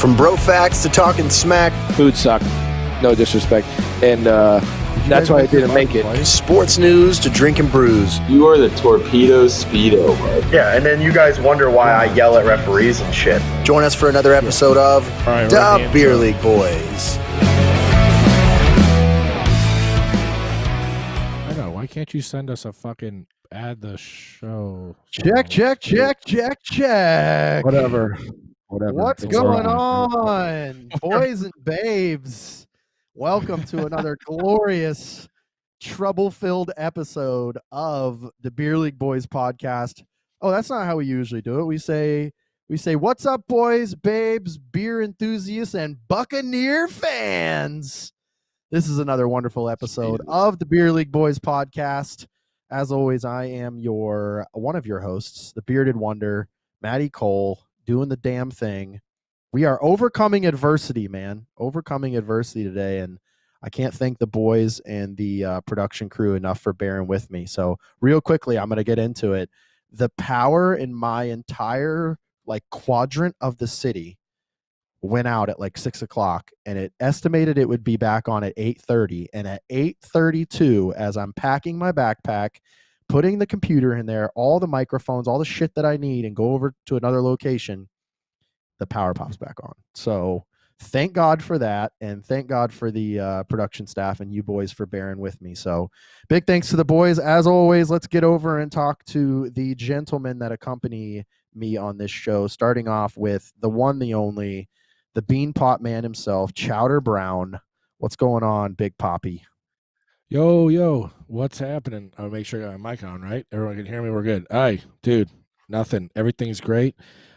From bro facts to talking smack. Food sucked. No disrespect. And that's why I didn't make it. Sports news to drinking brews. You are the torpedo speedo, bud. Yeah, and then you guys wonder why I yell at referees and shit. Join us for another episode of the Beer League Boys. I know. Why can't you send us a fucking add the show? Check. Whatever. What's It's going all on, boys and babes? Welcome to another glorious, trouble-filled episode of the Beer League Boys podcast. Oh, that's not how we usually do it. We say, "What's up, boys, babes, beer enthusiasts, and Buccaneer fans?" This is another wonderful episode of the Beer League Boys podcast. As always, I am one of your hosts, the Bearded Wonder, Matty Cole, doing the damn thing. We are overcoming adversity, man. Overcoming adversity today, and I can't thank the boys and the production crew enough for bearing with me. So real quickly, I'm going to get into it. The power in my entire quadrant of the city went out at 6 o'clock, and it estimated it would be back on at 8:30. And at 8:32, as I'm packing my backpack, putting the computer in there, all the microphones, all the shit that I need, and go over to another location, the power pops back on. So thank God for that, and thank God for the production staff and you boys for bearing with me. So big thanks to the boys. As always, let's get over and talk to the gentlemen that accompany me on this show, starting off with the one, the only, the Beanpot man himself, Chowder Brown. What's going on, Big Poppy? Yo, what's happening? I'll make sure I got my mic on, right? Everyone can hear me. We're good. Hey, dude, nothing. Everything's great.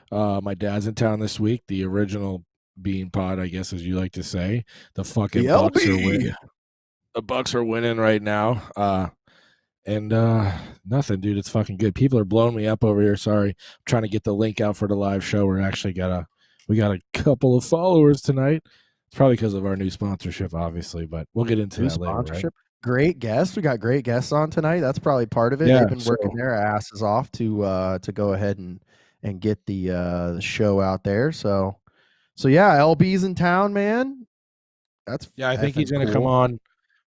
My dad's in town this week. The original Beanpot, I guess, as you like to say. The fucking Bucks are winning. The Bucks are winning right now. And nothing, dude. It's fucking good. People are blowing me up over here. Sorry. I'm trying to get the link out for the live show. We got a couple of followers tonight. It's probably because of our new sponsorship, obviously, but we'll get into that later, right? Great guests. We got great guests on tonight. That's probably part of it. Yeah, They've been working their asses off to go ahead and get the show out there. So yeah, LB's in town, man. I think he's gonna come on.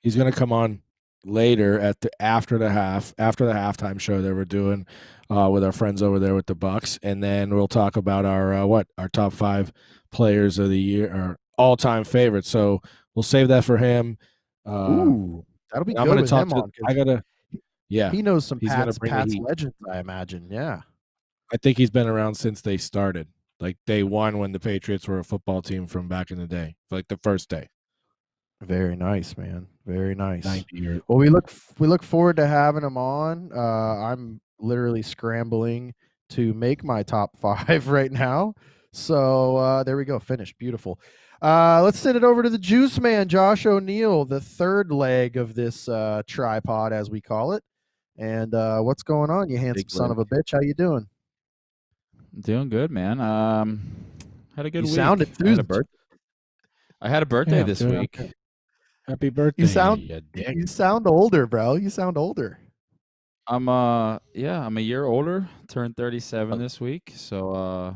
He's gonna come on later after the halftime show that we're doing with our friends over there with the Bucks, and then we'll talk about our top 5 players of the year, our all-time favorites. So we'll save that for him. Ooh, that'll be good with him on. He knows some Pat's legends, I imagine. Yeah, I think he's been around since they started, like day one when the Patriots were a football team from back in the day, like the first day. Very nice, man. Very nice. 90 years. Well, we look forward to having him on. I'm literally scrambling to make my top 5 right now. So there we go. Finished. Beautiful. Let's send it over to the Juice Man, Josh O'Neill, the third leg of this tripod, as we call it. And what's going on, you handsome son of a bitch? How you doing? Doing good, man. Had a good week. Sound enthused. I had a birthday this week. Okay. Happy birthday! You sound older, bro. You sound older. I'm a year older. Turned 37 this week, so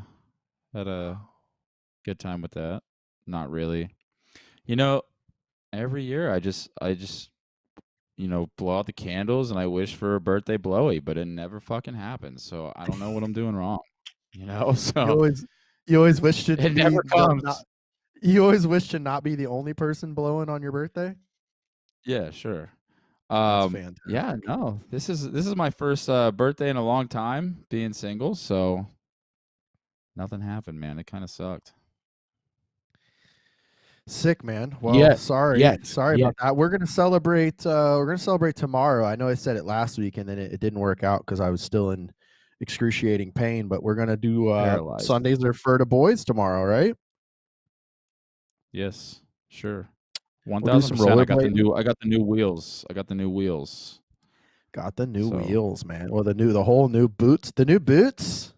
had a good time with that. Not really. Every year I just blow out the candles and I wish for a birthday blowy, but it never fucking happens. So I don't know what I'm doing wrong. So you always wish to it never comes. You always wish to not be the only person blowing on your birthday? Yeah, sure. That's fantastic. Yeah, no. This is my first birthday in a long time being single, so nothing happened, man. It kind of sucked. Sick, man. Well, sorry about that. We're gonna celebrate. Tomorrow. I know I said it last week, and then it didn't work out because I was still in excruciating pain. But we're gonna do Sundays are for the boys tomorrow, right? Yes, sure. 1,000%. I got the new wheels. Got the new wheels, man. Or the whole new boots. The new boots.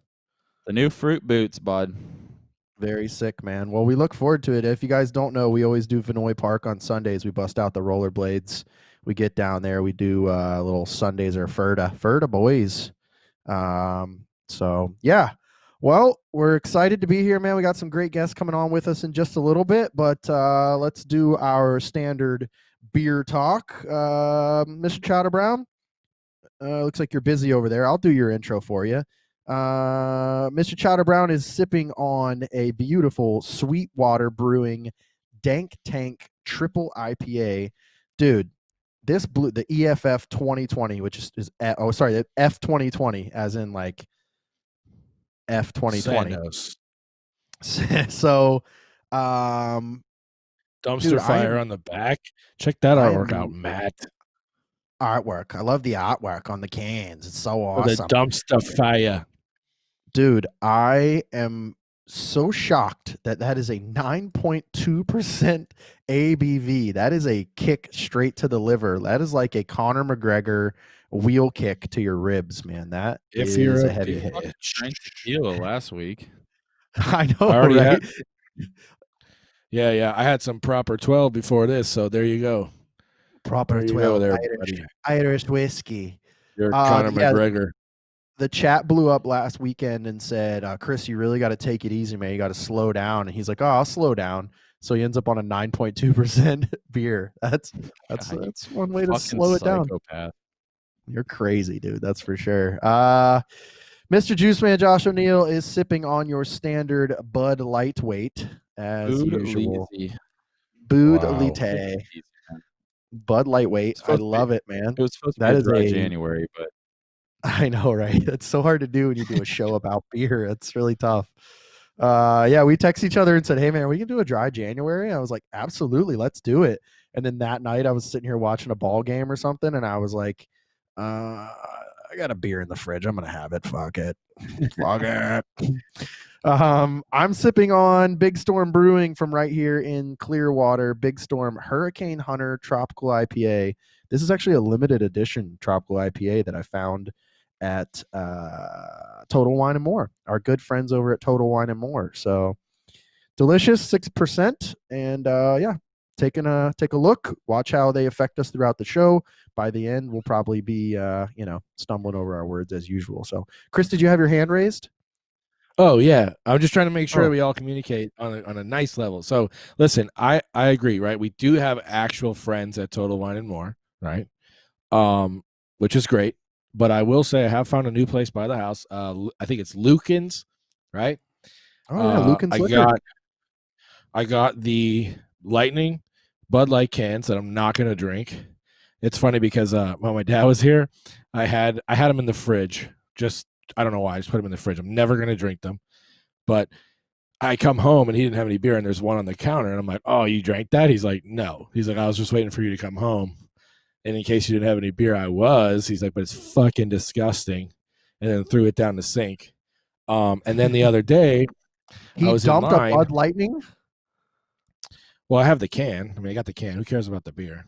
The new fruit boots, bud. Very sick, man. Well, we look forward to it. If you guys don't know, we always do Vinoy Park on Sundays. We bust out the rollerblades. We get down there. We do little Sundays or Ferda boys. So yeah. Well, we're excited to be here, man. We got some great guests coming on with us in just a little bit, but let's do our standard beer talk. Mr. Chowder Brown, looks like you're busy over there. I'll do your intro for you. Mr. Chowder Brown is sipping on a beautiful Sweetwater Brewing Dank Tank Triple IPA. Dude, this blue, the EFF 2020, which is the F 2020, as in like F 2020. So, dumpster dude, fire on the back. Check that artwork out, Matt. Artwork. I love the artwork on the cans. It's so Or awesome. the dumpster fire. Dude, I am so shocked that is a 9.2% ABV. That is a kick straight to the liver. That is like a Conor McGregor wheel kick to your ribs, man. That is a heavy hit. Drank tequila last week. I know, right? Yeah. I had some proper 12 before this, so there you go. Proper 12 there, Irish whiskey. You're Conor McGregor. The chat blew up last weekend and said, Chris, you really got to take it easy, man. You got to slow down. And he's like, oh, I'll slow down. So he ends up on a 9.2% beer. That's one way to slow it down. You're crazy, dude. That's for sure. Mr. Juice Man Josh O'Neill is sipping on your standard Bud Lightweight as usual. Bud Light. Bud Lightweight. I love it, man. It was supposed to be January, but I know, right? It's so hard to do when you do a show about beer. It's really tough. Yeah, we text each other and said, hey, man, we can do a dry January. I was like, absolutely, let's do it. And then that night I was sitting here watching a ball game or something, and I was like, I got a beer in the fridge. I'm going to have it. Fuck it. Fuck it. I'm sipping on Big Storm Brewing from right here in Clearwater. Big Storm Hurricane Hunter Tropical IPA. This is actually a limited edition tropical IPA that I found at Total Wine and More. Our good friends over at Total Wine and More. So delicious, 6%. And yeah, take a look. Watch how they affect us throughout the show. By the end, we'll probably be stumbling over our words as usual. So, Chris, did you have your hand raised? Oh yeah, I'm just trying to make sure we all communicate on a nice level. So listen, I agree, right? We do have actual friends at Total Wine and More, right? Which is great. But I will say I have found a new place by the house. I think it's Lucan's, right? Oh yeah, Lucan's. I got the Lightning Bud Light cans that I'm not gonna drink. It's funny because when my dad was here, I had them in the fridge. Just I don't know why. I just put them in the fridge. I'm never going to drink them. But I come home and he didn't have any beer and there's one on the counter. And I'm like, oh, you drank that? He's like, no. He's like, I was just waiting for you to come home. And in case you didn't have any beer, I was. He's like, but it's fucking disgusting. And then threw it down the sink. And then the other day, I was dumped a Bud Lightning? Well, I have the can. I mean, I got the can. Who cares about the beer?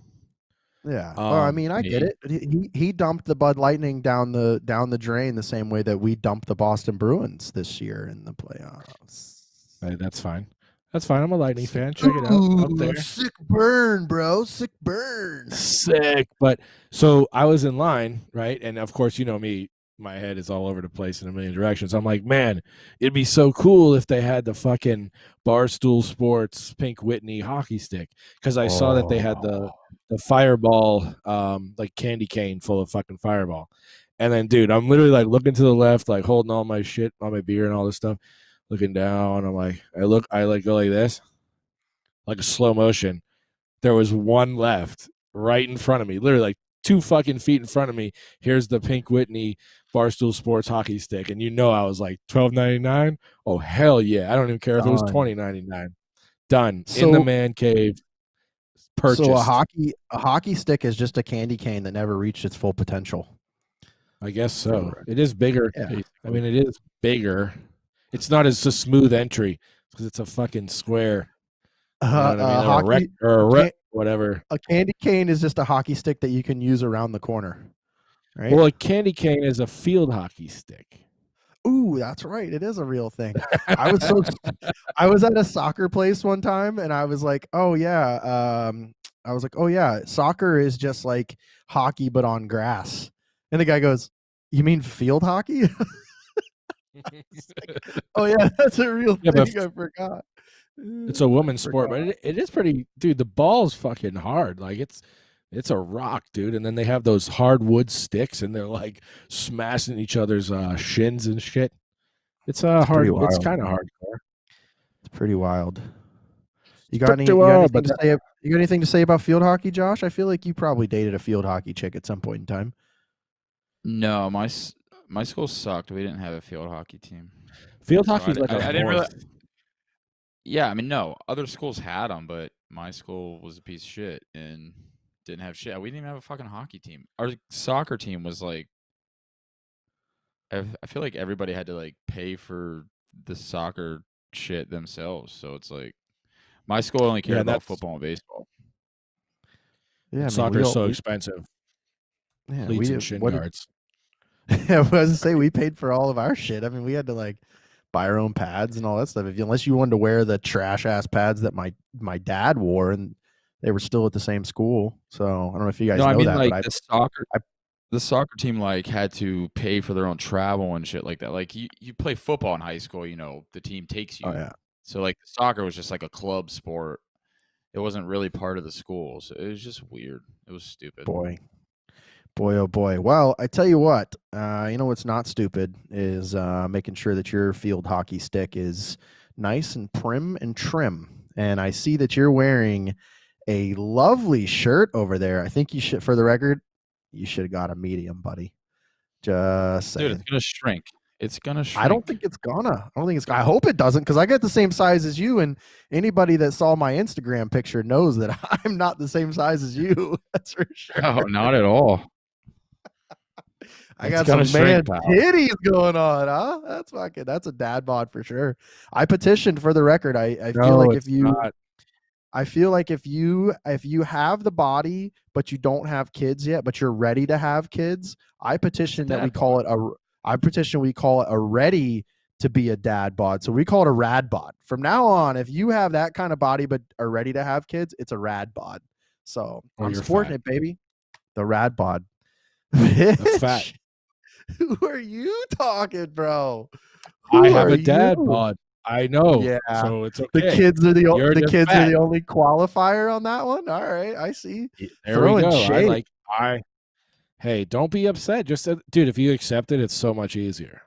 Yeah. Well, I mean, I get it. He dumped the Bud Lightning down the drain the same way that we dumped the Boston Bruins this year in the playoffs. Right, that's fine. That's fine. I'm a Lightning fan. Check it out. Up there. Sick burn, bro. Sick burn. Sick. But so I was in line, right? And of course, you know me. My head is all over the place in a million directions. I'm like, man, it'd be so cool if they had the fucking Barstool Sports Pink Whitney hockey stick, because I saw that they had the Fireball, like candy cane full of fucking Fireball. And then, dude, I'm literally like looking to the left, like holding all my shit, all my beer and all this stuff, looking down. I'm like, I like go like this, like a slow motion. There was one left right in front of me, literally like 2 fucking feet in front of me. Here's the Pink Whitney Barstool Sports hockey stick, and I was like $12.99. Oh hell yeah! I don't even care if it was $20.99. Done in the man cave. Purchased. So a hockey stick is just a candy cane that never reached its full potential. I guess so. It is bigger. Yeah. I mean, it is bigger. It's not as a smooth entry because it's a fucking square. You know what I mean? Or a whatever. A candy cane is just a hockey stick that you can use around the corner, right? Well, a candy cane is a field hockey stick. Ooh, that's right. It is a real thing. I was at a soccer place one time and I was like, oh yeah. Soccer is just like hockey but on grass. And the guy goes, you mean field hockey? Oh yeah, that's a real Yeah, thing. but I forgot. it's a woman's sport, but it is pretty, dude. The ball's fucking hard. Like it's a rock, dude. And then they have those hardwood sticks, and they're like smashing each other's shins and shit. It's hard. pretty It's wild. kind of hardcore. It's pretty wild. You got Pretty wild, anything to say? You got anything to say about field hockey, Josh? I feel like you probably dated a field hockey chick at some point in time. No, my school sucked. We didn't have a field hockey team. Field So hockey's like I a didn't really. horse. Yeah, I mean, no, other schools had them, but my school was a piece of shit and didn't have shit. We didn't even have a fucking hockey team. Our soccer team was like, I feel like everybody had to like pay for the soccer shit themselves. So it's like, my school only cared about football and baseball. Yeah, I mean, Soccer's so expensive. Yeah, Cleats and shin guards. I was gonna say we paid for all of our shit. I mean, we had to like buy our own pads and all that stuff. Unless you wanted to wear the trash ass pads that my dad wore, and they were still at the same school. So I don't know if you guys know I mean, that. like but the soccer team like had to pay for their own travel and shit like that. Like you play football in high school, you know, the team takes you. Oh yeah. So like soccer was just like a club sport. It wasn't really part of the school. So it was just weird. It was stupid. Boy, oh boy. Well, I tell you what, you know what's not stupid is making sure that your field hockey stick is nice and prim and trim. And I see that you're wearing a lovely shirt over there. I think you should, for the record, you should have got a medium, buddy. Just saying. Dude, it's gonna shrink. It's gonna shrink. I don't think it's gonna. I hope it doesn't, because I got the same size as you, and anybody that saw my Instagram picture knows that I'm not the same size as you. That's for sure. No, not at all. I got some man titties going on, huh? That's a dad bod for sure. I petitioned, for the record. I feel like if you I feel like if you have the body but you don't have kids yet, but you're ready to have kids, I petition that we call it a ready to be a dad bod. So we call it a rad bod. From now on, if you have that kind of body but are ready to have kids, it's a rad bod. So I'm supporting it, baby. The rad bod. That's fat. Who are you talking, bro? I have a dad bod. I know. Yeah. So it's okay. The kids are the only qualifier on that one. All right, I see. There we go. Hey, don't be upset. Just dude, if you accept it, it's so much easier.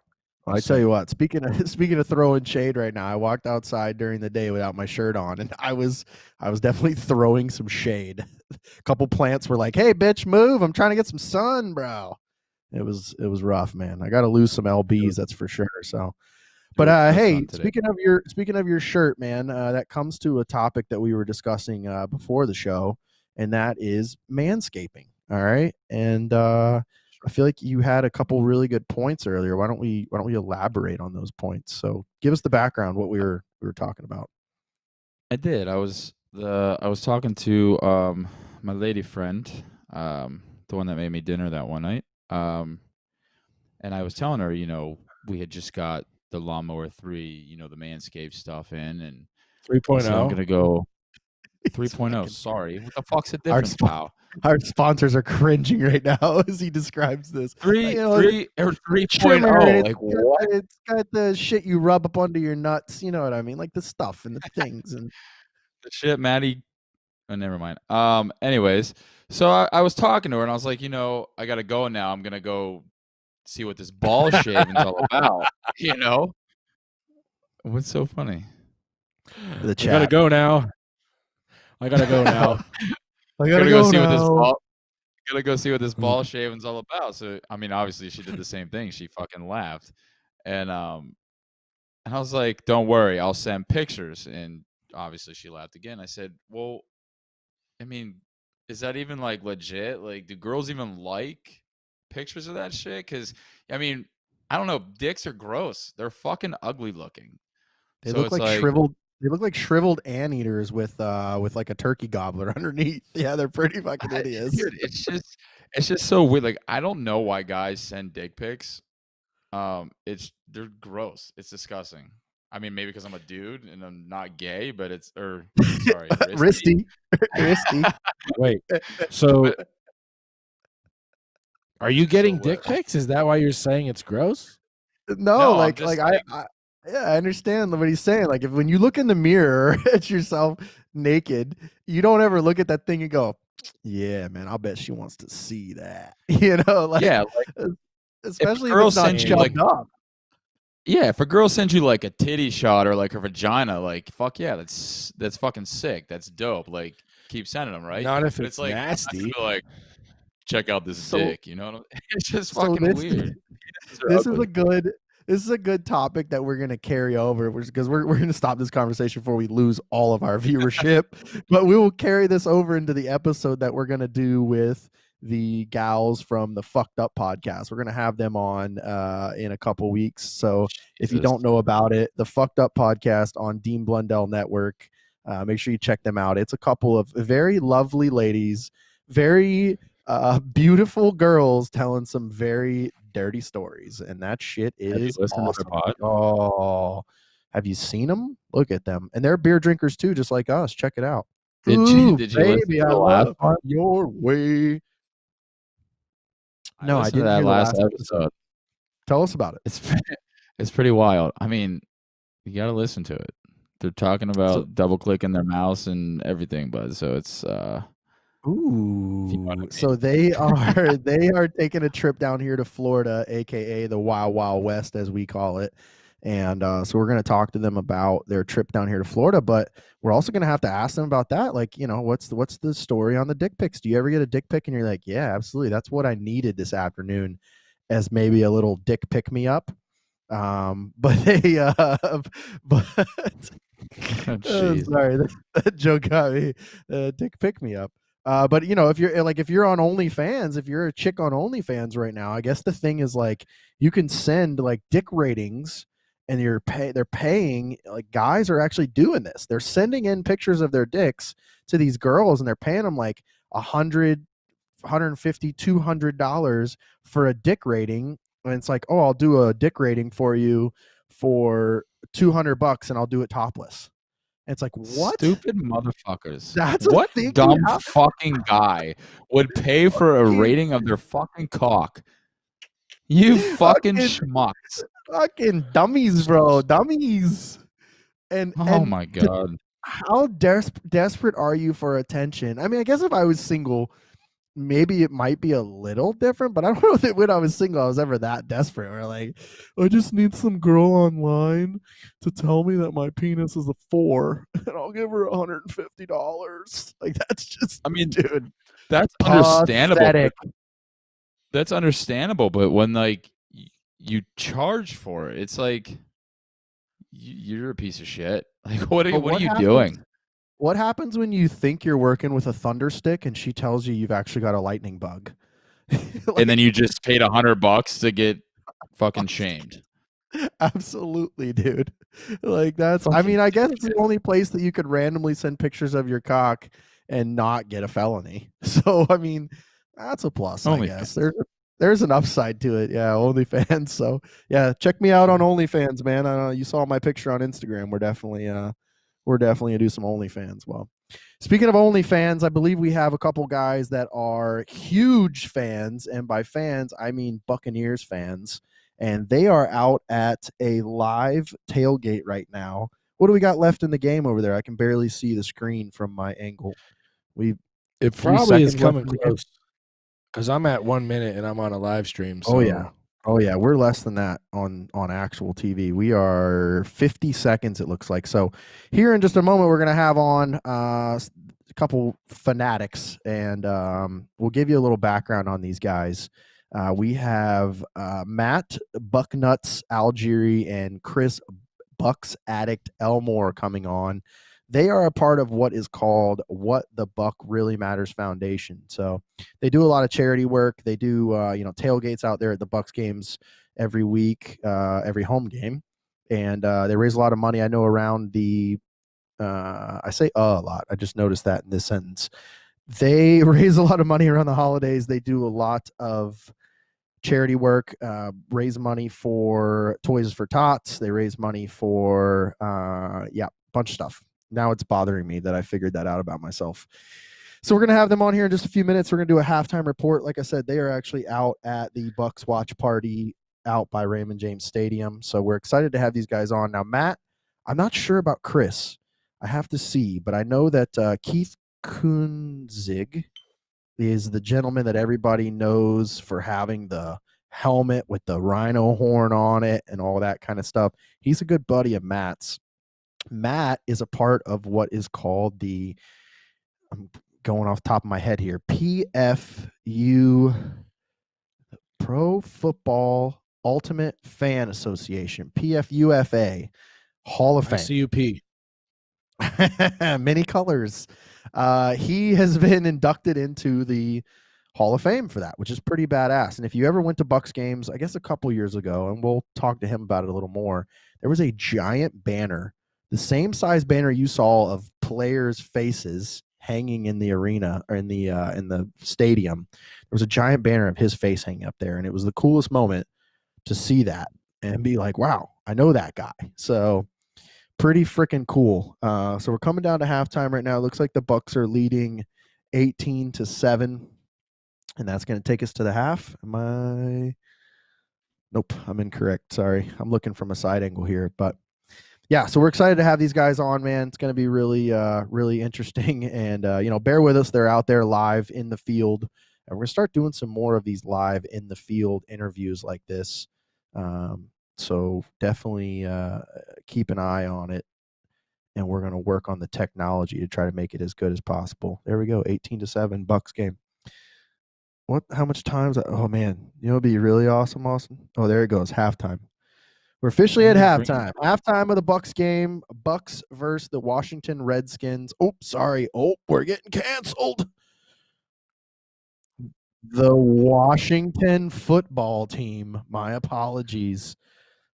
I tell you what, speaking of throwing shade right now, I walked outside during the day without my shirt on, and I was definitely throwing some shade. A couple plants were like, "Hey, bitch, move! I'm trying to get some sun, bro." It was rough, man. I got to lose some lbs, that's for sure. So, but hey, speaking of your shirt, man, that comes to a topic that we were discussing before the show, and that is manscaping. All right, and I feel like you had a couple really good points earlier. Why don't we elaborate on those points? So, give us the background, what we were talking about. I did. I was talking to my lady friend, the one that made me dinner that one night. And I was telling her, you know, we had just got the Lawnmower 3, you know, the Manscaped stuff in, and 3.0. So I'm gonna go 3.0. Sorry, what the fuck's the difference, pal? Our sponsors are cringing right now as he describes this. 3.0. Like what? It's got the shit you rub up under your nuts. You know what I mean? Like the stuff and the things and the shit, Maddie. Oh, never mind. Anyways, so I was talking to her and I was like, you know, I gotta go now. I'm gonna go see what this ball shaving's all about. You know, what's so funny? The chat. I gotta go now. I gotta go now. I gotta go see now. what this ball. Gotta go see what this ball shaving's all about. So I mean, obviously she did the same thing. She fucking laughed, and I was like, "Don't worry, I'll send pictures." And obviously she laughed again. I said, "Well, I mean, is that even like legit? Like, do girls even like pictures of that shit? Because I mean, I don't know. Dicks are gross. They're fucking ugly looking. They look like shriveled. They look like shriveled anteaters with like a turkey gobbler underneath. Yeah, they're pretty fucking idiots. Dude, it's just so weird. Like, I don't know why guys send dick pics. They're gross. It's disgusting. I mean, maybe because I'm a dude and I'm not gay, but sorry, Risty. Wait, so are you getting dick pics? Is that why you're saying it's gross? No, I'm like just like saying. yeah, I understand what he's saying. Like if when you look in the mirror at yourself naked, you don't ever look at that thing and go, "Yeah, man, I'll bet she wants to see that." You know, like Yeah, like especially if girl it's not sends you, like- chubbed up. yeah, if a girl sends you like a titty shot or like her vagina, like fuck yeah, that's fucking sick. That's dope. Like keep sending them, right? Not if But it's like not to nasty. be like, check out this So- dick. You know what I mean? It's just So fucking this- weird. Penises are This is ugly. a good topic that we're gonna carry over because we're gonna stop this conversation before we lose all of our viewership. But we will carry this over into the episode that we're gonna do with the gals from the Fucked Up podcast. We're gonna have them on in a couple weeks. So if you Jesus. don't know about it, the Fucked Up podcast on Dean Blundell Network, make sure you check them out. It's a couple of very lovely ladies, very beautiful girls telling some very dirty stories, and that shit Have you is listened to their awesome. pod? Oh, have you seen them? Look at them, and they're beer drinkers too, just like us. Check it out. Did Ooh, you listen baby, to I the last love one? your way. No, I listened to didn't that hear the last last episode. Tell us about it. It's pretty wild. I mean, you got to listen to it. They're talking about double clicking their mouse and everything, bud. So it's Ooh, know what I mean. so they are taking a trip down here to Florida, aka the Wild Wild West, as we call it. And so we're going to talk to them about their trip down here to Florida, but we're also going to have to ask them about that. Like, you know, what's the story on the dick pics? Do you ever get a dick pic and you're like, yeah, absolutely, that's what I needed this afternoon, as maybe a little dick pick me up. But they but jeez. sorry, that joke got me. Dick pick me up. But you know, if you're on OnlyFans, if you're a chick on OnlyFans right now, I guess the thing is like you can send like dick ratings, and they're paying, like guys are actually doing this. They're sending in pictures of their dicks to these girls, and they're paying them like $100, $150, $200 for a dick rating. And it's like, oh, I'll do a dick rating for you for $200, and I'll do it topless. And it's like, what? Stupid motherfuckers. That's a what thing you dumb have- fucking guy would pay for a rating of their fucking cock? You fucking schmucks. Fucking dummies, bro. Dummies. And Oh my god. how desperate are you for attention? I mean, I guess if I was single, maybe it might be a little different, but I don't know that when I was single, I was ever that desperate. Or like, I just need some girl online to tell me that my penis is a 4, and I'll give her $150. Like, that's just, I mean, dude, that's understandable. pathetic. That's understandable, but when like you charge for it, it's like you're a piece of shit. Like, what are But you happens- doing? What happens when you think you're working with a thunder stick and she tells you you've actually got a lightning bug? Like, And then you just paid $100 to get fucking shamed. absolutely, dude. Like, that's, I mean, I guess it's the only place that you could randomly send pictures of your cock and not get a felony. So, I mean, that's a plus, I guess. There's an upside to it. Yeah, OnlyFans. So, yeah, check me out on OnlyFans, man. You saw my picture on Instagram. We're definitely gonna do some OnlyFans. Well, speaking of OnlyFans, I believe we have a couple guys that are huge fans, and by fans I mean Buccaneers fans, and they are out at a live tailgate right now. What do we got left in the game over there? I can barely see the screen from my angle. It Few probably is seconds left coming in the game. close because I'm at 1 minute and I'm on a live stream. Oh, yeah. Oh yeah, we're less than that on actual TV. We are 50 seconds, it looks like. So here in just a moment, we're gonna have on a couple fanatics, and we'll give you a little background on these guys. We have Matt Bucknuts Algieri and Chris Bucks Addict Elmore coming on. They are a part of what is called What the Buck Really Matters Foundation. So they do a lot of charity work. They do, tailgates out there at the Bucks games every week, every home game. And they raise a lot of money. I know around I say a lot. I just noticed that in this sentence. They raise a lot of money around the holidays. They do a lot of charity work, raise money for Toys for Tots. They raise money for, bunch of stuff. Now it's bothering me that I figured that out about myself. So we're going to have them on here in just a few minutes. We're going to do a halftime report. Like I said, they are actually out at the Bucks watch party out by Raymond James Stadium. So we're excited to have these guys on. Now, Matt, I'm not sure about Chris. I have to see, but I know that Keith Kunzig is the gentleman that everybody knows for having the helmet with the rhino horn on it and all that kind of stuff. He's a good buddy of Matt's. Matt is a part of what is called the, I'm going off the top of my head here, PFU, Pro Football Ultimate Fan Association, PFUFA, Hall of Fame. CUP. Many colors. He has been inducted into the Hall of Fame for that, which is pretty badass. And if you ever went to Bucks games, I guess a couple years ago, and we'll talk to him about it a little more, there was a giant banner, the same size banner you saw of players' faces hanging in the arena or in the stadium. There was a giant banner of his face hanging up there, and it was the coolest moment to see that and be like, wow, I know that guy. So pretty freaking cool. So we're coming down to halftime right now. It looks like the Bucks are leading 18-7, and that's going to take us to the half. Nope, I'm incorrect. Sorry, I'm looking from a side angle here, but yeah, so we're excited to have these guys on, man. It's going to be really, really interesting. And, bear with us. They're out there live in the field. And we're going to start doing some more of these live in the field interviews like this. So definitely keep an eye on it. And we're going to work on the technology to try to make it as good as possible. There we go, 18-7 Bucks game. How much time is that? Oh, man. It'd be really awesome, Austin. Oh, there it goes, halftime. We're officially at halftime. Halftime of the Bucks game. Bucks versus the Washington Redskins. Oh, sorry. Oh, we're getting canceled. The Washington football team. My apologies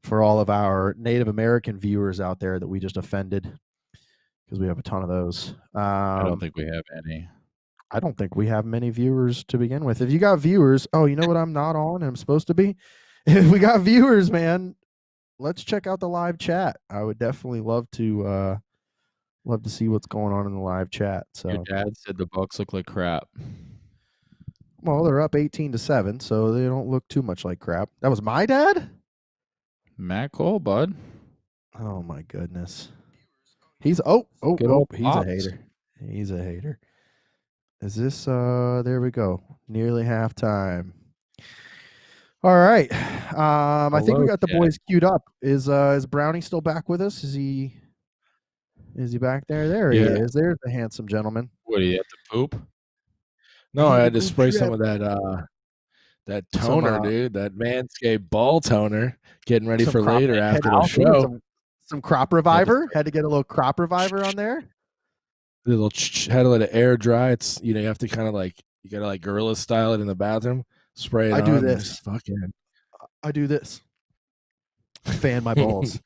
for all of our Native American viewers out there that we just offended, because we have a ton of those. I don't think we have any. I don't think we have many viewers to begin with. If you got viewers, oh, you know what I'm not on and I'm supposed to be? If we got viewers, man, let's check out the live chat. I would definitely love to see what's going on in the live chat. So your dad said the Bucks look like crap. Well, they're up 18-7, so they don't look too much like crap. That was my dad? Matt Cole, bud. Oh my goodness. He's he's a hater. He's a hater. Is this there we go. Nearly halftime. All right. I think we got the boys queued up. Is Brownie still back with us? Is he back there? There he is. There's the handsome gentleman. What, do you have to poop? No, I had to spray some of that toner, dude. That Manscaped ball toner. Getting ready for later after the show. Some crop reviver. Had to get a little crop reviver on there. A little had to let it air dry. It's you have to kind of you gotta gorilla style it in the bathroom. Spray it. I do this. I do this. Fan my balls.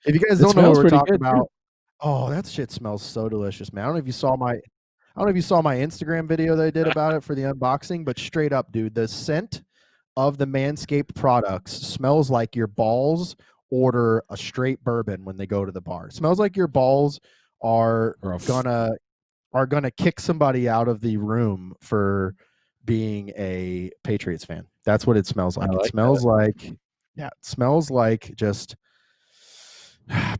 If you guys don't know what we're talking about, oh, that shit smells so delicious, man. I don't know if you saw my Instagram video that I did about it for the unboxing, but straight up, dude, the scent of the Manscaped products smells like your balls order a straight bourbon when they go to the bar. It smells like your balls are gonna kick somebody out of the room for being a Patriots fan. That's what it smells like. It smells like just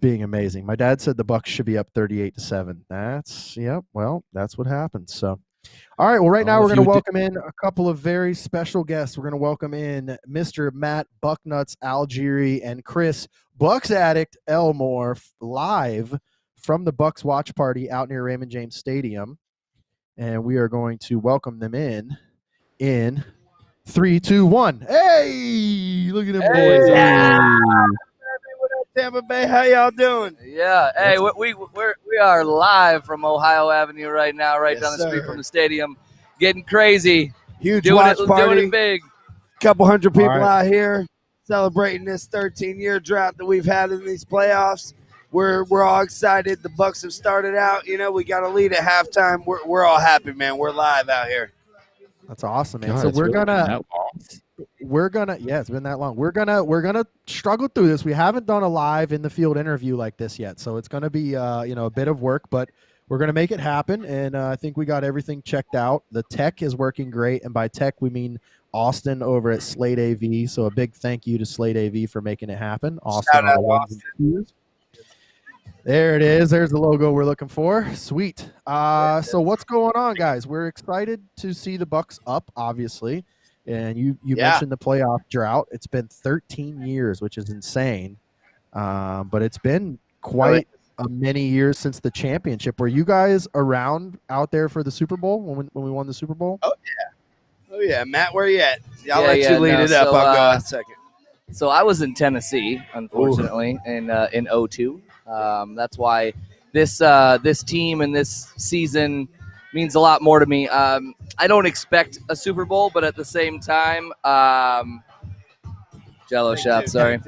being amazing. My dad said the Bucks should be up 38-7. That's what happens. So all right, well, right now we're going to welcome in a couple of very special guests. We're going to welcome in Mr. Matt Bucknuts Algieri and Chris Bucks Addict Elmore live from the Bucks watch party out near Raymond James Stadium. And we are going to welcome them in 3, 2, 1. Hey, look at them boys. Yeah. What up, Tampa Bay? How y'all doing? Yeah. Hey, we are live from Ohio Avenue right now, down the street from the stadium, getting crazy. Huge watch party. Doing it big. Couple hundred people out here celebrating this 13-year drought that we've had in these playoffs. We're all excited. The Bucks have started out. We got a lead at halftime. We're all happy, man. We're live out here. That's awesome, man. So we're gonna it's been that long. We're gonna struggle through this. We haven't done a live in the field interview like this yet, so it's gonna be a bit of work, but we're gonna make it happen. And I think we got everything checked out. The tech is working great, and by tech we mean Austin over at Slate AV. So a big thank you to Slate AV for making it happen. Austin Shout on the out, ones and twos. There it is. There's the logo we're looking for. Sweet. So what's going on, guys? We're excited to see the Bucks up, obviously. And you mentioned the playoff drought. It's been 13 years, which is insane. But it's been quite many years since the championship. Were you guys around out there for the Super Bowl when we won the Super Bowl? Oh yeah, Matt, where you at? I'll let you lead it up. I'll go in a second. So I was in Tennessee, unfortunately, in 2002. That's why this team and this season means a lot more to me. I don't expect a Super Bowl, but at the same time, Jello shot. Sorry.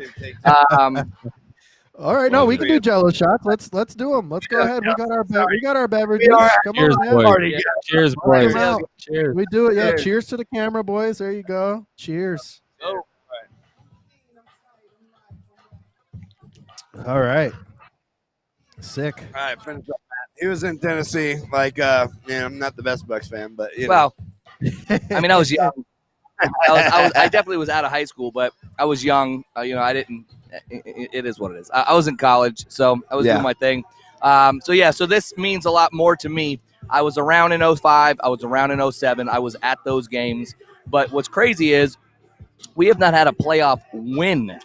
All right, no, we can do Jello shots. Let's do them. Let's go ahead. We got our beverages. Come Cheers, on, boys. man. Cheers, All right, boys. come out. Cheers. We do it. Yeah. Cheers to the camera, boys. There you go. Cheers. All right. Sick. All right, finish up, Matt. He was in Tennessee. I'm not the best Bucks fan, but you know. Well, I mean, I was young. I definitely was out of high school, but I was young. I didn't. It is what it is. I was in college, so I was doing my thing. So this means a lot more to me. I was around in 05. I was around in 07. I was at those games. But what's crazy is we have not had a playoff win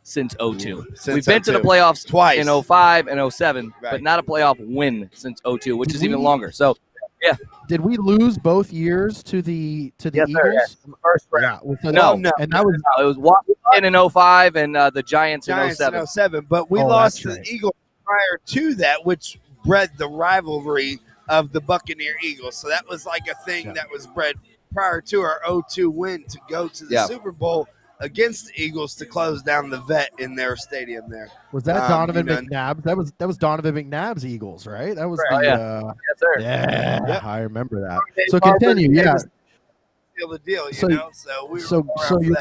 since 02. We've been to the playoffs twice in 05 and 07, but not a playoff win since 02, which is even longer. So, yeah. Did we lose both years to the Yes, Eagles? sir, yes. First round. No. And that was It was Washington in 05 and the Giants in Giants 07. in 07, but we lost to the Eagles prior to that, which bred the rivalry of the Buccaneer Eagles. So that was like a thing that was bred prior to our 0-2 win to go to the Super Bowl against the Eagles to close down the Vet in their stadium there. Was that Donovan McNabb? That was Donovan McNabb's Eagles, right? That was yes, sir. Yeah, I remember that. So continue, yeah. Seal the deal, you So- know. So we were So more out your for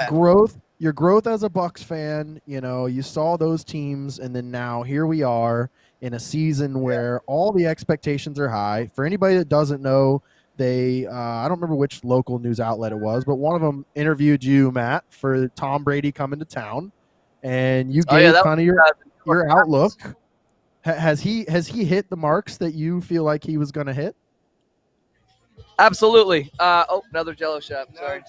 that. growth as a Bucks fan, you saw those teams, and then now here we are in a season where all the expectations are high. For anybody that doesn't know, they I don't remember which local news outlet it was, but one of them interviewed you, Matt, for Tom Brady coming to town, and you gave kind of your outlook. Has he hit the marks that you feel like he was going to hit? Absolutely. Another Jello shot. Sorry.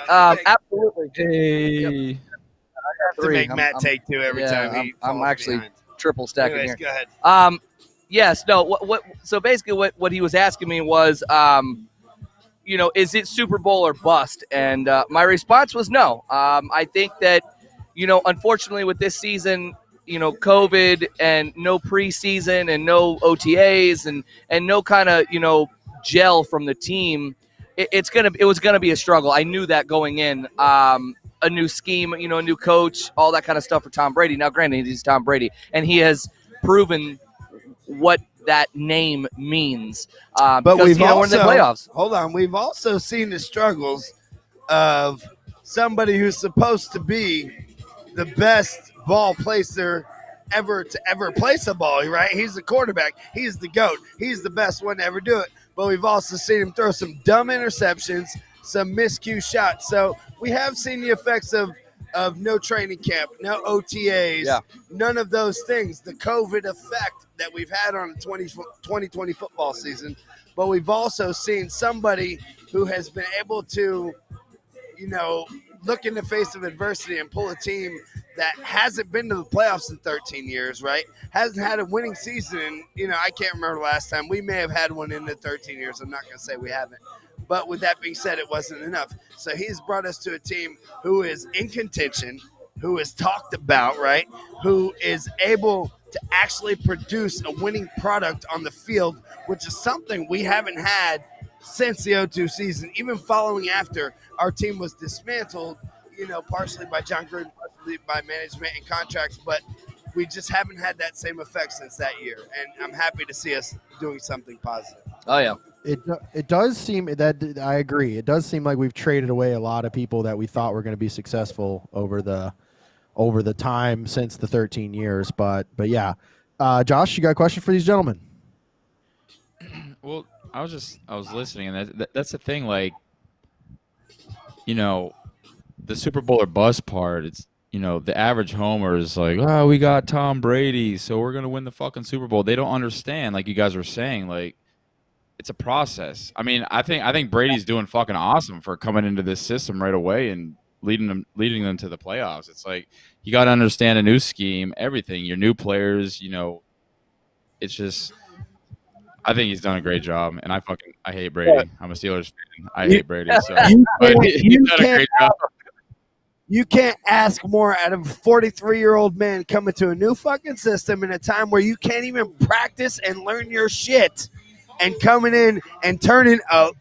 Absolutely. Hey. I have to make Matt take two every time he I'm falls actually behind. triple stacking Anyways, here. go ahead. Yes. No. So basically, what he was asking me was, is it Super Bowl or bust? And my response was no. I think that, unfortunately, with this season, COVID and no preseason and no OTAs and no kind of gel from the team, it was gonna be a struggle. I knew that going in. A new scheme, a new coach, all that kind of stuff for Tom Brady. Now, granted, he's Tom Brady, and he has proven what that name means. But we've won also the playoffs. Hold on, we've also seen the struggles of somebody who's supposed to be the best ball placer ever to ever place a ball. Right? He's the quarterback. He's the GOAT. He's the best one to ever do it. But we've also seen him throw some dumb interceptions, some miscue shots. So we have seen the effects of no training camp, no OTAs, none of those things, the COVID effect that we've had on the 2020 football season. But we've also seen somebody who has been able to, look in the face of adversity and pull a team that hasn't been to the playoffs in 13 years, right? Hasn't had a winning season. I can't remember the last time. We may have had one in the 13 years. I'm not going to say we haven't. But with that being said, it wasn't enough. So he's brought us to a team who is in contention, who is talked about, right? Who is able to actually produce a winning product on the field, which is something we haven't had since the 0-2 season. Even following after our team was dismantled, partially by John Gruden, partially by management and contracts, but we just haven't had that same effect since that year. And I'm happy to see us doing something positive. Oh, yeah. It does seem that I agree. It does seem like we've traded away a lot of people that we thought were going to be successful over the time since the 13 years. But yeah, Josh, you got a question for these gentlemen? Well, I was listening, and that's the thing. Like, the Super Bowl or bust part, it's, the average homer is like, oh, we got Tom Brady, so we're going to win the fucking Super Bowl. They don't understand, like you guys were saying, like, it's a process. I mean, I think Brady's doing fucking awesome for coming into this system right away and leading them to the playoffs. It's like, you got to understand a new scheme, everything, your new players, it's just, I think he's done a great job, and I hate Brady. I'm a Steelers fan. I hate Brady. So but he's done a great job. You can't ask more out of a 43-year-old man coming to a new fucking system in a time where you can't even practice and learn your shit, and coming in and turning out.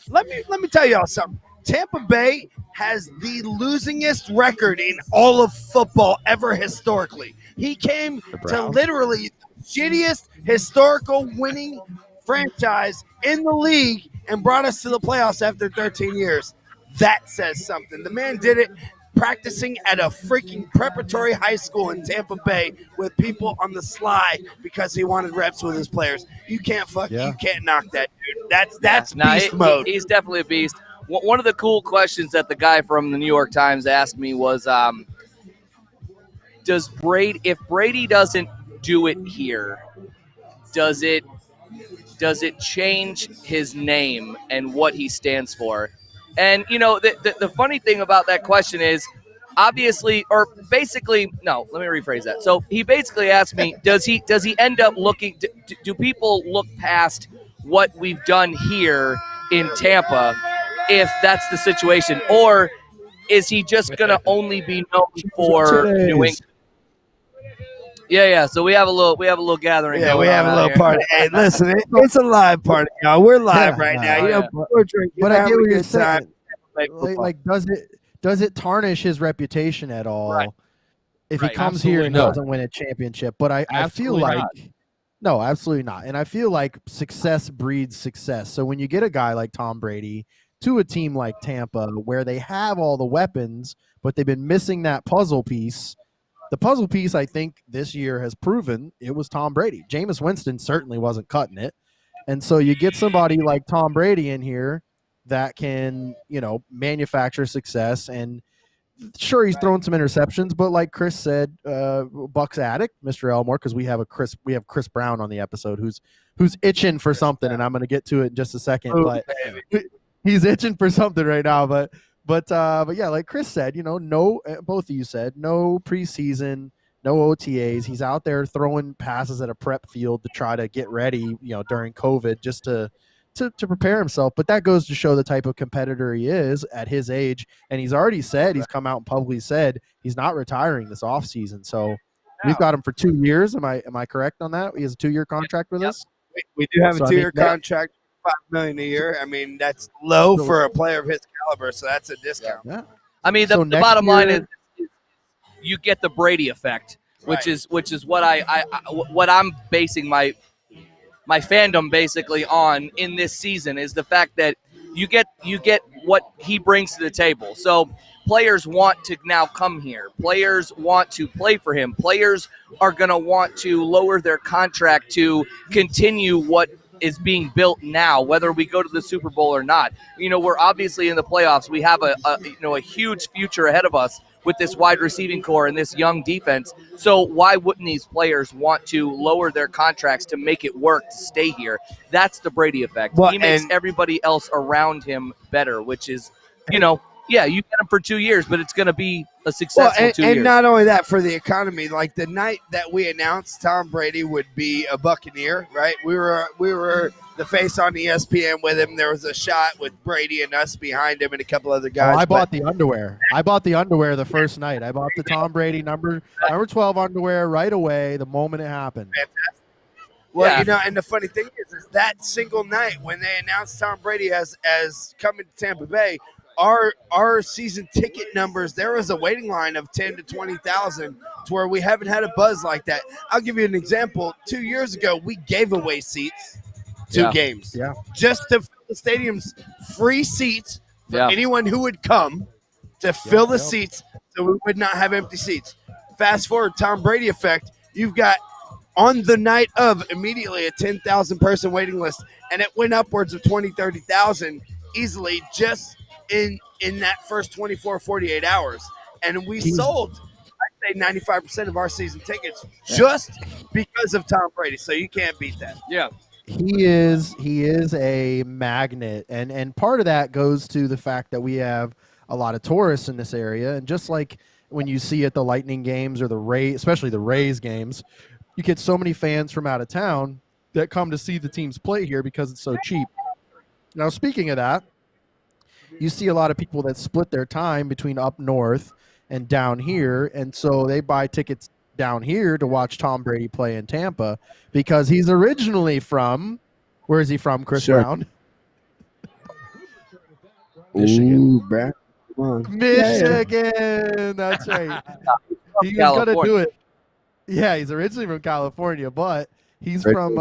Let me tell y'all something. Tampa Bay has the losingest record in all of football ever historically. He came to literally the shittiest historical winning franchise in the league and brought us to the playoffs after 13 years. That says something. The man did it practicing at a freaking preparatory high school in Tampa Bay with people on the sly because he wanted reps with his players. You can't you can't knock that dude. That's beast mode. He's definitely a beast. One of the cool questions that the guy from the New York Times asked me was, if Brady doesn't do it here, does it change his name and what he stands for? And, the funny thing about that question is, obviously, or basically, no, let me rephrase that. So he basically asked me, does he end up looking, do people look past what we've done here in Tampa if that's the situation? Or is he just going to only be known for New England? Yeah. So we have a little gathering. Yeah, we have a little party. Hey, listen, it's a live party, y'all. We're live right now. We're drinking. But I get what you're saying. Like, does it tarnish his reputation at all if he comes here and doesn't win a championship? But I feel like no, absolutely not. And I feel like success breeds success. So when you get a guy like Tom Brady to a team like Tampa, where they have all the weapons, but they've been missing that puzzle piece. The puzzle piece, I think, this year has proven it was Tom Brady. Jameis Winston certainly wasn't cutting it. And so you get somebody like Tom Brady in here that can, manufacture success. And sure, he's thrown some interceptions, but like Chris said, Buck's addict, Mr. Elmore, because we have Chris Brown on the episode who's itching for something, and I'm going to get to it in just a second. But he's itching for something right now. But yeah, like Chris said, no, both of you said, no preseason, no OTAs. He's out there throwing passes at a prep field to try to get ready, during COVID, just to prepare himself. But that goes to show the type of competitor he is at his age. And he's already said, he's come out and publicly said he's not retiring this offseason. So we've got him for 2 years. Am I correct on that? He has a 2-year contract with us? We do have a 2-year contract. $5 million a year. I mean, that's low for a player of his caliber, so that's a discount. Yeah. I mean, the bottom line is you get the Brady effect, which is what I'm basing my fandom basically on in this season, is the fact that you get what he brings to the table. So players want to now come here. Players want to play for him. Players are going to want to lower their contract to continue what is being built now, whether we go to the Super Bowl or not. We're obviously in the playoffs. We have a huge future ahead of us with this wide receiving core and this young defense. So why wouldn't these players want to lower their contracts to make it work to stay here? That's the Brady effect. Well, he makes everybody else around him better, which is, yeah, you get him for 2 years, but it's going to be a successful 2 years. And not only that, for the economy, like the night that we announced Tom Brady would be a Buccaneer, right? We were the face on ESPN with him. There was a shot with Brady and us behind him and a couple other guys. I bought the underwear. The first night. I bought the Tom Brady number 12 underwear right away the moment it happened. Fantastic. Well, and the funny thing is that single night when they announced Tom Brady as coming to Tampa Bay, our season ticket numbers, there was a waiting line of 10 to 20,000 to where we haven't had a buzz like that. I'll give you an example. 2 years ago, we gave away seats to games just to fill the stadium's free seats for anyone who would come to fill the seats so we would not have empty seats. Fast forward, Tom Brady effect, you've got on the night of immediately a 10,000 person waiting list, and it went upwards of 20, 30,000 easily just in that first 24, 48 hours. And we sold, I'd say 95% of our season tickets just because of Tom Brady. So you can't beat that. Yeah. He is a magnet, and part of that goes to the fact that we have a lot of tourists in this area, and just like when you see at the Lightning games or the Rays, especially the Rays games, you get so many fans from out of town that come to see the teams play here because it's so cheap. Now, speaking of that, you see a lot of people that split their time between up north and down here, and so they buy tickets down here to watch Tom Brady play in Tampa because he's originally from, where is he from, Chris Brown? Michigan. Ooh, bruh. Come on. Michigan. That's right. He was going to do it. Yeah, he's originally from California, but he's from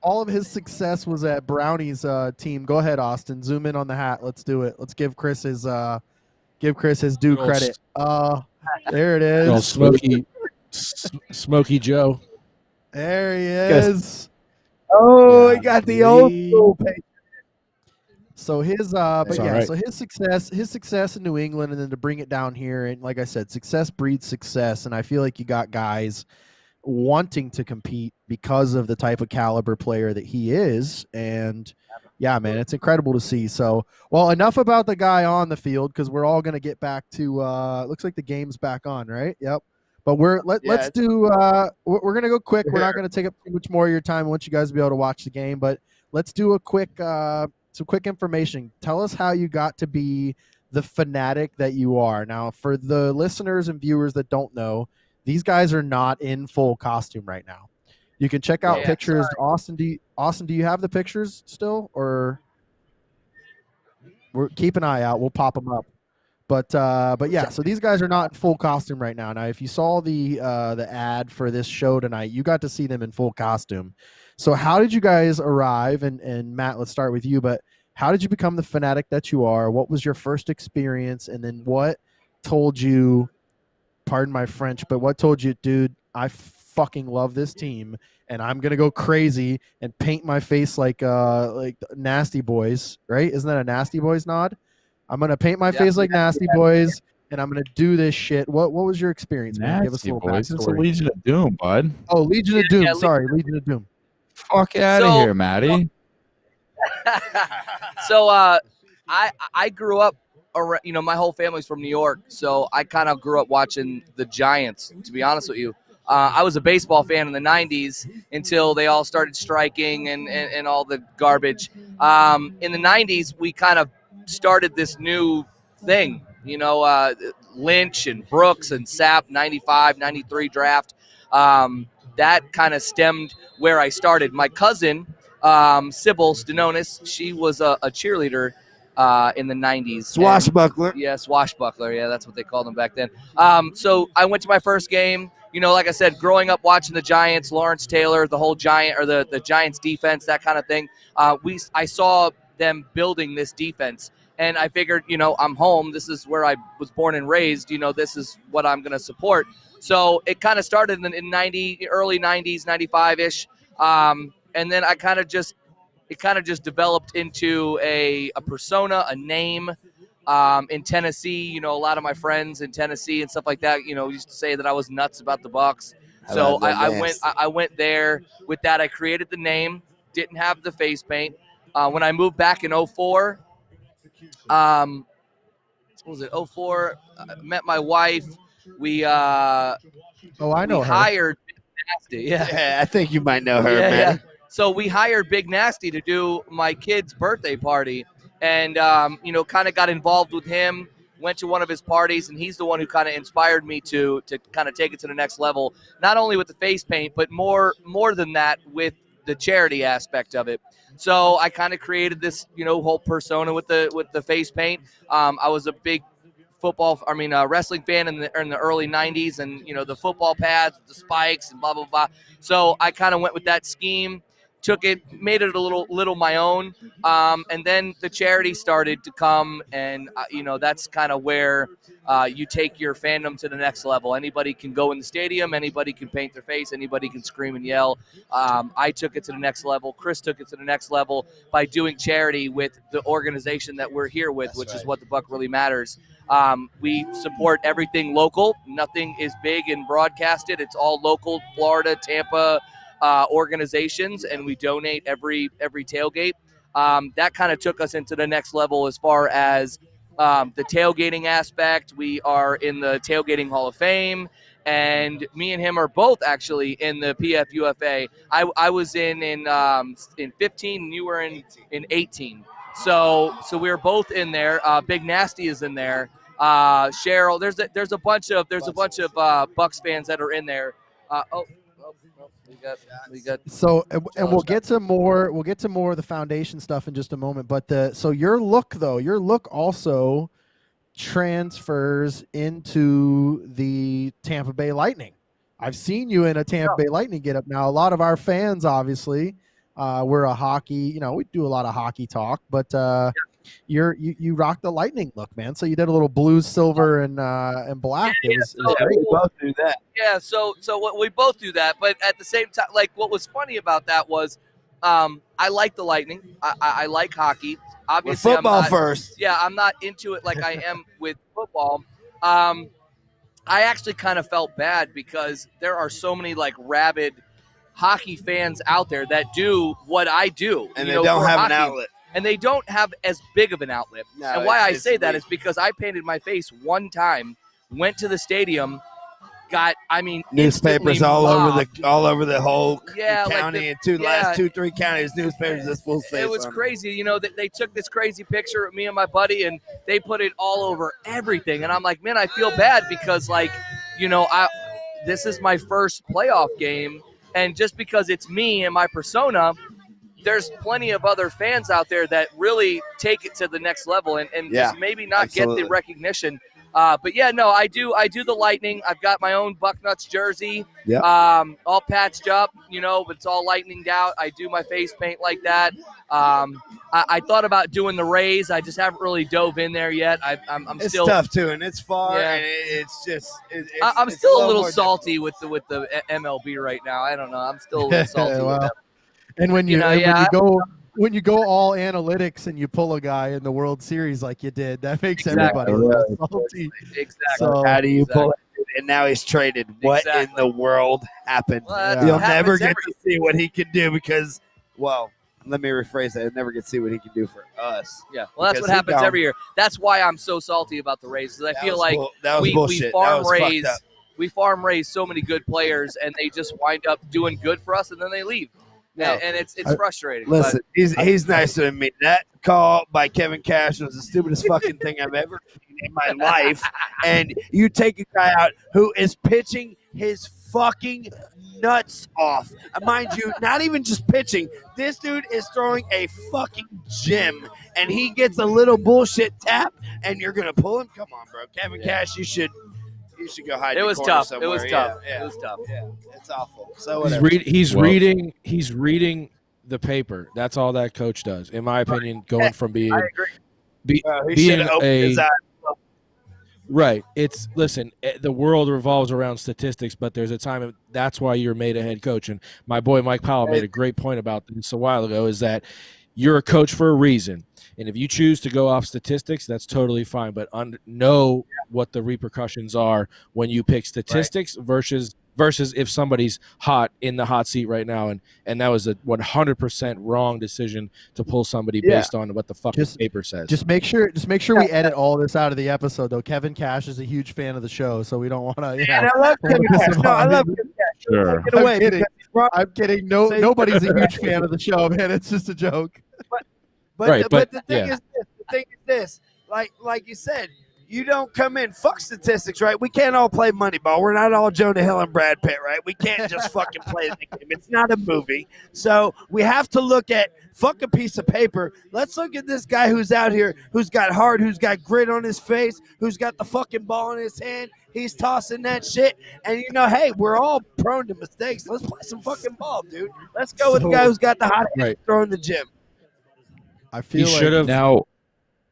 all of his success was at Brownie's team. Go ahead, Austin. Zoom in on the hat. Let's do it. Let's give Chris his due credit. There it is. Smokey Joe. There he is. Oh, he got the old school page. So his so his success in New England, and then to bring it down here, and like I said, success breeds success, and I feel like you got guys wanting to compete because of the type of caliber player that he is, and yeah, man, it's incredible to see. So, well, enough about the guy on the field because we're all going to get back to. Looks like the game's back on, right? Yep. But let's do. We're going to go quick. We're not going to take up too much more of your time. I want you guys to be able to watch the game, but let's do a quick. Some quick information. Tell us how you got to be the fanatic that you are. Now, for the listeners and viewers that don't know, these guys are not in full costume right now. You can check out pictures. Austin, do you have the pictures still, or keep an eye out? We'll pop them up. But yeah, so these guys are not in full costume right now. Now, if you saw the ad for this show tonight, you got to see them in full costume. So how did you guys arrive? And Matt, let's start with you. But how did you become the fanatic that you are? What was your first experience? And then what told you, pardon my French, but what told you, dude, I fucking love this team and I'm going to go crazy and paint my face like Nasty Boys, right? Isn't that a Nasty Boys nod? I'm going to paint my face like Nasty Boys and I'm going to do this shit. What was your experience, man? Give us a little Boys. It's a backstory. Legion of Doom, bud. Oh, Legion of Doom. Sorry, Legion of Doom. Fuck out of here, Maddie. So I grew up around, my whole family's from New York, so I kind of grew up watching the Giants, to be honest with you. I was a baseball fan in the 90s until they all started striking and all the garbage. In the 90s, we kind of started this new thing, Lynch and Brooks and Sapp, 95, 93 draft. That kind of stemmed where I started. My cousin, Sybil Stenonis, she was a cheerleader in the 90s. Swashbuckler. Yeah, swashbuckler. Yeah, that's what they called them back then. So I went to my first game. Like I said, growing up watching the Giants, Lawrence Taylor, the whole Giant or the Giants defense, that kind of thing. I saw them building this defense, and I figured, I'm home. This is where I was born and raised. This is what I'm going to support. So it kind of started in early 90s, 95-ish. And then it kind of just developed into a persona, a name. In Tennessee, a lot of my friends in Tennessee and stuff like that, used to say that I was nuts about the Bucs. So I went there with that. I created the name, didn't have the face paint. When I moved back in 04, what was it? 04, met my wife. We I know hired Big Nasty. Yeah, I think you might know her, man. Yeah. So we hired Big Nasty to do my kid's birthday party, and kind of got involved with him. Went to one of his parties, and he's the one who kind of inspired me to kind of take it to the next level. Not only with the face paint, but more than that with the charity aspect of it. So I kind of created this whole persona with the face paint. I was a big wrestling fan in the early 90s, and the football pads, the spikes, and blah blah blah. So I kind of went with that scheme, made it a little my own. And then the charity started to come, and that's kind of where you take your fandom to the next level. Anybody can go in the stadium, anybody can paint their face, anybody can scream and yell. I took it to the next level. Chris took it to the next level by doing charity with the organization that we're here with, which is What the Buck Really Matters. We support everything local. Nothing is big and broadcasted. It's all local, Florida, Tampa organizations, and we donate every tailgate. That kind of took us into the next level as far as the tailgating aspect. We are in the Tailgating Hall of Fame, and me and him are both actually in the PFUFA. I was in 15, and you were in 18. So we were both in there. Big Nasty is in there. Cheryl, there's a bunch of Bucks fans that are in there. We got. So and we'll get to more of the foundation stuff in just a moment. But so your look also transfers into the Tampa Bay Lightning. I've seen you in a Tampa Bay Lightning getup. Now a lot of our fans, obviously, we're a hockey. We do a lot of hockey talk, but you rock the Lightning look, man. So you did a little blue, silver, and black. It was great. We both do that. Yeah, so we both do that, but at the same time, like what was funny about that was, I like the Lightning. I like hockey. Obviously, football first. Yeah, I'm not into it like I am with football. I actually kind of felt bad because there are so many like rabid hockey fans out there that do what I do, and they don't have an outlet. And they don't have as big of an outlet. No, and why I say that is because I painted my face one time, went to the stadium, got newspapers all over the whole county, like and last 2-3 counties, newspapers this full face. It was crazy, they took this crazy picture of me and my buddy, and they put it all over everything. And I'm like, man, I feel bad because this is my first playoff game, and just because it's me and my persona, there's plenty of other fans out there that really take it to the next level and just maybe not get the recognition. But yeah, no, I do the Lightning. I've got my own Bucknuts jersey, all patched up, but it's all lightninged out. I do my face paint like that. I thought about doing the Rays. I just haven't really dove in there yet. It's still tough too, and it's far, and I'm still a little salty with the MLB right now. I don't know. I'm still a little salty with them. And when you go all analytics and you pull a guy in the World Series like you did, that makes everybody salty. Exactly. So, how do you pull it? And now he's traded. What in the world happened? You'll never get to see what he can do because, well, let me rephrase that. You'll never get to see what he can do for us. Yeah, well, that's what happens every year. That's why I'm so salty about the Rays, because I feel like we farm raise so many good players, and they just wind up doing good for us, and then they leave. And it's frustrating. Listen, he's nicer than me. That call by Kevin Cash was the stupidest fucking thing I've ever seen in my life. And you take a guy out who is pitching his fucking nuts off. Mind you, not even just pitching. This dude is throwing a fucking gem, and he gets a little bullshit tap, and you're gonna pull him? Come on, bro. Kevin Cash, you should go hide. It was tough. Somewhere. It was tough. It was tough. Yeah, it's awful. So he's reading the paper. That's all that coach does, in my opinion. Going from being, being a right. It's listen. The world revolves around statistics, but there's a time. That's why you're made a head coach. And my boy Mike Powell made a great point about this a while ago. Is that you're a coach for a reason. And if you choose to go off statistics, that's totally fine. But know what the repercussions are when you pick statistics versus if somebody's hot in the hot seat right now. And that was a 100% wrong decision to pull somebody based on what the fucking paper says. Just make sure we edit all this out of the episode, though. Kevin Cash is a huge fan of the show, so we don't want to. And I love Kevin Cash. No, I love Kevin Cash. Sure. Get away. I'm kidding. Nobody's a huge fan of the show, man. It's just a joke. But the thing is this. Like you said, You don't come in. Fuck statistics, right? We can't all play Moneyball. We're not all Jonah Hill and Brad Pitt, right? We can't just fucking play the game. It's not a movie. So we have to look at fuck a piece of paper. Let's look at this guy who's out here, who's got heart, who's got grit on his face, who's got the fucking ball in his hand. He's tossing that shit. And, hey, we're all prone to mistakes. Let's play some fucking ball, dude. Let's go with the guy who's got the hot hand throw in the gym. I feel he should have. Now,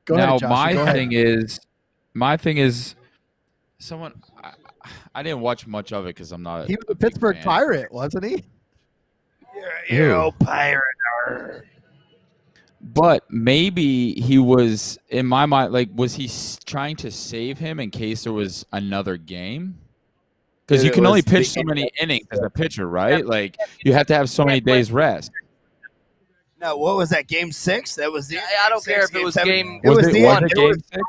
Go ahead, Josh, my go ahead. thing is, someone. I didn't watch much of it because I'm not. He was a Pittsburgh fan. Pirate, wasn't he? You're a pirate. But maybe he was, in my mind, like, was he trying to save him in case there was another game? Because you can only pitch so many innings as a pitcher, right? Like, you have to have so many days rest. No, what was that? Game 6? That was the. I don't care if it was game. It was the was end. it game 6?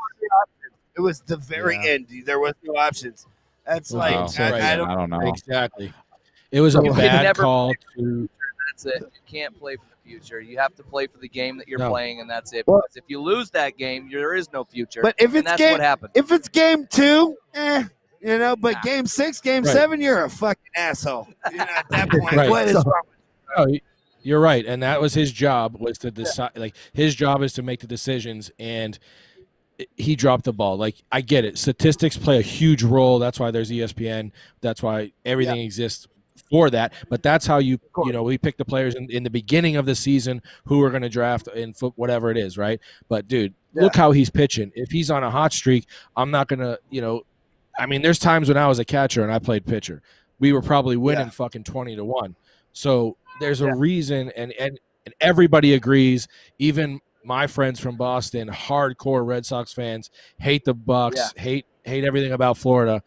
It was the very end. There was no options. That's like I don't. don't know. Exactly. It was a You can bad never call play for to. That's it. You can't play for the future. You have to play for the game that you're No. playing, and that's it. Well- Because if you lose that game, there is no future. But if and it's that's game, what happened. if it's game 2, But game 6, game Right. 7, you're a fucking asshole. At that point, Right. what is So- wrong? No, you're right, and that was his job, was to decide. Like, his job is to make the decisions, and he dropped the ball. Like, I get it. Statistics play a huge role. That's why there's ESPN. That's why everything exists for that. But that's how we pick the players in the beginning of the season who we're going to draft in whatever it is, right? But dude, look how he's pitching. If he's on a hot streak, I'm not going to, I mean, there's times when I was a catcher and I played pitcher. We were probably winning fucking 20-1. So there's a reason, and everybody agrees. Even my friends from Boston, hardcore Red Sox fans, hate the Bucks, hate everything about Florida.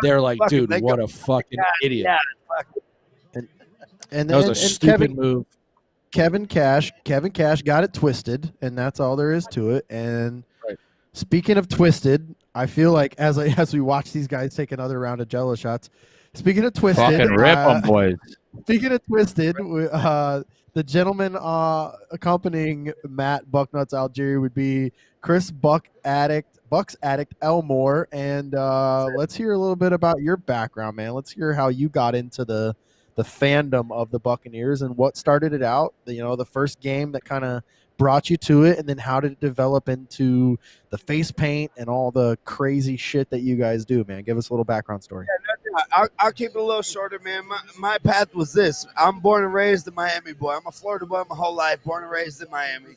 They're like, dude, what a fucking idiot. And That was then a stupid move. Kevin Cash got it twisted, and that's all there is to it. And speaking of twisted, I feel like as we watch these guys take another round of Jello shots. Speaking of twisted, Fucking rip them, boys. Speaking of twisted, the gentleman accompanying Matt Bucknuts Algieri would be Chris Bucks Addict Elmore, and let's hear a little bit about your background, man. Let's hear how you got into the fandom of the Buccaneers and what started it out. The first game that kind of brought you to it, and then how did it develop into the face paint and all the crazy shit that you guys do, man. Give us a little background story. I'll keep it a little shorter, man. My path was this. I'm born and raised a Miami boy. I'm a Florida boy my whole life, born and raised in Miami.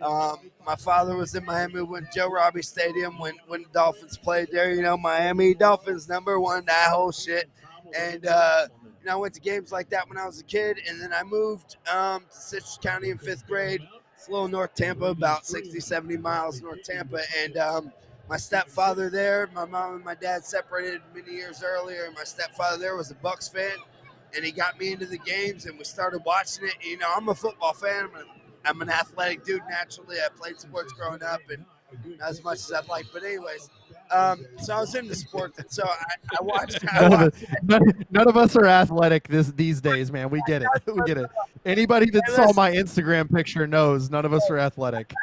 My father was in Miami when Joe Robbie Stadium, when the Dolphins played there. Miami Dolphins, #1, that whole shit. And, I went to games like that when I was a kid, and then I moved to Citrus County in 5th grade. It's a little North Tampa, about 60, 70 miles North Tampa. And my stepfather there, my mom and my dad separated many years earlier. My stepfather there was a Bucks fan, and he got me into the games, and we started watching it. I'm a football fan. I'm an athletic dude naturally. I played sports growing up, and not as much as I'd like. But anyways, so I was into sports, and so I watched. None of us are athletic these days, man. We get it. We get it. Anybody that saw my Instagram picture knows none of us are athletic.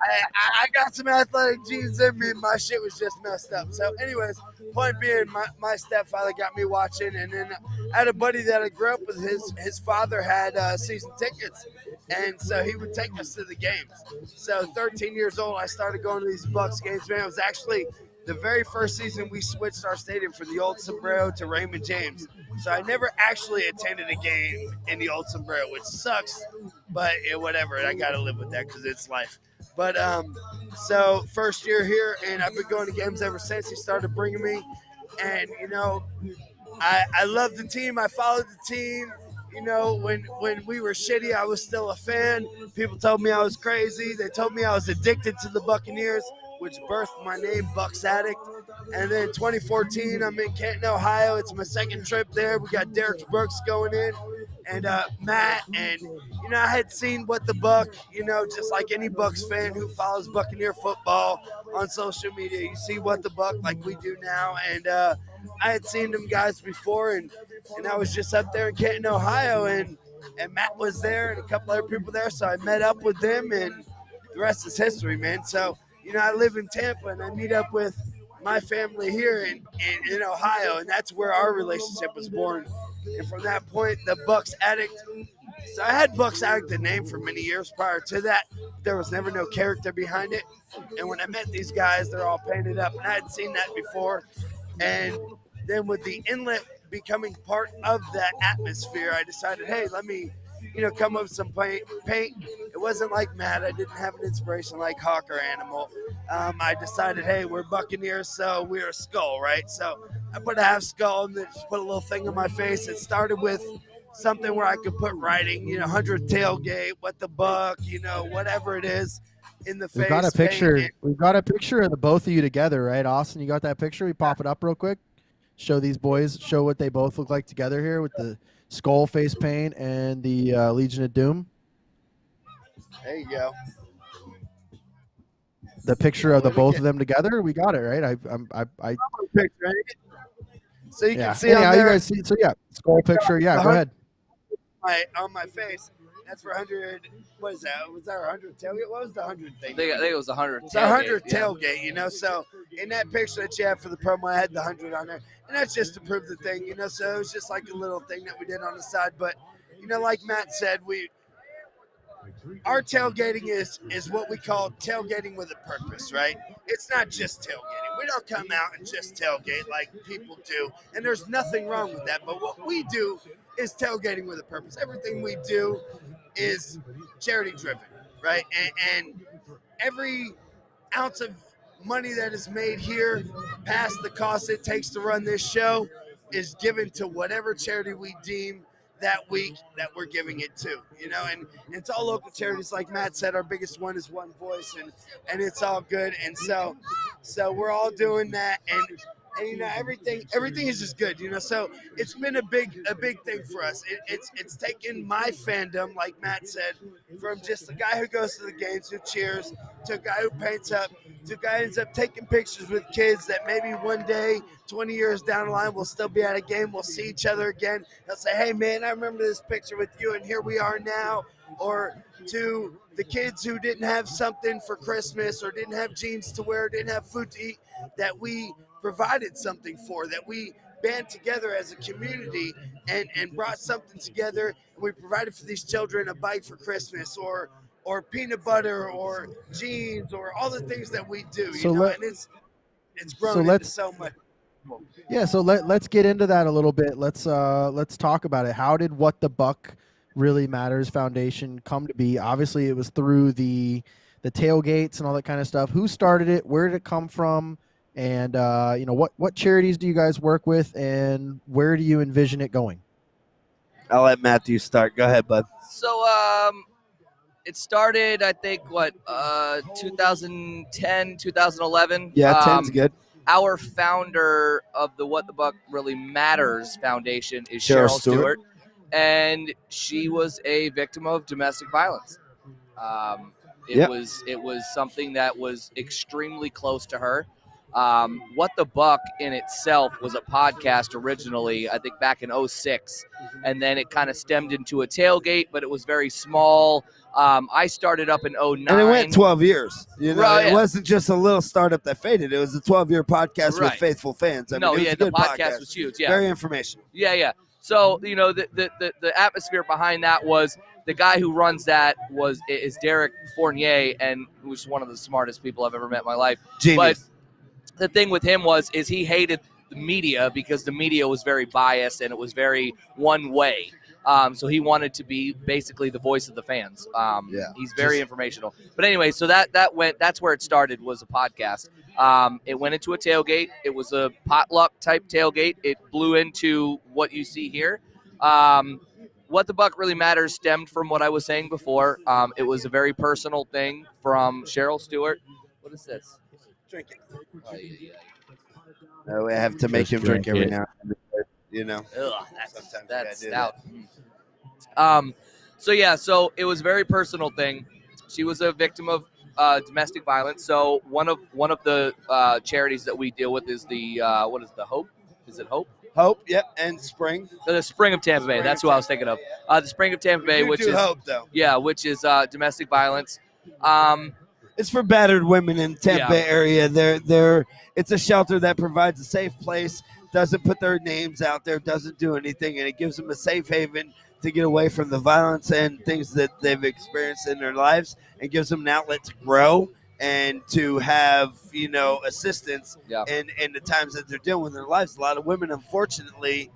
I got some athletic genes in me, and my shit was just messed up. So, anyways, point being, my stepfather got me watching, and then I had a buddy that I grew up with. His father had season tickets, and so he would take us to the games. So, 13 years old, I started going to these Bucks games. Man, it was actually the very first season we switched our stadium from the old Sombrero to Raymond James. So I never actually attended a game in the old Sombrero, which sucks, but whatever. I got to live with that because it's life. But so first year here, and I've been going to games ever since. He started bringing me, and I love the team. I followed the team. When we were shitty, I was still a fan. People told me I was crazy. They told me I was addicted to the Buccaneers, which birthed my name, Bucks Addict. And then 2014, I'm in Canton, Ohio. It's my second trip there. We got Derek Brooks going in, and Matt, and I had seen what the Buck, just like any Bucks fan who follows Buccaneer football on social media, you see what the Buck like we do now, and I had seen them guys before, and I was just up there in Canton, Ohio, and Matt was there and a couple other people there, so I met up with them, and the rest is history, man. So I live in Tampa and I meet up with my family here in Ohio, and that's where our relationship was born. And from that point, the Bucks Addict. So I had Bucks Addict the name for many years prior to that. There was never no character behind it. And when I met these guys, they're all painted up, and I hadn't seen that before. And then with the inlet becoming part of that atmosphere, I decided, hey, let me, come up with some paint. It wasn't like Matt. I didn't have an inspiration like Hawk or Animal. I decided, hey, we're Buccaneers, so we're a skull, right? So I put a half skull and then just put a little thing on my face. It started with something where I could put writing, 100 tailgate, what the buck, whatever it is in the face. We've got a picture. We've got a picture of the both of you together, right? Austin, you got that picture? We pop it up real quick. Show these boys, show what they both look like together here with the skull face paint and the Legion of Doom. There you go. The picture of the both of them together. We got it, right? I picture. So you can see anyhow, on there, you guys see. So yeah, skull picture. Yeah, go ahead. On my face. That's for 100. What is that? Was that 100 tailgate? What was the 100 thing? I think it was 100. It's 100 tailgate, So in that picture that you have for the promo, I had the 100 on there, and that's just to prove the thing, So it was just like a little thing that we did on the side. But like Matt said, our tailgating is what we call tailgating with a purpose, right? It's not just tailgating. We don't come out and just tailgate like people do, and there's nothing wrong with that. But what we do is tailgating with a purpose. Everything we do is charity driven, right? And every ounce of money that is made here, past the cost it takes to run this show, is given to whatever charity we deem that week that we're giving it to, and it's all local charities. Like Matt said, our biggest one is One Voice, and it's all good. And so we're all doing that, and everything is just good, So it's been a big thing for us. It's taken my fandom, like Matt said, from just the guy who goes to the games, who cheers, to a guy who paints up, to a guy who ends up taking pictures with kids that maybe one day, 20 years down the line, we'll still be at a game. We'll see each other again. They'll say, hey, man, I remember this picture with you, and here we are now. Or to the kids who didn't have something for Christmas, or didn't have jeans to wear, didn't have food to eat, that we provided something for, that we band together as a community and brought something together, and we provided for these children a bike for Christmas, or peanut butter, or jeans, or all the things that we do, and it's grown into so much. Yeah, so let's get into that a little bit. Let's talk about it. How did What the Buck Really Matters Foundation come to be? Obviously, it was through the tailgates and all that kind of stuff. Who started it? Where did it come from? And what charities do you guys work with, and where do you envision it going? I'll let Matthew start. Go ahead, bud. So it started, I think, 2010, 2011. Yeah, 10's good. Our founder of the What the Buck Really Matters Foundation is Cheryl Stewart, and she was a victim of domestic violence. It was something that was extremely close to her. What the Buck in itself was a podcast originally, I think back in 2006, and then it kind of stemmed into a tailgate, but it was very small. I started up in 2009. And it went 12 years. Right, it wasn't just a little startup that faded. It was a 12-year podcast with faithful fans. The podcast was huge. Yeah, very informational. Yeah. So the atmosphere behind that was, the guy who runs that is Derek Fournier, and who's one of the smartest people I've ever met in my life. Genius. But the thing with him is he hated the media because the media was very biased and it was very one way. So he wanted to be basically the voice of the fans. He's very informational. But anyway, so that's where it started, was a podcast. It went into a tailgate. It was a potluck type tailgate. It blew into what you see here. What the Buck Really Matters stemmed from what I was saying before. It was a very personal thing from Cheryl Stewart. What is this? Drink it. Oh, yeah. We have to make him drink every now and then, Ugh, that's stout. So it was a very personal thing. She was a victim of domestic violence. So one of the charities that we deal with is the what is the Hope? Is it Hope? Hope, yep, and Spring. The Spring of Tampa Bay. That's who I was thinking of. The Spring of Tampa Bay, which is Hope, though. Yeah, which is domestic violence. It's for battered women in Tampa Yeah. area. It's a shelter that provides a safe place, doesn't put their names out there, doesn't do anything, and it gives them a safe haven to get away from the violence and things that they've experienced in their lives, and gives them an outlet to grow and to have, assistance Yeah. in the times that they're dealing with in their lives. A lot of women, unfortunately,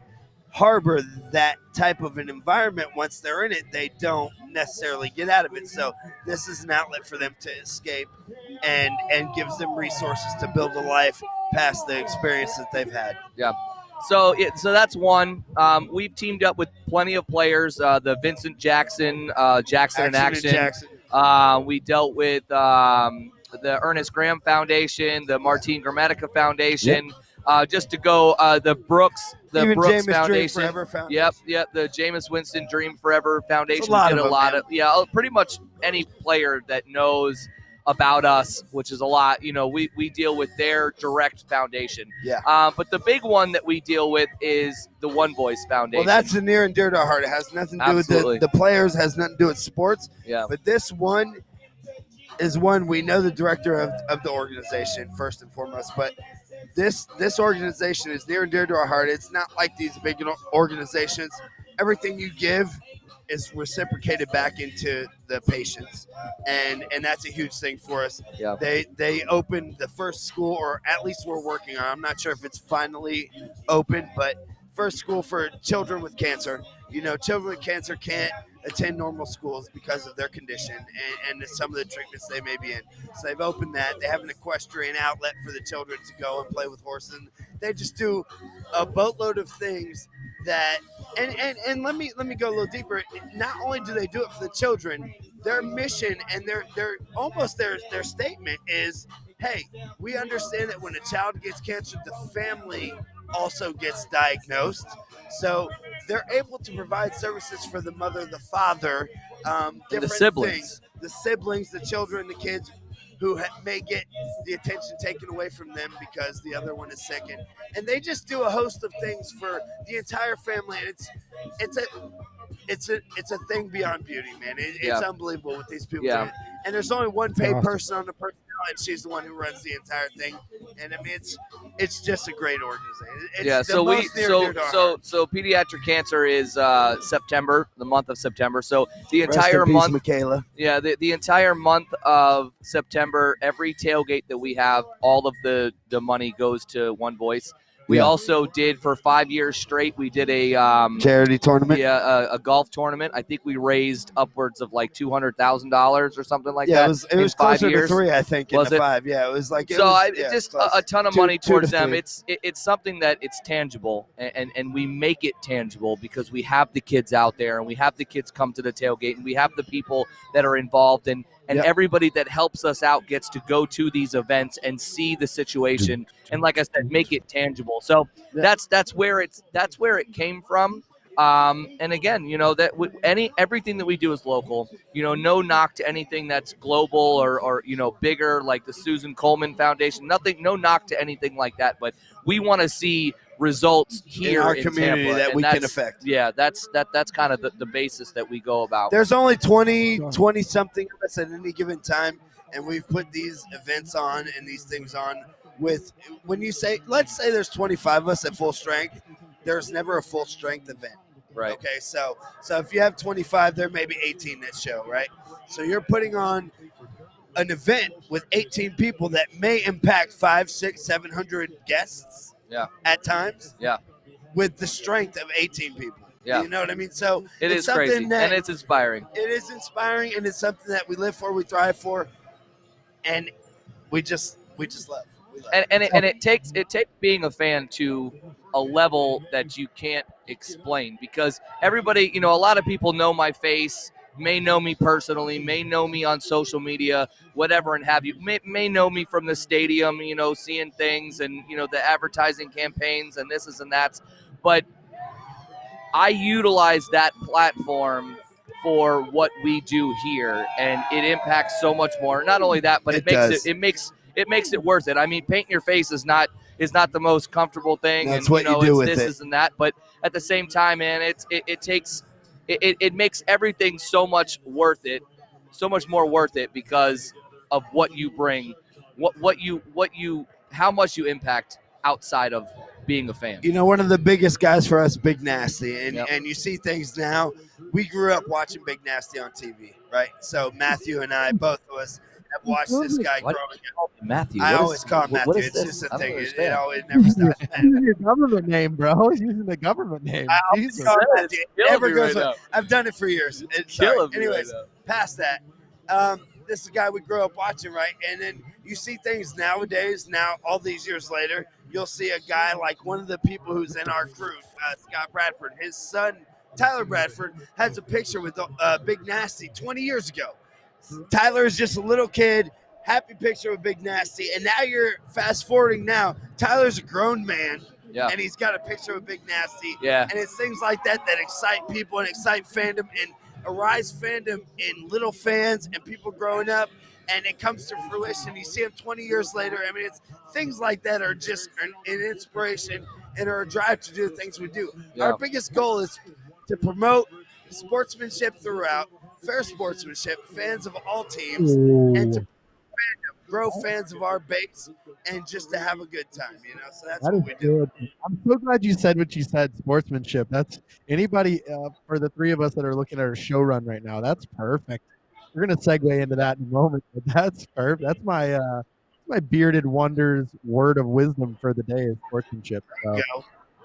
harbor that type of an environment. Once they're in it, they don't necessarily get out of it. So this is an outlet for them to escape and gives them resources to build a life past the experience that they've had. Yeah. So that's one. We've teamed up with plenty of players. The Vincent Jackson, Jackson in Action. Jackson. We dealt with the Ernest Graham Foundation, the Martine Gramatica Foundation. Just to go, the Brooks Even Brooks Jameis Dream Foundation. Forever Foundation. Yep. The Jameis Winston Dream Forever Foundation. It's a lot did of a them, lot man. of pretty much any player that knows about us, which is a lot. We deal with their direct foundation. Yeah. But the big one that we deal with is the One Voice Foundation. Well, that's near and dear to our heart. It has nothing to do Absolutely. with the players, has nothing to do with sports. Yeah. But this one is one we know the director of the organization first and foremost. But this organization is near and dear to our heart. It's not like these big organizations. Everything you give is reciprocated back into the patients, and that's a huge thing for us. Yeah. They opened the first school, or at least we're working on. I'm not sure if it's finally open, but first school for children with cancer. Children with cancer can't attend normal schools because of their condition and some of the treatments they may be in. So they've opened that. They have an equestrian outlet for the children to go and play with horses. They just do a boatload of things that and let me go a little deeper. Not only do they do it for the children, their mission and their almost their statement is, hey, we understand that when a child gets cancer, the family also gets diagnosed. So they're able to provide services for the mother, the father, different siblings. things. The siblings, the children, the kids who may get the attention taken away from them because the other one is sick. And they just do a host of things for the entire family. And it's a thing beyond beauty, man. It's unbelievable what these people do. And there's only one paid person on the personnel, and she's the one who runs the entire thing. And I mean, it's just a great organization. It's so pediatric cancer is September, the month of September. So the entire Rest in peace, month, Michaela. yeah, the entire month of September, every tailgate that we have, all of the money goes to One Voice. We also did for 5 years straight. We did a charity tournament. Yeah, a golf tournament. I think we raised upwards of like $200,000 or something like that. It was in 5 closer years. to 3, I think. Was in it? the 5. Yeah, it was like just a ton of money Two towards to them. 3. It's something that it's tangible, and we make it tangible because we have the kids out there, and we have the kids come to the tailgate, and we have the people that are involved, and everybody that helps us out gets to go to these events and see the situation, and like I said, make it tangible. So that's where it came from. And again, everything that we do is local. No knock to anything that's global or bigger, like the Susan Coleman Foundation. No knock to anything like that. But we want to see results here in our in community Tampa, that and we can that's- affect. Yeah, that's kind of the basis that we go about. There's only 20 something of us at any given time, and we've put these events on and these things on with, let's say there's 25 of us at full strength, there's never a full strength event. Right. Okay, so if you have 25, there may be 18 that show, right? So you're putting on an event with 18 people that may impact 500, 600, 700 guests. Yeah. At times. Yeah. With the strength of 18 people. Yeah. You know what I mean? So It it's is something crazy, that and it's inspiring. it is inspiring, and it's something that we live for, we thrive for, and we just love. We love And it takes being a fan to a level that you can't explain, because everybody, a lot of people know my face, may know me personally, may know me on social media, whatever and have you, may know me from the stadium, seeing things and, the advertising campaigns and this and that. But I utilize that platform for what we do here, and it impacts so much more. Not only that, but it makes it worth it. I mean, painting your face is not the most comfortable thing. That's and what you do it's with this it. and that. But at the same time, man, it makes everything so much worth it, so much more worth it, because of what you bring, how much you impact outside of being a fan. You know, one of the biggest guys for us, Big Nasty, and Yep. and you see things now. We grew up watching Big Nasty on TV, right? So Matthew and I, both of us, have watched this guy Why do growing you call him Matthew? I What always is- call him what Matthew. is It's this? just a I don't thing. It understand. always never stops. Using your government name, bro. He's using the government name. I always Jesus. call him Matthew. It Killing never me goes right away. I've done it for years. Killing me Anyways, right past that. This is a guy we grew up watching, right? And then you see things nowadays, now all these years later, you'll see a guy like one of the people who's in our crew, Scott Bradford. His son, Tyler Bradford, has a picture with Big Nasty 20 years ago. Tyler is just a little kid, happy picture with Big Nasty. And now you're fast forwarding now. Tyler's a grown man. Yeah. And he's got a picture with Big Nasty. Yeah. And it's things like that that excite people and excite fandom and arise fandom in little fans and people growing up, and it comes to fruition. You see him 20 years later. I mean, it's things like that are just an inspiration and are a drive to do the things we do. Yeah. Our biggest goal is to promote sportsmanship throughout, fair sportsmanship, fans of all teams, and to grow fans of our base and just to have a good time, you know. So that's That what is we do. good. I'm so glad you said what you said. Sportsmanship. That's anybody for the three of us that are looking at our show run right now. That's perfect. We're gonna segue into that in a moment, but that's perfect. That's my bearded wonders word of wisdom for the day is sportsmanship. So, Go.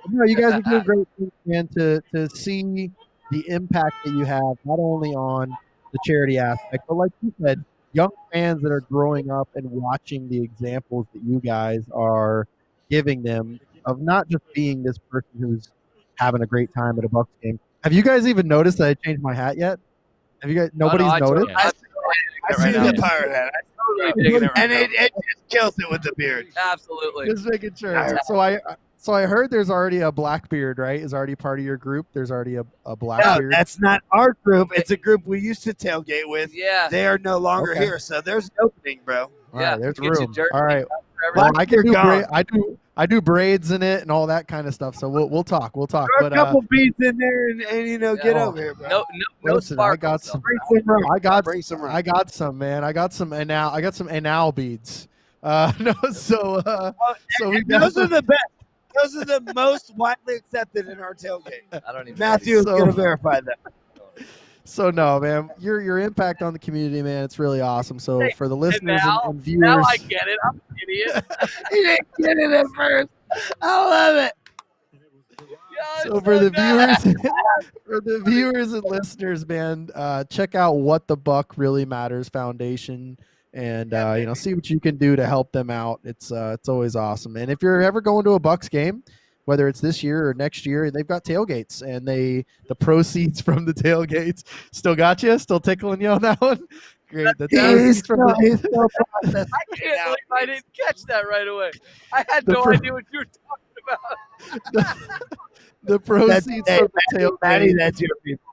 no, you guys are doing great things, man. To see the impact that you have not only on the charity aspect, but like you said, young fans that are growing up and watching the examples that you guys are giving them of not just being this person who's having a great time at a Bucks game. Have you guys even noticed that I changed my hat yet? Have you guys? Nobody's I noticed. I see the pirate hat. Totally digging it right And now. it just kills it with the beard. Absolutely. Just making sure. So I heard there's already a Blackbeard, right? Is already part of your group. There's already a No, Blackbeard. that's not our group. It's a group we used to tailgate with. Yeah. They are no longer Okay. here, so there's an opening, bro. All Yeah, right, there's get your room. jersey All right. for Well, everyone. I can do You're I do braids in it and all that kind of stuff. So we'll talk. We'll talk. Throw But a couple beads in there and get Yeah. over here, bro. No listen, I sparkles. got some. Bring some rum. I got Bring some rum. I got some, man. I got some enamel beads. No, so we Those are the best. Those are the most widely accepted in our tailgate. I don't even. Matthew is So- going to verify that. So no, man, your impact on the community, man, it's really awesome. So Hey, for the listeners now- and viewers, Now I get it. I'm an idiot. He didn't get it at first. I love it. Yeah, so it's for so the bad. viewers and listeners, man, check out What the Buck Really Matters Foundation, and see what you can do to help them out. It's always awesome. And if you're ever going to a Bucks game, whether it's this year or next year, they've got tailgates, and the proceeds from the tailgates still got you, still tickling you on that one. Great. The proceeds from the I can't believe I didn't catch that right away. I had The no pro- idea what you were talking about. the proceeds from the Maddie, tailgate. that's your people.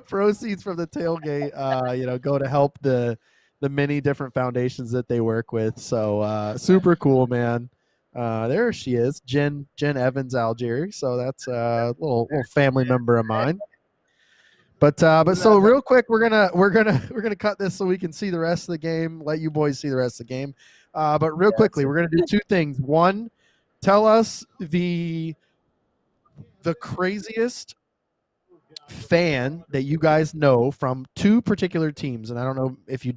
Proceeds from the tailgate, go to help the many different foundations that they work with. So super cool, man. There she is, Jen Evans Algieri. So that's a little family member of mine. But so real quick, we're gonna cut this so we can see the rest of the game. Let you boys see the rest of the game. But real quickly, we're gonna do two things. One, tell us the craziest fan that you guys know from two particular teams, and I don't know if you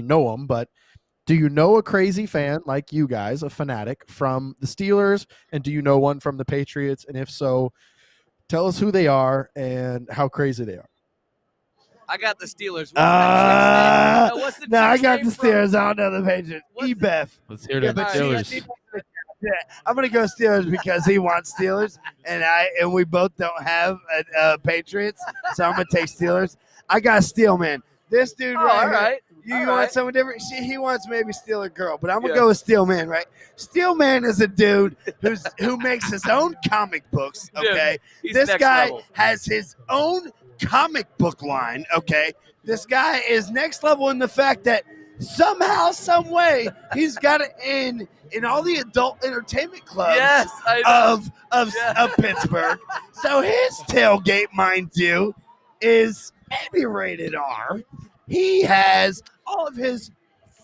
know them, but do you know a crazy fan like you guys, a fanatic from the Steelers, and do you know one from the Patriots? And if so, tell us who they are and how crazy they are. I got the Steelers. What's the No, I chick's got name the from- Steelers. I don't know the Patriots. What's E-Beth. Let's hear the but Steelers. Yeah, I'm gonna go Steelers because he wants Steelers, and we both don't have Patriots, so I'm gonna take Steelers. I got Steelman. This dude Oh, right all here. right. You All want right. someone different? He wants maybe Steeler girl, but I'm gonna Yeah. go with Steelman, right? Steelman is a dude who makes his own comic books. Okay, He's this next guy level. has his own comic book line. Okay, this guy is next level in the fact that somehow, some way, he's got it in all the adult entertainment clubs Yes, I know. of Pittsburgh. So his tailgate, mind you, is maybe rated R. he has all of his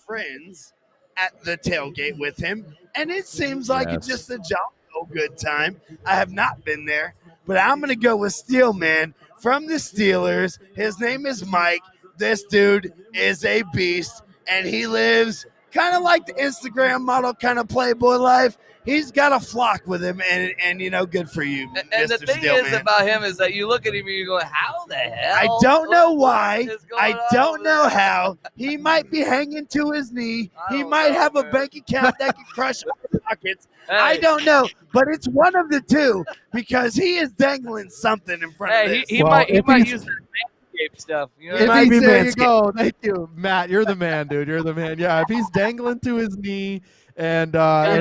friends at the tailgate with him, and it seems like it's just a jolly good time. I have not been there, but I'm going to go with Steelman from the Steelers. His name is Mike. This dude is a beast, and he lives kind of like the Instagram model kind of playboy life. He's got a flock with him, and you know, good for you, And Mr. the thing Steelman. is about him is that you look at him and you go, how the hell? I don't know why. What is going I on don't over know there? how. He might be hanging to his knee. I He don't might know, have a man. bank account that can crush our pockets. Hey, I don't know, but it's one of the two because he is dangling something in front of Hey, this. he Well, might if use he's- that Manscaped stuff. You know It what I might mean? be there you Manscaped. go. Thank you, Matt. You're the man, dude. You're the man. Yeah, if he's dangling to his knee and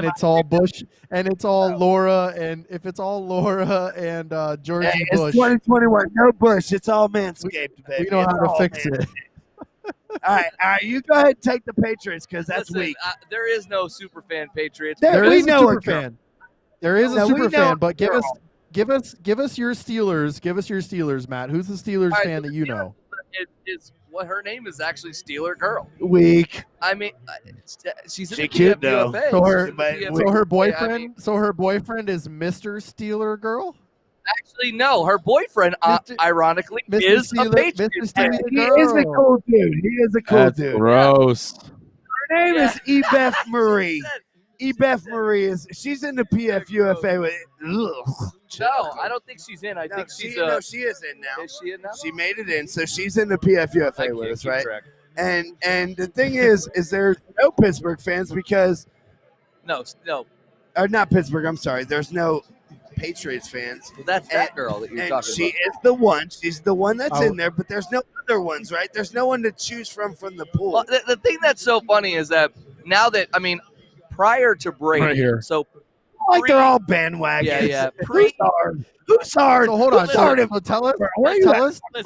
it's all Bush and it's all Laura, and if it's all Laura and Georgie Hey, it's Bush, 2021. No Bush. It's all Manscaped, baby. we know It's how to all fix Manscaped. it. All right. You go ahead and take the Patriots because that's Listen, weak. there is no super fan Patriots. There- There we is a know super it, girl. fan. There is a No, we super know fan, it, but give girl. us your Steelers. Give us your Steelers, Matt. Who's the Steelers All right, fan so that you Steelers know? is what her name is actually Steeler Girl. Weak. I mean, she's in She the cute, though. PFUFA. So her- She's in the PFUFA. So her I boyfriend. mean, So her boyfriend is Mr. Steeler Girl. actually, no. Her boyfriend, Mr. ironically, Mr. is a Steeler, Patriot. Mr. fan. Steeler He is a Girl. cool dude. He is a cool That's dude. gross. Her name Yeah. is Ebeth Marie. Ebeth Marie she's in the PFUFA with. Ugh. No, I don't think she's in. I think she's she is in now. Is she in now? She made it in, so she's in the PFUFA I with can't us, keep right? track. And the thing is there's no Pittsburgh fans because, No, or not Pittsburgh. I'm sorry. There's no Patriots fans. that's that girl that you're And talking she about. is the one. She's the one that's Oh. in there, but there's no other ones, right? There's no one to choose from the pool. Well, the thing that's so funny is that now that prior to Brady, Right here. so Like they're all bandwagons. yeah. Who's hard? Who's hard? So hold on. Who's hard? So tell us. Where are you Tell at, us. Listen,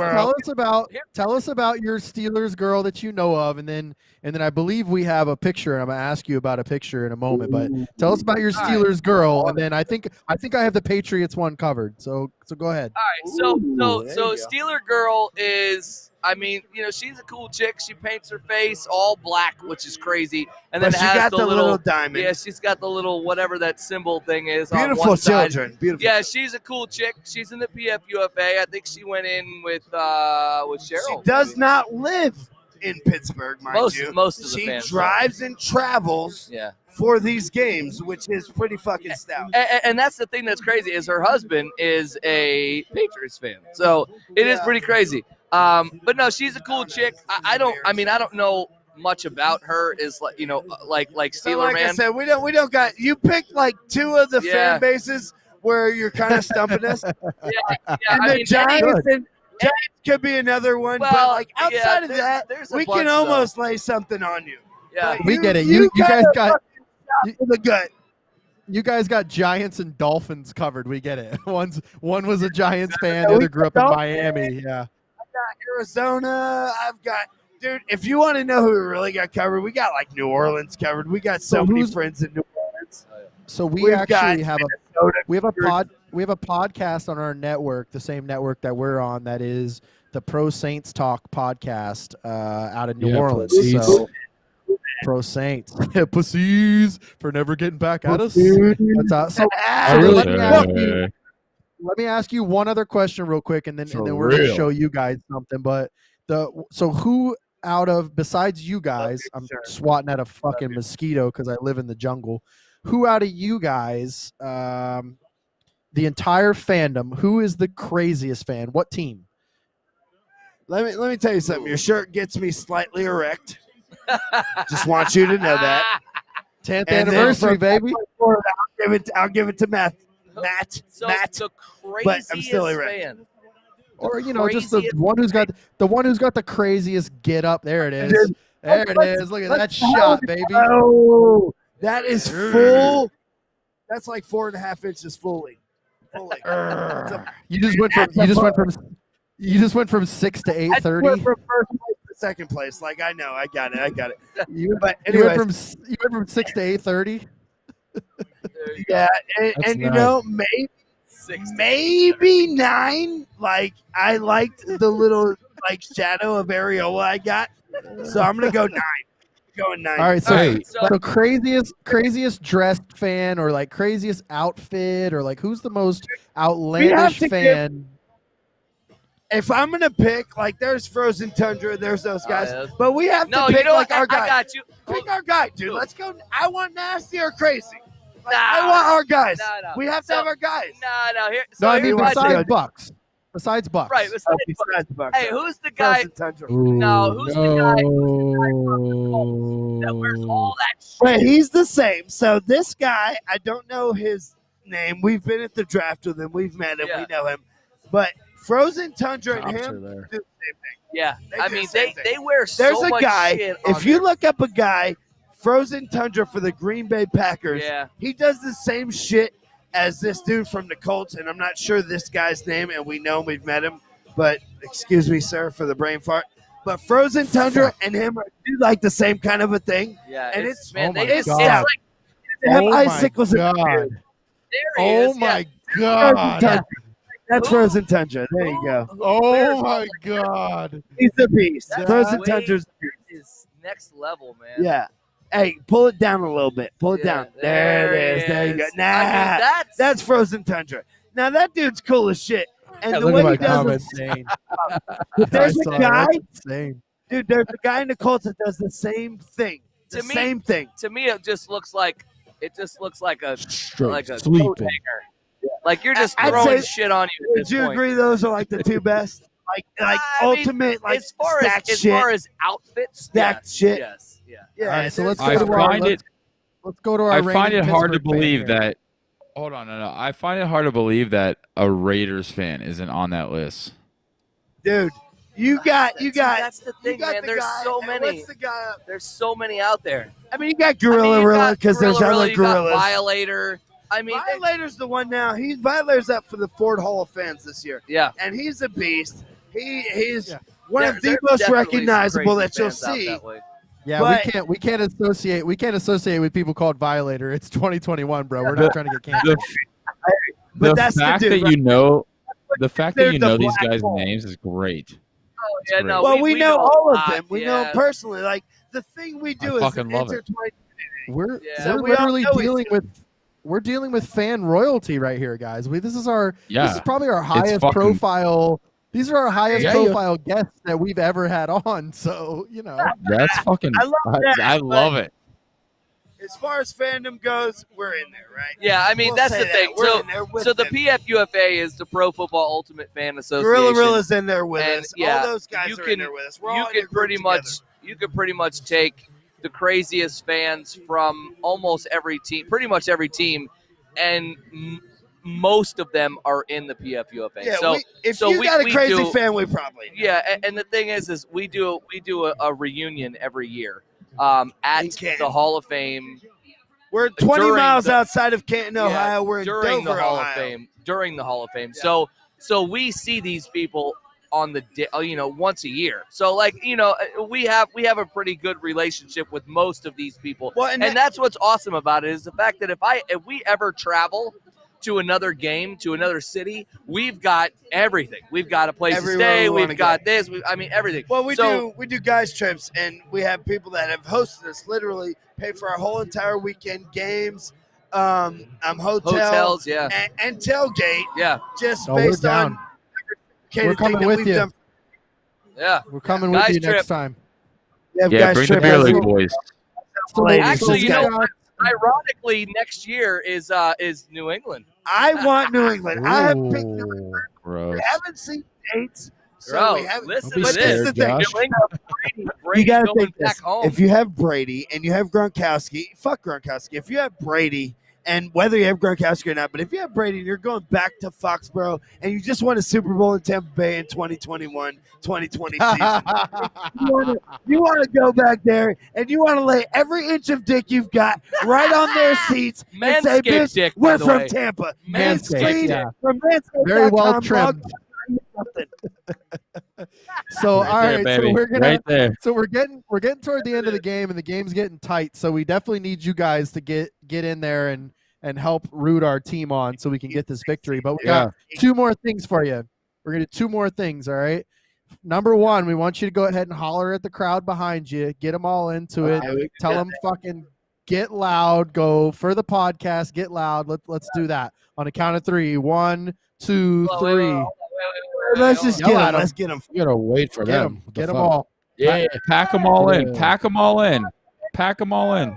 bro? Tell us about your Steelers girl that you know of, and then I believe we have a picture, and I'm gonna ask you about a picture in a moment. But tell us about your All right. Steelers girl, and then I think I have the Patriots one covered. So go ahead. All right, Ooh, so there so you go. Steeler Girl is, she's a cool chick. She paints her face all black, which is crazy, and then But she has got the the little little diamond. yeah, she's got the little whatever that symbol thing is. on Beautiful one side. children. Beautiful. Yeah, she's a cool chick. She's in the PFUFA. I think she went in with Cheryl. She does maybe. not live in Pittsburgh, mind you. Most of the She fans. drives and travels Yeah. for these games, which is pretty fucking stout. And that's the thing that's crazy is her husband is a Patriots fan, so it is Yeah. pretty crazy. But no, she's a cool chick. I don't know much about her. Is like like So Steeler like I man. said, we don't got you picked like two of the Yeah. fan bases where you're kind of stumping us. Yeah, And I the mean, Giants and Giants could be another one, but Well, like outside of yeah, that, there's a we bunch, can almost lay something on you. yeah. But We get it. You guys kinda got fucking shot in the gut. you guys got Giants and Dolphins covered. We get it. One was a Giants fan. Yeah, The we other grew up in got Miami. Yeah. I've got Arizona. I've got, dude, if you want to know who we really got covered, we got like New Orleans covered. We got so So many who's- friends in New Orleans. So we We've actually got have a Minnesota. we have a podcast on our network, the same network that we're on, that is the Pro Saints Talk podcast out of New Yeah, Orleans. pussies. So Pro Saints, pussies for never getting back at us. That's so Ah, really let me ask you one other question real quick, and then For we're gonna real. show you guys something. But so who out of, besides you guys, I'm sir. swatting at a fucking mosquito because I live in the jungle. Who out of you guys, the entire fandom, who is the craziest fan? What team? Let me tell you something. Your shirt gets me slightly erect. Just want you to know that. 10th And then anniversary, from baby. that point forward, I'll give it to Matt. Matt. So Matt. the but I'm still craziest erect. fan. Or just the craziest- one who's got the craziest get up. There it is. There it is. Look at that let's- shot, baby. Oh, that is full. That's like 4.5 inches fully. You just went from 6 to I went 8:30. from first place to second place. Like I know, I got it. You, But you went anyways, from 6 to 8:30. yeah, and That's you nice. know, Six. maybe 9. Like I liked the little like shadow of areola I got. So I'm gonna go 9. Going 9. All right, so, Hey. so craziest dressed fan, or like craziest outfit, or like who's the most outlandish to fan? If I'm gonna pick, like, there's Frozen Tundra, there's those guys, yeah. but we have to No, pick you know like what? our I guy. got you. Pick our guy, dude. Let's go. I want nasty or crazy. Like, Nah. I want our guys. No. We have to have our guys. No. Here, No, I mean here's my besides thing. Bucks. Besides Bucks. Right. Besides Bucks. Hey, who's the guy? Frozen Tundra. No, who's the guy that wears all that shit? Wait, he's the same. So this guy, I don't know his name. We've been at the draft with him. We've met him. Yeah. We know him. But Frozen Tundra and Cops are him there. do the same thing. Yeah, They I do mean the same they thing. wear There's so a much guy. shit on If you there. look up a guy, Frozen Tundra for the Green Bay Packers, Yeah. he does the same shit as this dude from the Colts, and I'm not sure this guy's name, and we know him, we've met him. But excuse me, sir, for the brain fart. But Frozen Tundra and him do like the same kind of a thing. Yeah, And it's it's- man, oh they my just God. it's like They have Oh my icicles in their God. beard. there he Oh is. my Frozen god. Tundra. That's Who- Frozen Tundra. There you go. Oh my god. He's a beast. That's Frozen way- Tundra's is next level, man. yeah. Hey, pull it down a little bit. Pull it Yeah, down. There it is. There you go. is. Nah, I mean, that's Frozen Tundra. Now that dude's cool as shit. And Yeah, the look way at he my does comments. it, Insane. there's I a saw it. guy, That's insane. dude. There's a guy in the Colts that does the same thing. The To me- same thing. To me, it just looks like a Straight coat sleeping. hanger. Like you're just I'd throwing say- shit on you. At Would this you point. agree those are like the two best? Like I mean, ultimate, like as far stacked as shit. outfits, Stacked yes, shit. Yes, yeah. Yeah. All right, so let's I go to our find it. let's go to our I find reigning it hard to Pittsburgh fan believe here. that. Hold on, no. I find it hard to believe that a Raiders fan isn't on that list. Dude, you got That's the you thing, got man. the There's guy, so and many. What's the guy up? There's so many out there. I mean, you got Gorilla Rilla because there's other you got gorillas. Violator. I mean, Violator's the one now. Violator's up for the Ford Hall of Fans this year, yeah. and he's a beast. He's Yeah. one There- of the there's most definitely some recognizable crazy that you'll fans out see. that way. Yeah, But- we can't associate with people called Violator. It's 2021, bro. We're not trying to get canceled. But The that's the fact dude, that right? you know, the fact that They're you the know these black guys' hole. names is great. Oh, It's yeah, great. no, Well, we know all a of lot, them. We know yeah. them personally. Like the thing we do is fucking love it. intertwine. We're Yeah. So we're we all literally know each dealing with fan royalty right here, guys. This is Yeah, probably our highest fucking- profile. These are our highest Yeah, yeah. profile guests that we've ever had on. So that's fucking. I love that, I but- love it. As far as fandom goes, we're in there, right? Yeah, I mean We'll that's say the that. thing. We're in there with So the them. PFUFA is the Pro Football Ultimate Fan Association. Gorilla Rilla's in there with And, us. yeah, All those guys you are can- in there with us. We're you all in a could group pretty together. much take the craziest fans from almost every team, pretty much every team, and most of them are in the PFUFA. Yeah, so if so you we- got a we crazy do- fan, we probably know. yeah, and the thing is we do a reunion every year at In Canton. the Hall of Fame. We're 20 During miles the- outside of Canton, Yeah, Ohio. We're in during Dover, the Hall Ohio. of Fame. During the Hall of Fame. Yeah. So we see these people on the once a year. So like we have a pretty good relationship with most of these people, Well, and that's what's awesome about it is the fact that if we ever travel to another game, to another city, we've got everything. We've got a place Everywhere to stay. we wanna We've got go. this. Everything. Well, we So- do guys trips, and we have people that have hosted us. Literally, pay for our whole entire weekend games, hotel, Hotels, yeah, and tailgate, yeah, just Oh, we're based on down. every We're coming thing that with we've you. done. yeah. we're coming Guys with you trip. next time. We have Yeah, guys bring the trip beer as league well. boys. Actually, you know guys- what? Ironically, next year is New England. I want New England. I have picked New Ooh. England. Gross. We haven't seen dates, so Bro, we haven't. listen Don't be to But this this. is the scared, thing. Josh. New England, Brady You gotta going think back this. home. If you have Brady and you have Gronkowski, fuck Gronkowski. If you have Brady, and whether you have Gronkowski or not, but if you have Brady and you're going back to Foxborough and you just won a Super Bowl in Tampa Bay in 2021, 2020 season, you want to go back there and you want to lay every inch of dick you've got right on their seats and say, Manscaped bitch, dick, by we're the from way. Tampa. Manscaped, Clean yeah. from Manscaped.com, Very well blog, trimmed. something. So Right all there, right, baby. so we're gonna right there. so we're getting toward the end of the game, and the game's getting tight. So we definitely need you guys to get in there and help root our team on so we can get this victory. But we got two more things for you. We're gonna do two more things. All right. number one, we want you to go ahead and holler at the crowd behind you. Get them all into it. Tell them fucking get loud. Go for the podcast. Get loud. Let's do that on a count of 3. 1, 2, 3. Let's just get them. Let's get them. You gotta wait for them. Get them all. Yeah, pack them all in. Pack them all in. Pack them all in.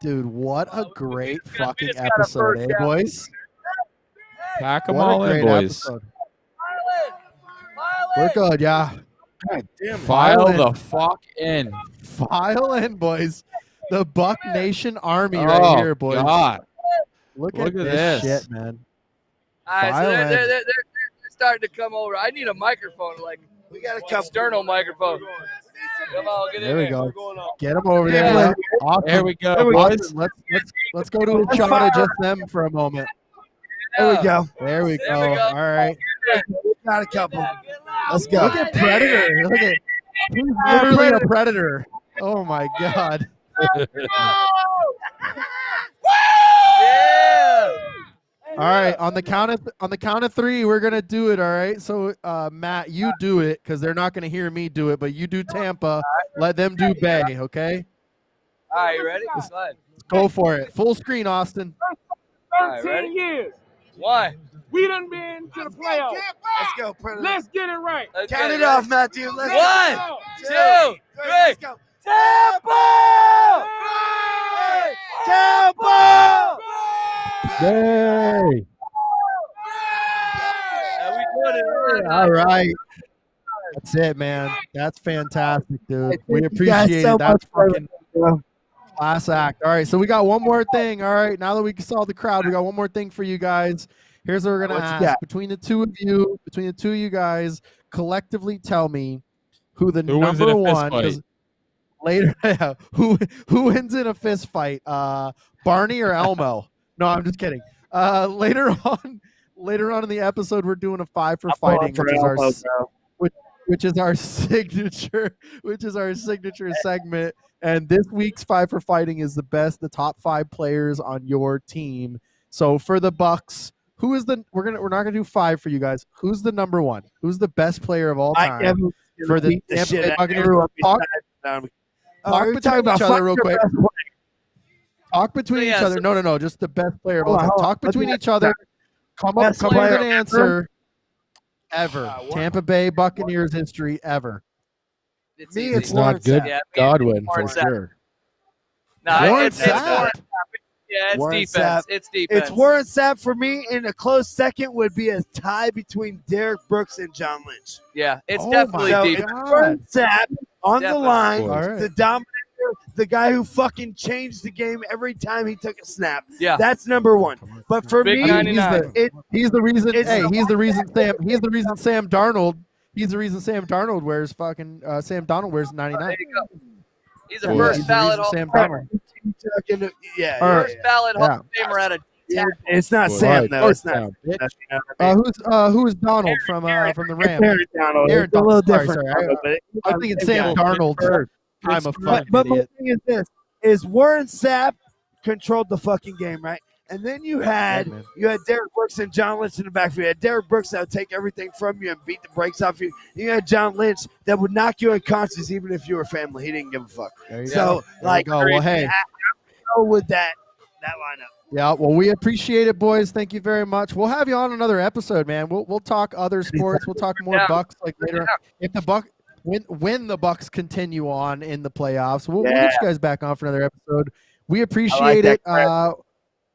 Dude, what a great fucking episode, eh, boys? Pack them What a all in, great boys. episode. We're good, yeah. God damn it. File in. the fuck in. File in, boys. The Buck Nation Army Oh, right here, boys. God. Look Look at at this this. shit, man. All right, so File in. they're starting to come over. I need a microphone, like We got a couple. external microphone. Come on, get in There we there. go. Get them over there. Yeah. Awesome. There we go, Awesome. boys. Let's go to a shot of just them for a moment. There we go. There we There go. we go. All right. We got a couple. Let's go. Look at Predator. Look at he's literally a predator. Oh my god. Yeah. All right, on the count of 3, we're gonna do it. All right, so Matt, you do it because they're not gonna hear me do it, but you do Tampa. Let them do Bay. Okay, All right, you ready? Go ahead. go for it. Full screen, Austin. All right, ready? years. 1. We done been to the playoffs. Let's go, Predator. Let's get it right. Okay, Count it ready? off, Matthew. Let's 1, go. 2, 3. Let's go. Tampa! Tampa! Yay! Yeah, we doing it. All right, that's it, man. That's fantastic, dude. We Thank you guys appreciate so it. That's much, fucking class act. All right, so we got one more thing. All right, now that we saw the crowd, we got one more thing for you guys. Here's what we're gonna What you ask got? between the two of you guys, collectively tell me who the Who wins in number a fist one. fight? 'Cause Later, who wins in a fist fight? Barney or Elmo? No, I'm just kidding. Later on in the episode, we're doing a 5 for fighting, which is our signature segment. And this week's 5 for fighting is the top 5 players on your team. So for the Bucks, who is the? We're not gonna do 5 for you guys. Who's the number 1? Who's the best player of all time for the Tampa Bay Buccaneers? Talk between each other real quick. Talk between each other. No. Just the best player of all time. Talk between each other. Come up with an answer. Ever. Tampa Bay Buccaneers history ever. It's Me, easy. It's not good. Yeah, Godwin Warren for Sapp. sure. No, Warren it's Sapp. Warren Sapp. Yeah, it's Warren defense. Sapp. It's defense. It's Warren Sapp for me, and a close second would be a tie between Derek Brooks and John Lynch. Yeah, it's Oh definitely my So defense. it's Warren Sapp on the Definitely. line, All right. the dominator, the guy who fucking changed the game every time he took a snap. Yeah. That's number 1. But for Big me, 99. He's the reason. It's- Hey, he's the reason Sam Darnold. He's the reason Sam Darnold wears fucking Sam Donald wears 99. There you go. He's a Yeah, first he's the ballot reason Hall Sam of Famer. Darnold. yeah, All right. First ballot Hall of Famer out of It's not Boy, Sam right. though. It's not. Down, bitch. That's, you know, Who's Donald from the Rams? Aaron Donald. Aaron It's a little Donald. different. Sorry. I'm thinking Sam Darnold. I'm a fucking But my idiot. thing is this: is Warren Sapp controlled the fucking game, right? And then you had Yeah, man. Derek Brooks and John Lynch in the backfield. You had Derek Brooks that would take everything from you and beat the brakes off you. You had John Lynch that would knock you unconscious even if you were family. He didn't give a fuck. There you So go. There like, you go. Well, hey. go with that lineup. Yeah, well, we appreciate it, boys. Thank you very much. We'll have you on another episode, man. We'll talk other sports. We'll talk more Yeah. Bucks like later. If the when the Bucks continue on in the playoffs, we'll Yeah. get you guys back on for another episode. We appreciate like it. that,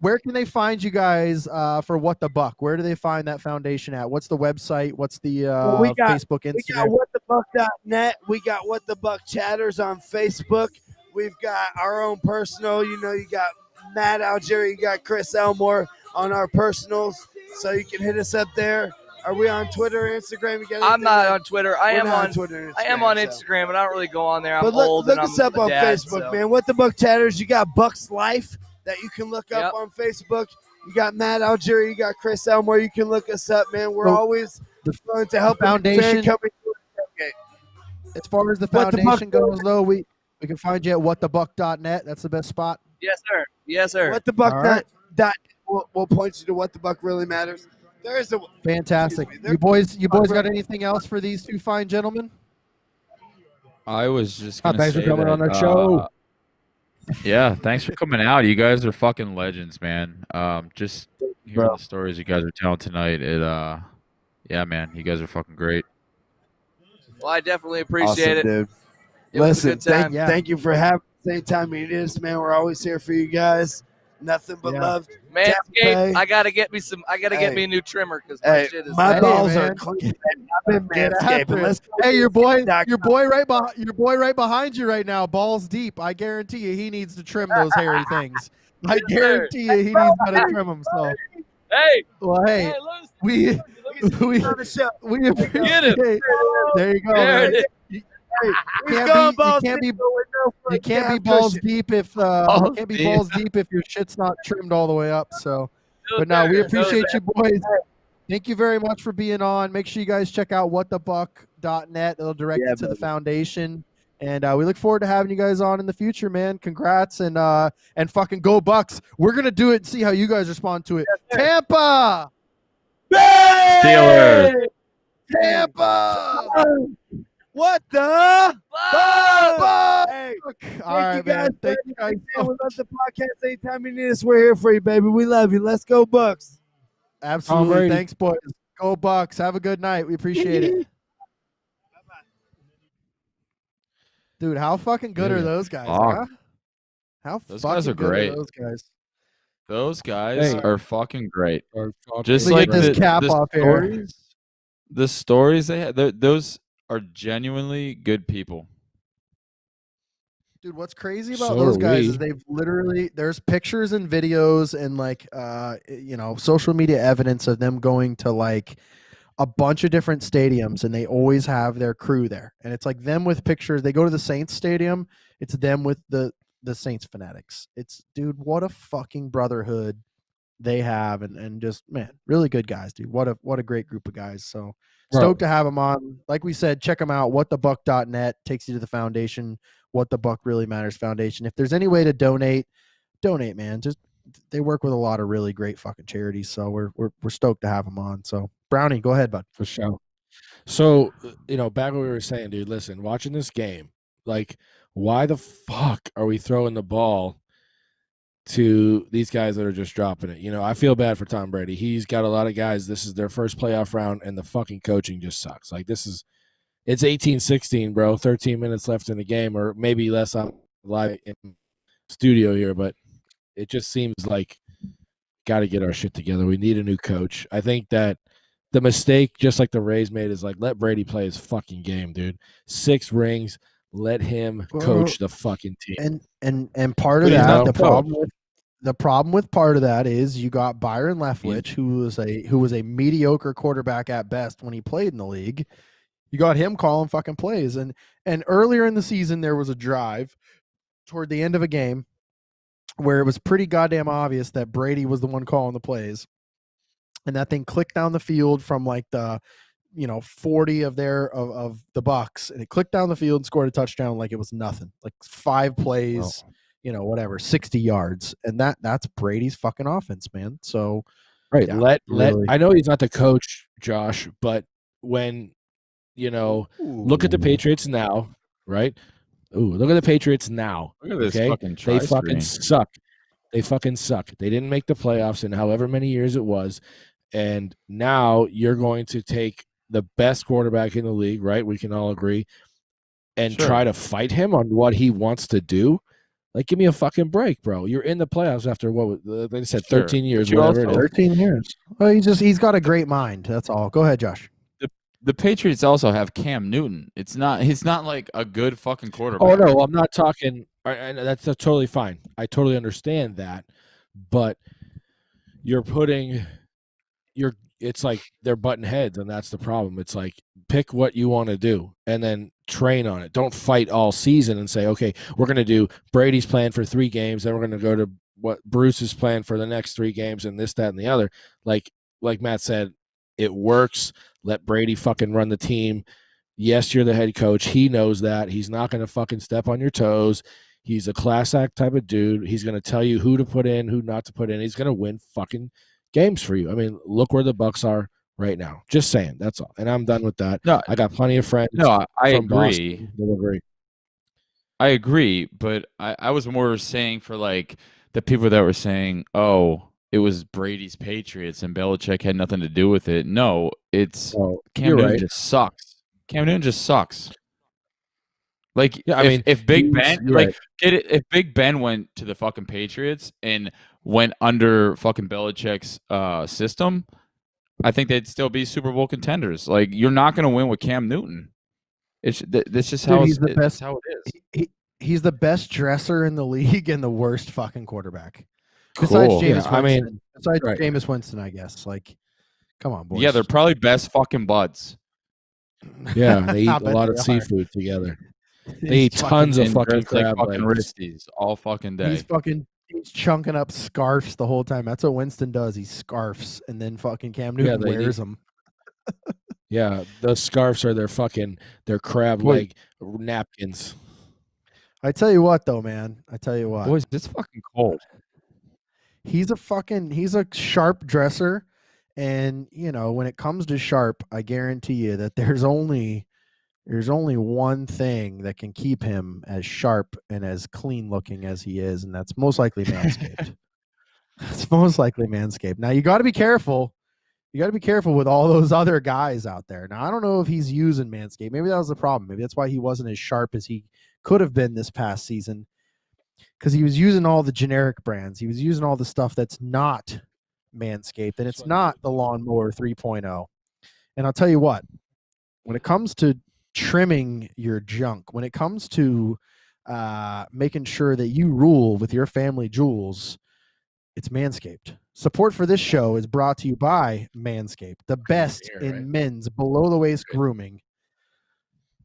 Where can they find you guys for What the Buck? Where do they find that foundation at? What's the website? What's the we got- Facebook, We Instagram? got whatthebuck.net. We got What the Buck Chatters on Facebook. We've got our own personal. You got Matt Algieri, you got Chris Elmore on our personals, so you can hit us up there. Are we on Twitter, Instagram? You got I'm anything not like- on Twitter. I We're am not on Twitter. And I am on so. Instagram, but I don't really go on there. I'm But old look and us I'm up a on dad, Facebook, so. man. What the Buck Chatters? You got Buck's Life that you can look up Yep. on Facebook. You got Matt Algieri. You got Chris Elmore. You can look us up, man. We're So, always going to help foundation- Fan coming through the tailgate. As far as the What the foundation Buck- goes, though, we can find you at whatthebuck.net. That's the best spot. Yes, sir. Yes, sir. What the Buck All right. dot will point you to What the Buck really matters. There's a Fantastic. Excuse me, You boys got anything else for these two fine gentlemen? I was just Oh, gonna thanks for say coming that, on our show. Yeah, thanks for coming out. You guys are fucking legends, man. Just hearing the stories you guys are telling tonight, yeah, man, you guys are fucking great. Well, I definitely appreciate awesome, it. dude. It was a Listen, good time. thank you for having the same time you need us, man. We're always here for you guys. Nothing but love. Manscaped, Tampa Bay. I gotta get me Hey. a new trimmer because my Hey, shit is. my Hey, balls are man. clean. I've been Get after manscaping. it. Let's go. Hey, your boy right behind you right now, balls deep. I guarantee you, he needs to trim those hairy things. I guarantee you, he needs to trim them. So, Hey, well, hey, we on the show. appreciate. There you go. There Man. it is. He's Can't going be- balls you can't be- deep with no You front can't be calf balls cushion. deep if Balls can't be deep. balls deep if your shit's not trimmed all the way up. So, No but no, we doubt, no appreciate doubt. you boys. Thank you very much for being on. Make sure you guys check out whatthebuck.net. It'll direct Yeah, you to the baby. foundation. And we look forward to having you guys on in the future, man. Congrats and fucking go Bucks. We're gonna do it and see how you guys respond to it. Tampa, Steelers. Tampa. What the? Fuck! Hey, All thank right, you guys. man. Thank you guys. We love the podcast. Anytime you need us, we're here for you, baby. We love you. Let's go, Bucks. Absolutely. Brady. Thanks, boys. Go Bucks. Have a good night. We appreciate it. Dude, how fucking good are Yeah. those guys? Fuck. Huh? How Those fucking guys are good great. are those guys? Those guys Hey. are fucking great. Or fucking Just Let me like get this cap the off here. stories they have, those are genuinely good people. Dude, what's crazy about So those are guys we. is they've literally there's pictures and videos and like social media evidence of them going to like a bunch of different stadiums and they always have their crew there. And it's like them with pictures. They go to the Saints stadium, it's them with the Saints fanatics. It's dude, what a fucking brotherhood they have and just man, really good guys, dude. What a great group of guys. So Bro. stoked to have them on. Like we said, check them out. Whatthebuck.net takes you to the foundation. What the Buck Really Matters Foundation. If there's any way to donate, man. Just they work with a lot of really great fucking charities, so we're stoked to have them on. So Brownie, go ahead, bud. For sure. So, back what we were saying, dude, listen, watching this game, like, why the fuck are we throwing the ball to these guys that are just dropping it? I feel bad for Tom Brady. He's got a lot of guys. This is their first playoff round, and the fucking coaching just sucks. Like, it's 18-16, bro. 13 minutes left in the game, or maybe less on live in studio here, but it just seems like got to get our shit together. We need a new coach. I think that the mistake, just like the Rays made, is like let Brady play his fucking game, dude. 6 rings, let him coach the fucking team. And part of Please that, don't the problem with part of that is you got Byron Leftwich, who was a mediocre quarterback at best when he played in the league. You got him calling fucking plays. And earlier in the season, there was a drive toward the end of a game where it was pretty goddamn obvious that Brady was the one calling the plays. And that thing clicked down the field from like the, 40 of the Bucks. And it clicked down the field and scored a touchdown like it was nothing. Like 5 plays, whatever, 60 yards. And that's Brady's fucking offense, man. So Right. yeah, really. I know he's not the coach, Josh, but when look at the Patriots now, right? Ooh, look at the Patriots now. Look at this Okay, fucking they tri-screen. fucking suck. They fucking suck. They didn't make the playoffs in however many years it was, and now you're going to take the best quarterback in the league, right? We can all agree, and Sure. try to fight him on what he wants to do. Like, give me a fucking break, bro. You're in the playoffs after what they said, Sure. 13 years, But you whatever it also- is. 13 years. Well, he's got a great mind. That's all. Go ahead, Josh. The Patriots also have Cam Newton. He's not like a good fucking quarterback. Oh no, I'm not talking. And that's totally fine. I totally understand that, but it's like they're butting heads, and that's the problem. It's like pick what you want to do, and then train on it. Don't fight all season and say, okay, we're going to do Brady's plan for 3 games, then we're going to go to what Bruce's plan for the next 3 games, and this, that, and the other. Like Matt said, it works. Let Brady fucking run the team. Yes, you're the head coach. He knows that. He's not going to fucking step on your toes. He's a class act type of dude. He's going to tell you who to put in, who not to put in. He's going to win fucking games for you. I mean, look where the Bucks are right now. Just saying, that's all. And I'm done with that. No, I got plenty of friends. No, I from agree. Boston that agree. I agree, but I was more saying for like the people that were saying, "Oh, it was Brady's Patriots and Belichick had nothing to do with it." No, it's Cam Newton just sucks. Cam Newton just sucks. Like, yeah, I mean, if Big Ben, like, right. get it, if Big Ben went to the fucking Patriots and went under fucking Belichick's system, I think they'd still be Super Bowl contenders. Like, you're not going to win with Cam Newton. That's just how he's the best. that's how it is. He's the best dresser in the league and the worst fucking quarterback. Besides Cool. Jameis Yeah, Winston. Besides right. Jameis Winston, I guess. Like, come on, boys. Yeah, they're probably best fucking buds. Yeah, they eat I a bet lot they of are. seafood together. They eat tons of And fucking dress like crab fucking legs. Risties all fucking day. He's chunking up scarfs the whole time. That's what Winston does. He scarfs, and then fucking Cam Newton they wears them. Yeah, those scarves are their crab leg napkins. I tell you what, though, man. I tell you what. Boys, it's fucking cold. He's a sharp dresser, and you know, when it comes to sharp, I guarantee you that there's only one thing that can keep him as sharp and as clean looking as he is, and that's most likely Manscaped. It's most likely Manscaped. Now you got to be careful. You got to be careful with all those other guys out there. Now I don't know if he's using Manscaped. Maybe that was the problem. Maybe that's why he wasn't as sharp as he could have been this past season, because he was using all the generic brands. He was using all the stuff that's not Manscaped, and it's not the Lawnmower 3.0. And I'll tell you what, when it comes to trimming your junk, when it comes to making sure that you rule with your family jewels, it's Manscaped. Support for this show is brought to you by Manscaped, the best in men's below-the-waist grooming.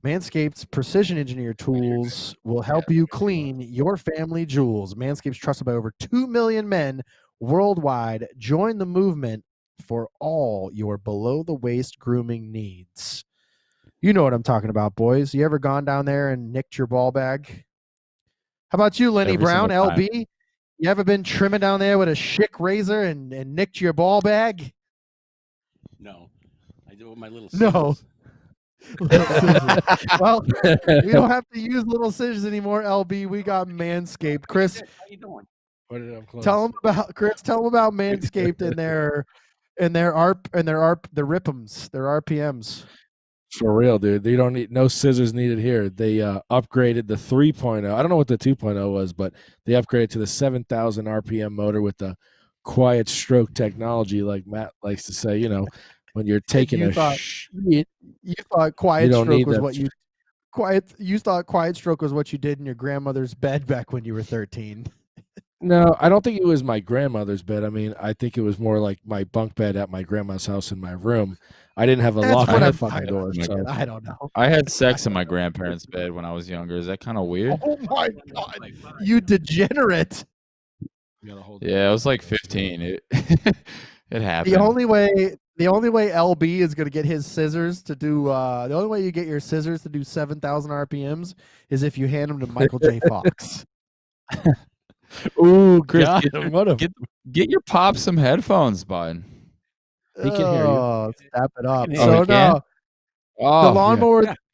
Manscaped's precision engineered tools will help you clean your family jewels. Manscaped's trusted by over 2 million men worldwide. Join the movement for all your below-the-waist grooming needs. You know what I'm talking about, boys. You ever gone down there and nicked your ball bag? How about you, Lenny Every Brown, single time. LB? You ever been trimming down there with a Schick razor and nicked your ball bag? No, I do it with my little No. scissors. Little scissors. Well, we don't have to use little scissors anymore, LB. We got Manscaped. Chris, How you doing? Put it up close. tell them about Manscaped and their RPMs, their RPMs. For real, dude. You don't need no scissors needed here. They upgraded the 3.0. I don't know what the 2.0 was, but they upgraded to the 7,000 RPM motor with the quiet stroke technology, like Matt likes to say. You know, when you're taking You a thought- shit, You thought quiet You don't stroke need was that. what you thought quiet stroke was what you did in your grandmother's bed back when you were 13. No, I don't think it was my grandmother's bed. I mean, I think it was more like my bunk bed at my grandma's house in my room. I didn't have a That's lock what on the I'm fucking talking door. about. So. I don't know. I had sex in my grandparents' bed when I was younger. Is that kind of weird? Oh my god, you degenerate! Yeah, I was like 15. It it happened. The only way LB is gonna get his scissors to do the only way you get your scissors to do 7,000 RPMs is if you hand them to Michael J. Fox. Ooh, Chris, got get, him. What a get your pop some headphones, bud. He can hear you. Oh, step it up. Oh, So he can? no, Oh,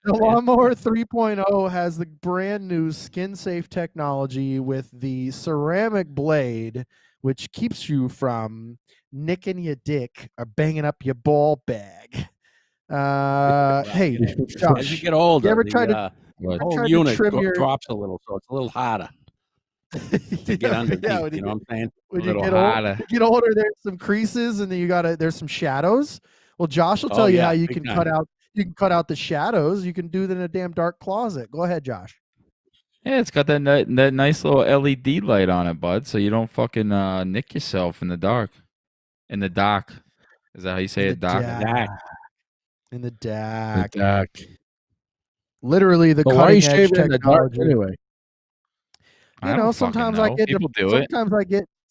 the lawnmower 3.0 has the brand new skin safe technology with the ceramic blade, which keeps you from nicking your dick or banging up your ball bag. Hey, As you Josh, get older, you ever the tried to whole tried to unit trim your- drops a little, so it's a little harder to get underneath. when You know what I'm saying? when A you little get harder. get older, there's some creases and then there's some shadows. Well, Josh will tell Oh, you yeah, how you big can time. cut out the shadows. You can do that in a damn dark closet. Go ahead, Josh. Yeah, it's got that nice little LED light on it, bud, so you don't fucking nick yourself in the dark. In the dark. Is that how you say In it, the doc? dark. In the dark. Doc. Literally the But why are you cutting edge shaving in the dark technology. anyway? I You don't know, fucking sometimes I know. get People do it.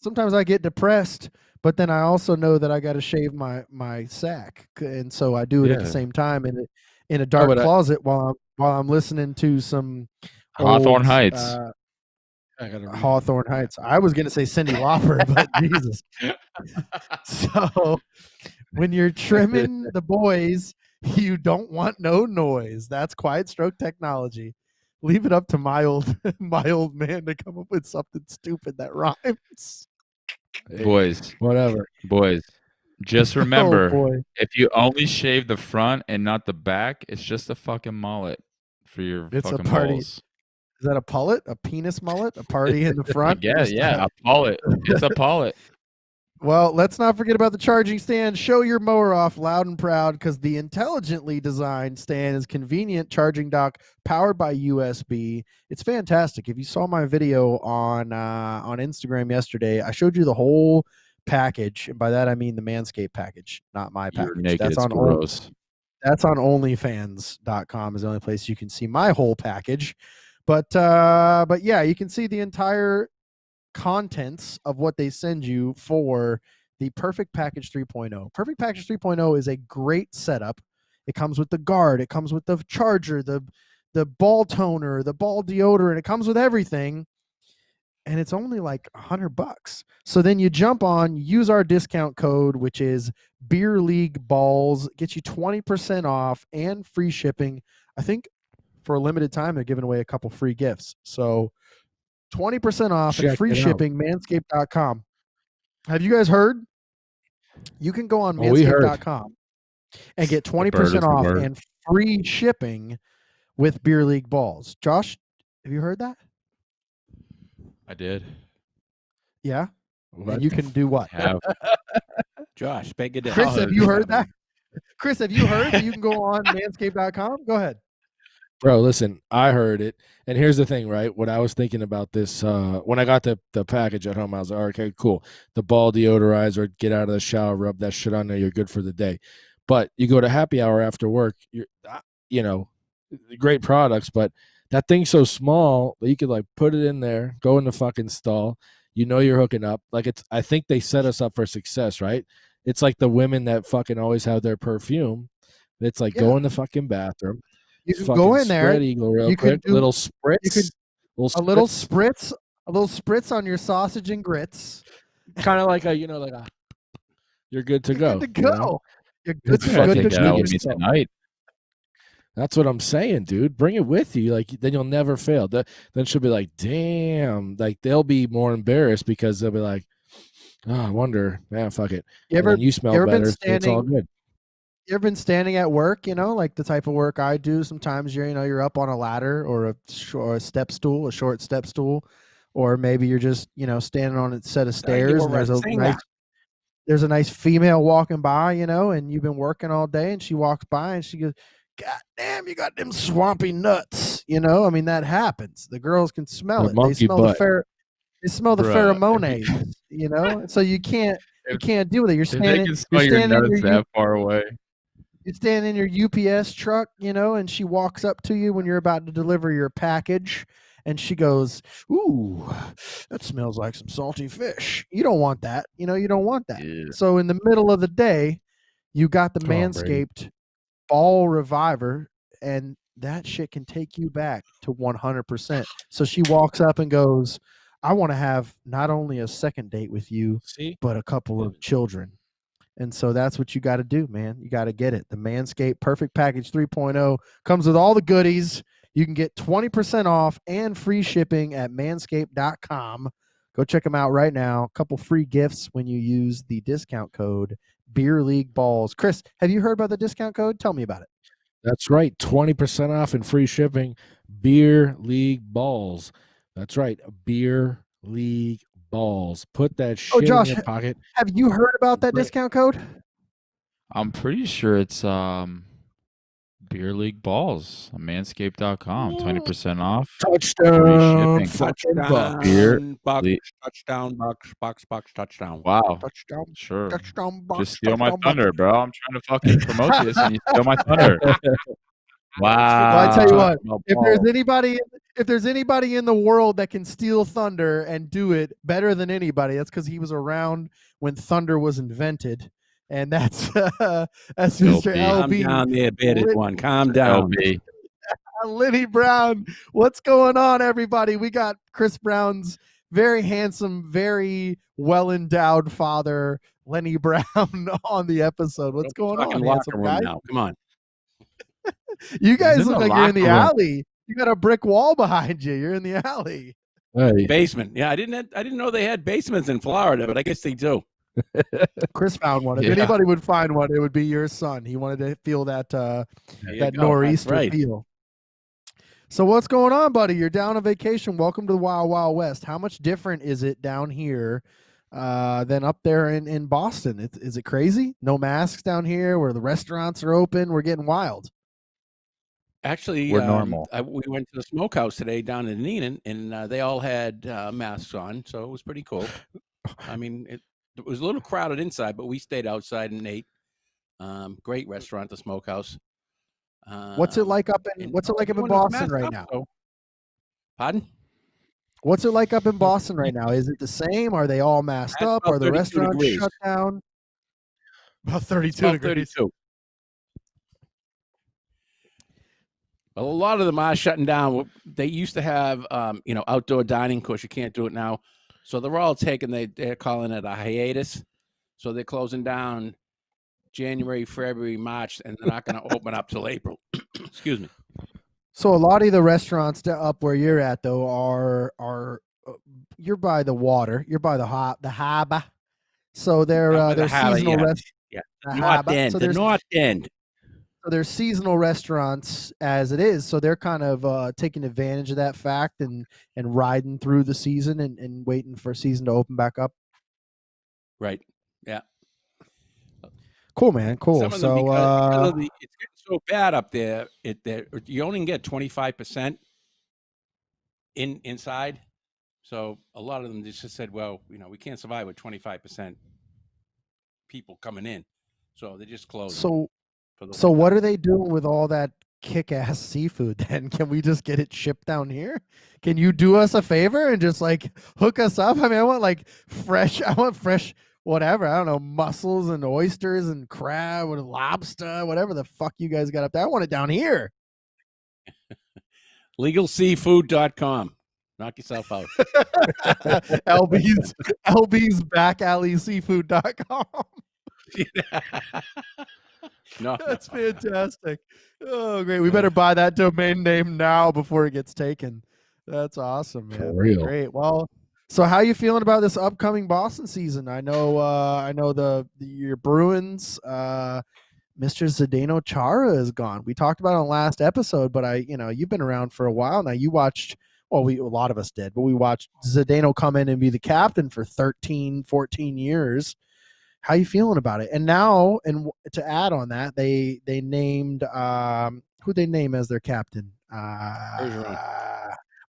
sometimes I get depressed, but then I also know that I got to shave my sack, and so I do it at the Yeah. same time in a dark but closet while I'm listening to some Hawthorne old, Heights. I gotta read Hawthorne Heights. I was gonna say Cyndi Lauper, but Jesus. So when you're trimming the boys, you don't want no noise. That's Quiet Stroke technology. Leave it up to my old man to come up with something stupid that rhymes. Boys, whatever. Boys, just remember, boy. if you only shave the front and not the back, it's just a fucking mullet for your It's a fucking party. balls. Is that a pullet? A penis mullet? A party in the front? Yeah, a mullet. It's a mullet. Well, let's not forget about the charging stand. Show your mower off loud and proud because the intelligently designed stand is convenient charging dock powered by USB. It's fantastic. If you saw my video on Instagram yesterday, I showed you the whole package. And by that, I mean the Manscaped package, not my package. You're naked. That's It's on gross. That's on onlyfans.com is the only place you can see my whole package. But yeah, you can see the entire contents of what they send you for the Perfect Package 3.0. Perfect Package 3.0 is a great setup. It comes with the guard, it comes with the charger, the ball toner, the ball deodorant, it comes with everything. And it's only like $100. So then you jump on, use our discount code, which is Beer League Balls, gets you 20% off and free shipping. I think for a limited time, they're giving away a couple free gifts. So 20% off and free shipping, manscaped.com. Have you guys heard? You can go on manscaped.com and get 20% off and free shipping with Beer League Balls. Josh, have you heard that? I did. Yeah. And you can do what? Josh, beg it down. Chris, have you heard that? Chris, have you heard that you can go on manscaped.com? Go ahead. Bro, listen, I heard it. And here's the thing, right? What I was thinking about this, when I got the package at home, I was like, okay, cool. The ball deodorizer, get out of the shower, rub that shit on there, you're good for the day. But you go to happy hour after work, you know, great products, but that thing's so small that you could like put it in there, go in the fucking stall. You know you're hooking up. Like I think they set us up for success, right? It's like the women that fucking always have their perfume. It's like go in the fucking bathroom. You can go in there. You can do little spritz. A little spritz on your sausage and grits. Kind of like you're good to go. Good to go. You know? You're good to go. Tonight. That's what I'm saying, dude. Bring it with you. Like then you'll never fail. Then she'll be like, damn. Like they'll be more embarrassed because they'll be like, oh, I wonder. Man, fuck it. You smell better. So it's all good. You ever been standing at work, like the type of work I do? Sometimes you're up on a ladder or a step stool, a short step stool, or maybe you're just, standing on a set of stairs and there's a nice female walking by, and you've been working all day and she walks by and she goes, God damn, you got them swampy nuts. I mean, that happens. The girls can smell it. They smell the pheromones, so you can't deal with it. You're standing that far away. You stand in your UPS truck, and she walks up to you when you're about to deliver your package, and she goes, "Ooh, that smells like some salty fish." You don't want that. You don't want that. Yeah. So in the middle of the day, you got the Manscaped Ball Reviver, and that shit can take you back to 100%. So she walks up and goes, I want to have not only a second date with you, but a couple of children. And so that's what you got to do, man. You got to get it. The Manscaped Perfect Package 3.0 comes with all the goodies. You can get 20% off and free shipping at manscaped.com. Go check them out right now. A couple free gifts when you use the discount code Beer League Balls. Chris, have you heard about the discount code? Tell me about it. That's right. 20% off and free shipping. Beer League Balls. That's right. Beer League Balls. Put that shit Josh, in your pocket. Have you heard about that discount code? I'm pretty sure it's Beer League Balls on manscaped.com. 20% off. Touchdown. Box, touchdown. Wow. Touchdown. Sure. Touchdown box. Just steal my thunder, bro. I'm trying to fucking promote this and you steal my thunder. Wow. Well, I tell you what, if there's anybody in the world that can steal thunder and do it better than anybody, that's because he was around when thunder was invented. And that's Mr. LB. Calm down there, bearded one. Calm down. LB. Lenny Brown. What's going on, everybody? We got Chris Brown's very handsome, very well-endowed father, Lenny Brown, on the episode. What's going on, handsome guy? Now. Come on. You guys look like you're in the room. alley. You got a brick wall behind you. You're in the alley. Hey. Basement. Yeah, I didn't know they had basements in Florida, but I guess they do. Chris found one. If anybody would find one, it would be your son. He wanted to feel that nor'easter feel. So what's going on, buddy? You're down on vacation. Welcome to the Wild Wild West. How much different is it down here than up there in Boston? Is it crazy? No masks down here where the restaurants are open. We're getting wild. Actually, we're normal. We went to the smokehouse today down in Neenan, and they all had masks on, so it was pretty cool. I mean, it was a little crowded inside, but we stayed outside and ate. Great restaurant, the Smokehouse. What's it like up in Boston right now? Pardon? What's it like up in Boston right now? Is it the same? Are they all masked up? Are the restaurants shut down? About 32 degrees. 32. Well, a lot of them are shutting down. They used to have, outdoor dining. Of course, you can't do it now. So they're all they're calling it a hiatus. So they're closing down January, February, March, and they're not going to open up till April. Excuse me. So a lot of the restaurants up where you're at, though, are you're by the water. You're by the harbor. So they're seasonal restaurants. Yeah, the North End. So they're seasonal restaurants as it is. So they're kind of taking advantage of that fact and riding through the season and waiting for season to open back up. Right. Yeah. Cool, man. Cool. So because it's getting so bad up there, you only can get 25% inside. So a lot of them just said, well, we can't survive with 25% people coming in. So they just closed. So what are they doing with all that kick-ass seafood then? Can we just get it shipped down here? Can you do us a favor and just hook us up? I mean, I want fresh whatever. I don't know, mussels and oysters and crab and lobster, whatever the fuck you guys got up there. I want it down here. LegalSeafood.com. Knock yourself out. LB's back alley seafood.com. No, that's fantastic. Oh, great. We better buy that domain name now before it gets taken. That's awesome, man. For real. Great. Well, so how you feeling about this upcoming Boston season? I know your Bruins, Mr. Zdeno Chara is gone. We talked about it on last episode, but you've been around for a while now. You watched, a lot of us did, but we watched Zdeno come in and be the captain for 13, 14 years. How you feeling about it? And now, and to add on that, they named who they name as their captain?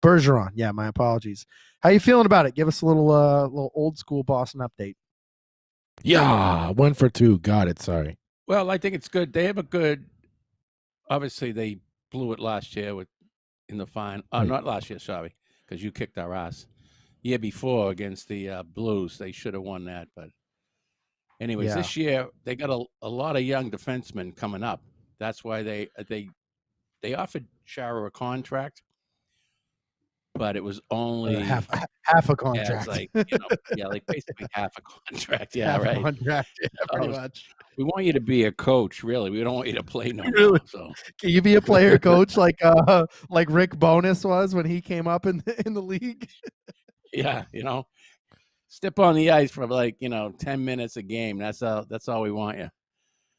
Bergeron. Yeah, my apologies. How you feeling about it? Give us a little old school Boston update. Yeah, 1 for 2. Got it. Sorry. Well, I think it's good. They have a good. Obviously, they blew it last year in the final. Not last year, sorry, because you kicked our ass. Year before against the Blues, they should have won that, but. Anyways, This year they got a lot of young defensemen coming up. That's why they offered Chara a contract, but it was only half a contract. Like basically half a contract. Yeah, right. Contract, pretty much. We want you to be a coach, really. We don't want you to play no really? More, so. Can you be a player coach like Rick Bowness was when he came up in the league? Yeah, step on the ice for 10 minutes a game. That's all we want you.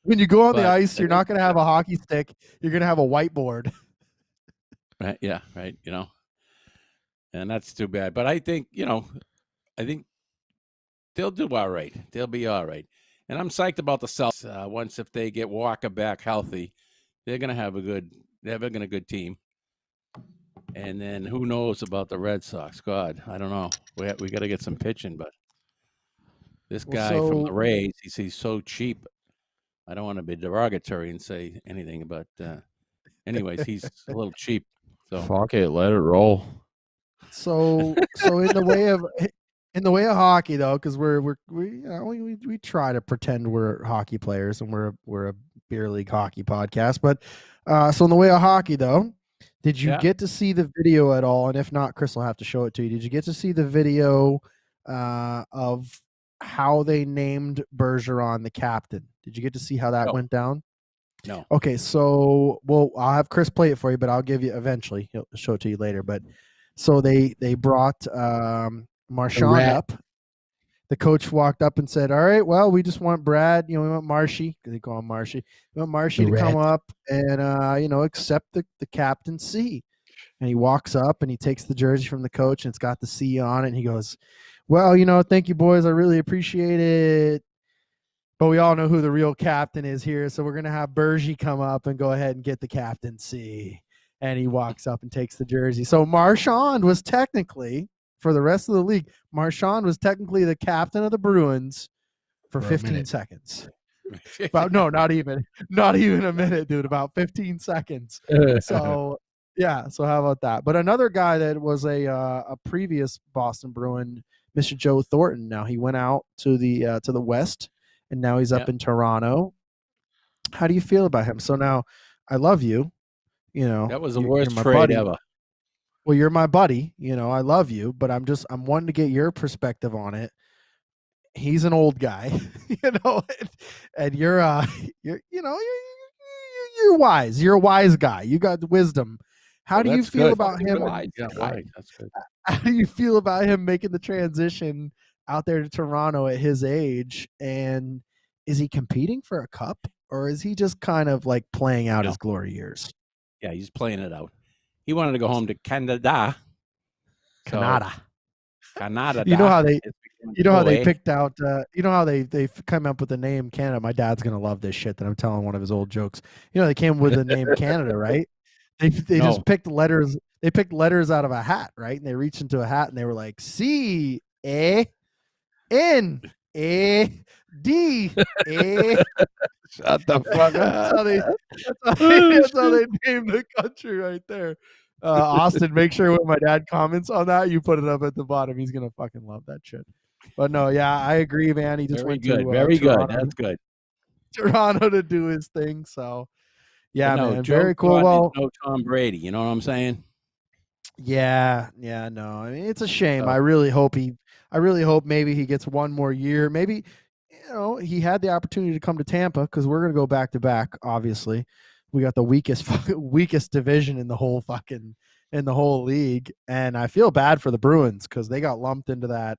When you go on the ice, you're not going to have a hockey stick. You're going to have a whiteboard. Right. Yeah. Right. And that's too bad. But I think they'll do all right. They'll be all right. And I'm psyched about the Celtics. Once if they get Walker back healthy, they're going to have a good team. And then who knows about the Red Sox? God, I don't know. We got to get some pitching, but this guy from the Rays, he's so cheap. I don't want to be derogatory and say anything, but anyways, he's a little cheap. So fuck it, let it roll. So in the way of hockey though, because we try to pretend we're hockey players and we're a beer league hockey podcast, but so in the way of hockey though. Did you get to see the video at all? And if not, Chris will have to show it to you. Did you get to see the video of how they named Bergeron the captain? Did you get to see how that went down? No. Okay, so I'll have Chris play it for you, but I'll give you eventually. He'll show it to you later. But so they brought Marchand up. The coach walked up and said, "All right, well, we just want Brad. We want Marshy, because they call him Marshy. We want Marshy to come up and accept the captaincy." And he walks up and he takes the jersey from the coach and it's got the C on it. And he goes, "Well, thank you, boys. I really appreciate it. But we all know who the real captain is here. So we're going to have Bergie come up and go ahead and get the captaincy." And he walks up and takes the jersey. So Marchand was technically, for the rest of the league, Marchand was technically the captain of the Bruins for 15 seconds. About not even a minute, dude. About 15 seconds. So yeah. So how about that? But another guy that was a previous Boston Bruin, Mr. Joe Thornton. Now he went out to the West, and now he's up in Toronto. How do you feel about him? So now, I love you. That was the you're worst my trade buddy. ever. Well, you're my buddy. I love you, but I'm wanting to get your perspective on it. He's an old guy, and you're wise. You're a wise guy. You got wisdom. How do you feel about him? That's good. How do you feel about him making the transition out there to Toronto at his age? And is he competing for a cup, or is he just kind of like playing out his glory years? Yeah, he's playing it out. He wanted to go home to Canada. Canada. Canada. You know how they picked out. How they come up with the name Canada. My dad's gonna love this shit that I'm telling one of his old jokes. They came with the name Canada, right? They just picked letters. They picked letters out of a hat, right? And they reached into a hat and they were like C A N A D A. Shut the fuck up. That's how they named the country right there. Austin, make sure when my dad comments on that, you put it up at the bottom. He's gonna fucking love that shit. But no, yeah, I agree, man. He just Very went good. to Very Toronto, good. That's good. Toronto to do his thing. So yeah, No, man, Joe very cool. Thornton Well, is no Tom Brady. You know what I'm saying? yeah, no. I mean, it's a shame. I really hope maybe he gets one more year. Maybe he had the opportunity to come to Tampa, because we're gonna go back to back. Obviously, we got the weakest division in the whole league, and I feel bad for the Bruins because they got lumped into that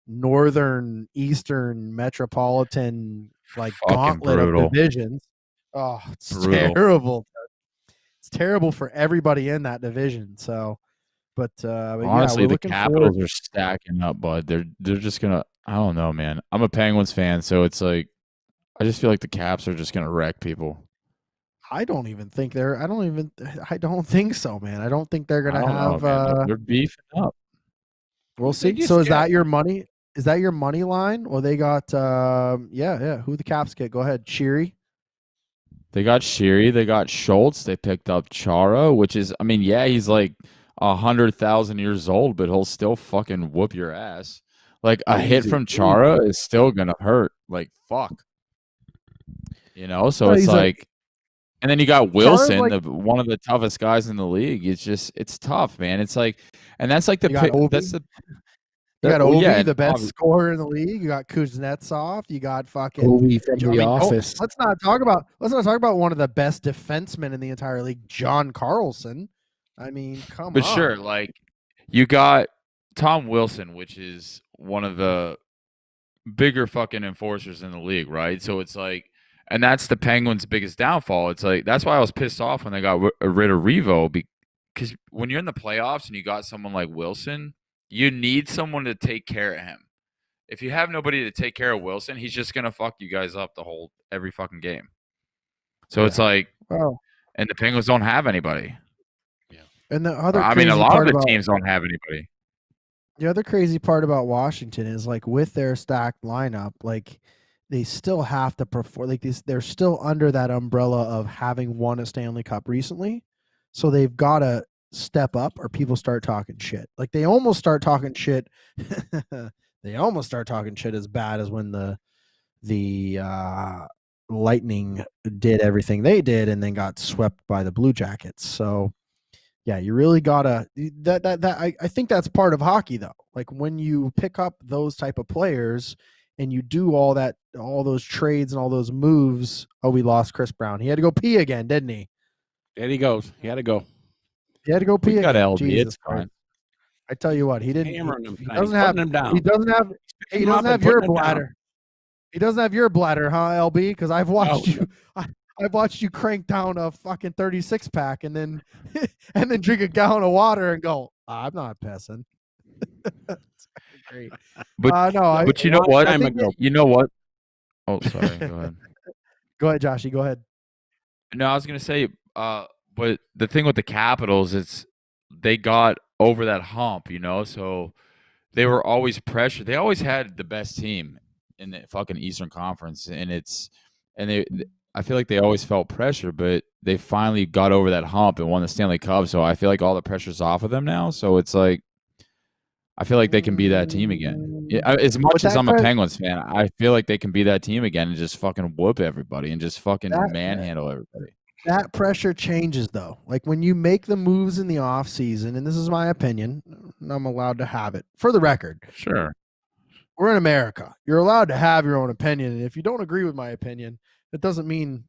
northern eastern metropolitan gauntlet of divisions. Oh, it's terrible. It's terrible for everybody in that division. So, but honestly, yeah, the Capitals are stacking up, bud. They're just gonna. I don't know, man. I'm a Penguins fan, so it's like I just feel like the Caps are just gonna wreck people. I don't think so, man. I don't think they're gonna have. They're beefing up. We'll see. So is that your money? Is that your money line? Well, they got Who the Caps get? Go ahead, Sheary. They got Sheary. They got Schultz. They picked up Chara, which is, he's like 100,000 years old, but he'll still fucking whoop your ass. Like a hit from Chara is still gonna hurt. Like fuck. So it's like. And then you got Wilson, one of the toughest guys in the league. It's tough, man. It's like, and that's like You got Ovi, the best scorer in the league. You got Kuznetsov. You got fucking Ovi from the office. Let's not talk about one of the best defensemen in the entire league, John Carlson. Come on. But sure, like you got Tom Wilson, which is one of the bigger fucking enforcers in the league, right? So it's like. And that's the Penguins' biggest downfall. It's like that's why I was pissed off when they got rid of Revo, because when you're in the playoffs and you got someone like Wilson, you need someone to take care of him. If you have nobody to take care of Wilson, he's just gonna fuck you guys up every fucking game. So it's like, and the Penguins don't have anybody. Yeah, and the other, a lot of the teams don't have anybody. The other crazy part about Washington is with their stacked lineup, they still have to perform they're still under that umbrella of having won a Stanley Cup recently. So they've got to step up or people start talking shit. They almost start talking shit. They almost start talking shit as bad as when the Lightning did everything they did and then got swept by the Blue Jackets. So yeah, you really gotta I think that's part of hockey though. Like when you pick up those type of players and you do all those trades and all those moves. Oh, we lost Chris Brown. He had to go pee again, didn't he? There he goes. He had to go. He had to go pee We got again. LB. Jesus It's fine. Christ. I tell you what, he didn't. Hammering him. He He's doesn't have. putting him down. He doesn't have. He Picking him doesn't up have and your putting him down. bladder. He doesn't have your bladder, huh, LB? Because I've watched No. you. I've watched you crank down a fucking 36 pack and then and then drink a gallon of water and go, I'm not pissing. It's great. But no, but you know what? time ago. You know what? Oh, sorry. Go ahead. Go ahead, Joshy. Go ahead. No, I was gonna say, but the thing with the Capitals, it's they got over that hump, so they were always pressured. They always had the best team in the fucking Eastern Conference, I feel like they always felt pressure, but they finally got over that hump and won the Stanley Cup. So I feel like all the pressure's off of them now. So it's like I feel like they can be that team again. As much as I'm a Penguins fan, I feel like they can be that team again and just fucking whoop everybody and just fucking manhandle everybody. That pressure changes though. Like when you make the moves in the off season, and this is my opinion, and I'm allowed to have it. For the record. Sure. We're in America. You're allowed to have your own opinion. And if you don't agree with my opinion, it doesn't mean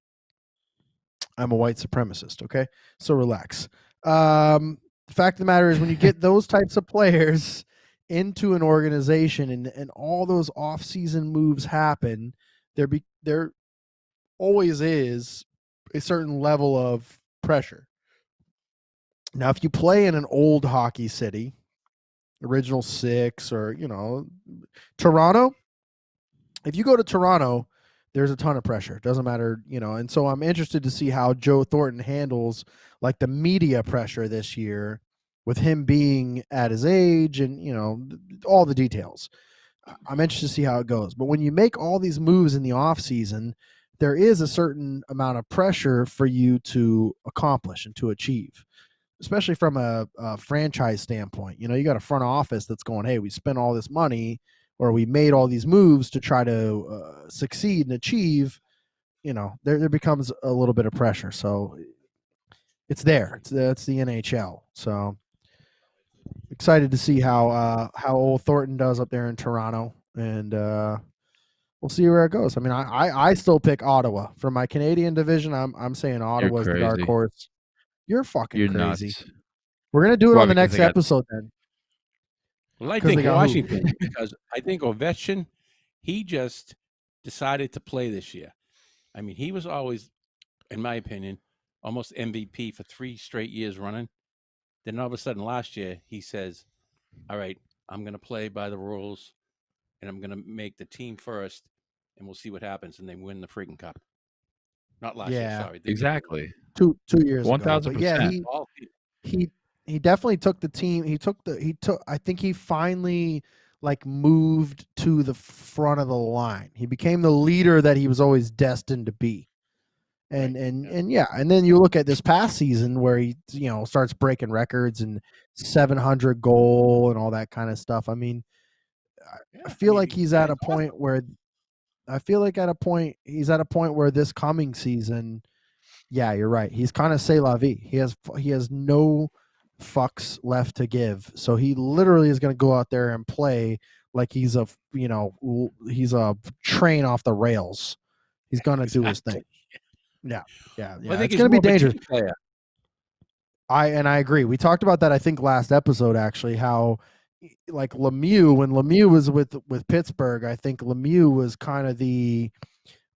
I'm a white supremacist. Okay. So relax. The fact of the matter is when you get those types of players into an organization and all those off-season moves happen, there always is a certain level of pressure. Now, if you play in an old hockey city, Original Six, or Toronto, if you go to Toronto, there's a ton of pressure. It doesn't matter, and so I'm interested to see how Joe Thornton handles like the media pressure this year with him being at his age and all the details. I'm interested to see how it goes. But when you make all these moves in the off season, there is a certain amount of pressure for you to accomplish and to achieve, especially from a franchise standpoint. You got a front office that's going, hey, we spent all this money or we made all these moves to try to succeed and achieve. There becomes a little bit of pressure. So it's there. It's the NHL. So excited to see how old Thornton does up there in Toronto, and we'll see where it goes. I mean, I still pick Ottawa for my Canadian division. I'm saying Ottawa's the dark horse. You're fucking crazy. Nuts. We're gonna do it on the next episode then. Well, I think Washington, because I think Ovechkin, he just decided to play this year. I mean, he was always, in my opinion, almost MVP for 3 straight years running. Then all of a sudden last year, he says, all right, I'm going to play by the rules, and I'm going to make the team first, and we'll see what happens. And they win the freaking cup. Not last year, sorry. Exactly. 2 years 1,000%. Yeah, he definitely took the team. I think he finally moved to the front of the line. He became the leader that he was always destined to be. And then you look at this past season where he starts breaking records and 700 goal and all that kind of stuff. I mean, I feel like he's at a point where this coming season, yeah, you're right. He's kind of c'est la vie. He has no fucks left to give. So he literally is going to go out there and play like he's a train off the rails. He's going to do his thing. Yeah. Well, I think it's going to be dangerous. Player. I agree. We talked about that, I think, last episode, actually, how Lemieux, when Lemieux was with Pittsburgh, I think Lemieux was kind of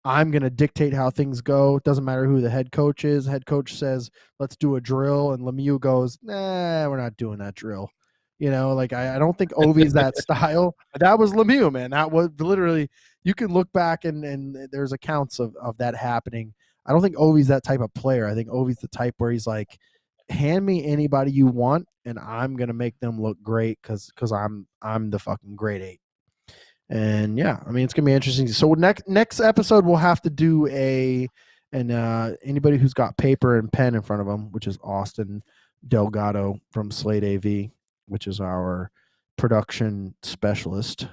I'm going to dictate how things go. It doesn't matter who the head coach is. Head coach says, let's do a drill. And Lemieux goes, nah, we're not doing that drill. I don't think Ovi's that style. That was Lemieux, man. That was literally, you can look back and there's accounts of that happening. I don't think Ovi's that type of player. I think Ovi's the type where he's like, hand me anybody you want, and I'm going to make them look great because I'm the fucking grade 8. And yeah, I mean, it's gonna be interesting. So next episode we'll have to do anybody who's got paper and pen in front of them, which is Austin Delgado from Slate AV, which is our production specialist.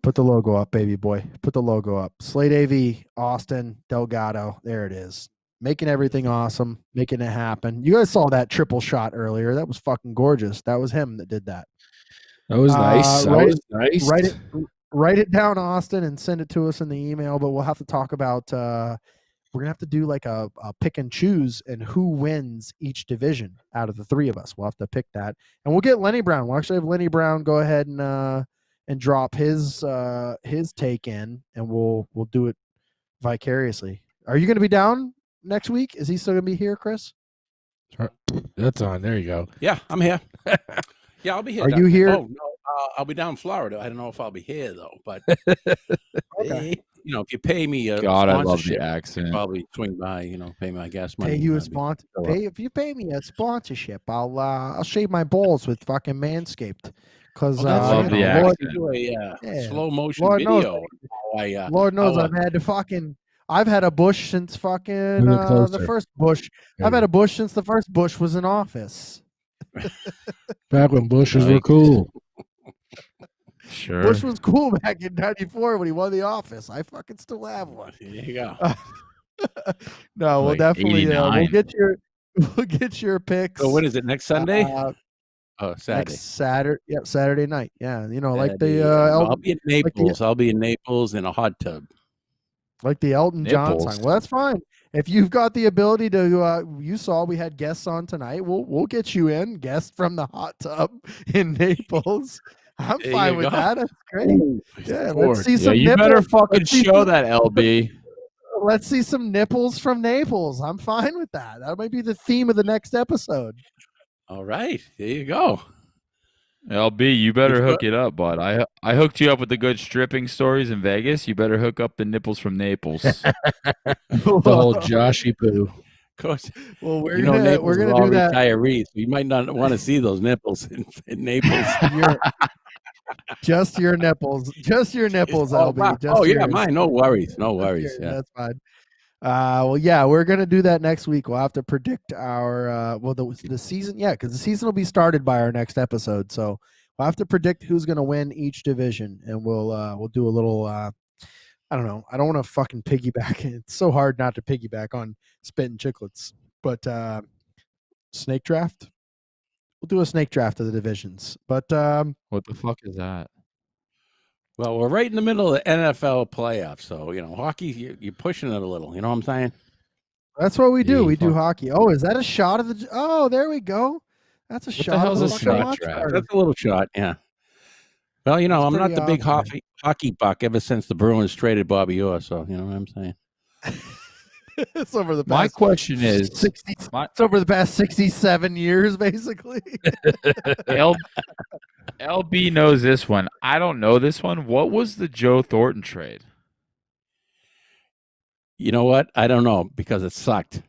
Put the logo up, baby boy. Put the logo up. Slate AV, Austin Delgado. There it is. making everything awesome, making it happen. You guys saw that triple shot earlier. That was fucking gorgeous. That was him that did that. That was nice. That was nice. Write it down, Austin, and send it to us in the email. But we'll have to talk about. We're gonna have to do like a pick and choose and who wins each division out of the three of us. We'll have to pick that, and we'll get Lenny Brown. We'll actually have Lenny Brown go ahead and drop his take in, and we'll do it vicariously. Are you gonna be down next week? Is he still gonna be here, Chris? That's on. There you go. Yeah, I'm here. Yeah, I'll be here. Are you here? Oh no, I'll be down in Florida. I don't know if I'll be here though, but Okay. you know, if you pay me a God, I love the sponsorship, accent. probably swing by. You know, pay my gas money. Pay you a I'd be- sponsor. If you pay me a sponsorship, I'll shave my balls with fucking Manscaped. Because Oh, that's love it. the Lord, accent. do a Yeah. slow motion Lord knows- video. Lord knows I'll, I've had to fucking. I've had a bush since fucking Move it the closer. first Bush. There I've you had a bush since the first Bush was in office. Back when bushes were cool. Sure. Bush was cool back in '94 when he won the office. I fucking still have one. there you go. No, we'll Like definitely we'll 89. get your picks. So when is it? Next Sunday? Uh, Saturday. Next Saturday. Yep, Saturday night. Yeah, you know, like Saturday, the I'll Elton, be in Naples. I'll be in Naples in a hot tub. like the Elton John Nipples. song. Well, that's fine. If you've got the ability to, you saw we had guests on tonight. We'll get you in, guest from the hot tub in Naples. I'm There fine you with go. that. That's great. Yeah, Lord. let's see Yeah, some you nipples. better fucking Let's see show some- that, LB. Let's see some nipples from Naples. I'm fine with that. That might be the theme of the next episode. All right, there you go. LB, you better It's hook it up, bud. I hooked you up with the good stripping stories in Vegas. You better hook up the nipples from Naples. The whole Joshy poo. Of course, Well, we're you know gonna Naples we're are gonna all do that. retirees. So you might not want to see those nipples in Naples. Just your nipples. Just your nipples, Oh, LB. wow. Just Oh yeah, yours. mine. No worries. No worries. Yours, Yeah. That's fine. Well, yeah, we're gonna do that next week. We'll have to predict our the season. Yeah, because the season will be started by our next episode. So we'll have to predict who's gonna win each division, and we'll do a little. I don't know. I don't want to fucking piggyback. It's so hard not to piggyback on Spit and Chicklets, but snake draft. We'll do a snake draft of the divisions. But What the fuck is that? Well, we're right in the middle of the NFL playoffs, so you know, hockey. You're pushing it a little. You know what I'm saying? that's what we do. Yeah, We do fuck. hockey. Oh, is that a shot of the? Oh, there we go. That's a the shot. hell's of a the snake watch draft? card. That's a little shot. Yeah. Well, you know, That's I'm not pretty the big awesome. hockey buck ever since the Bruins traded Bobby Orr. So you know what I'm saying? It's over the past My question is, 60, my- it's over the past 67 years, basically. LB knows this one. I don't know this one. What was the Joe Thornton trade? You know what? I don't know because it sucked.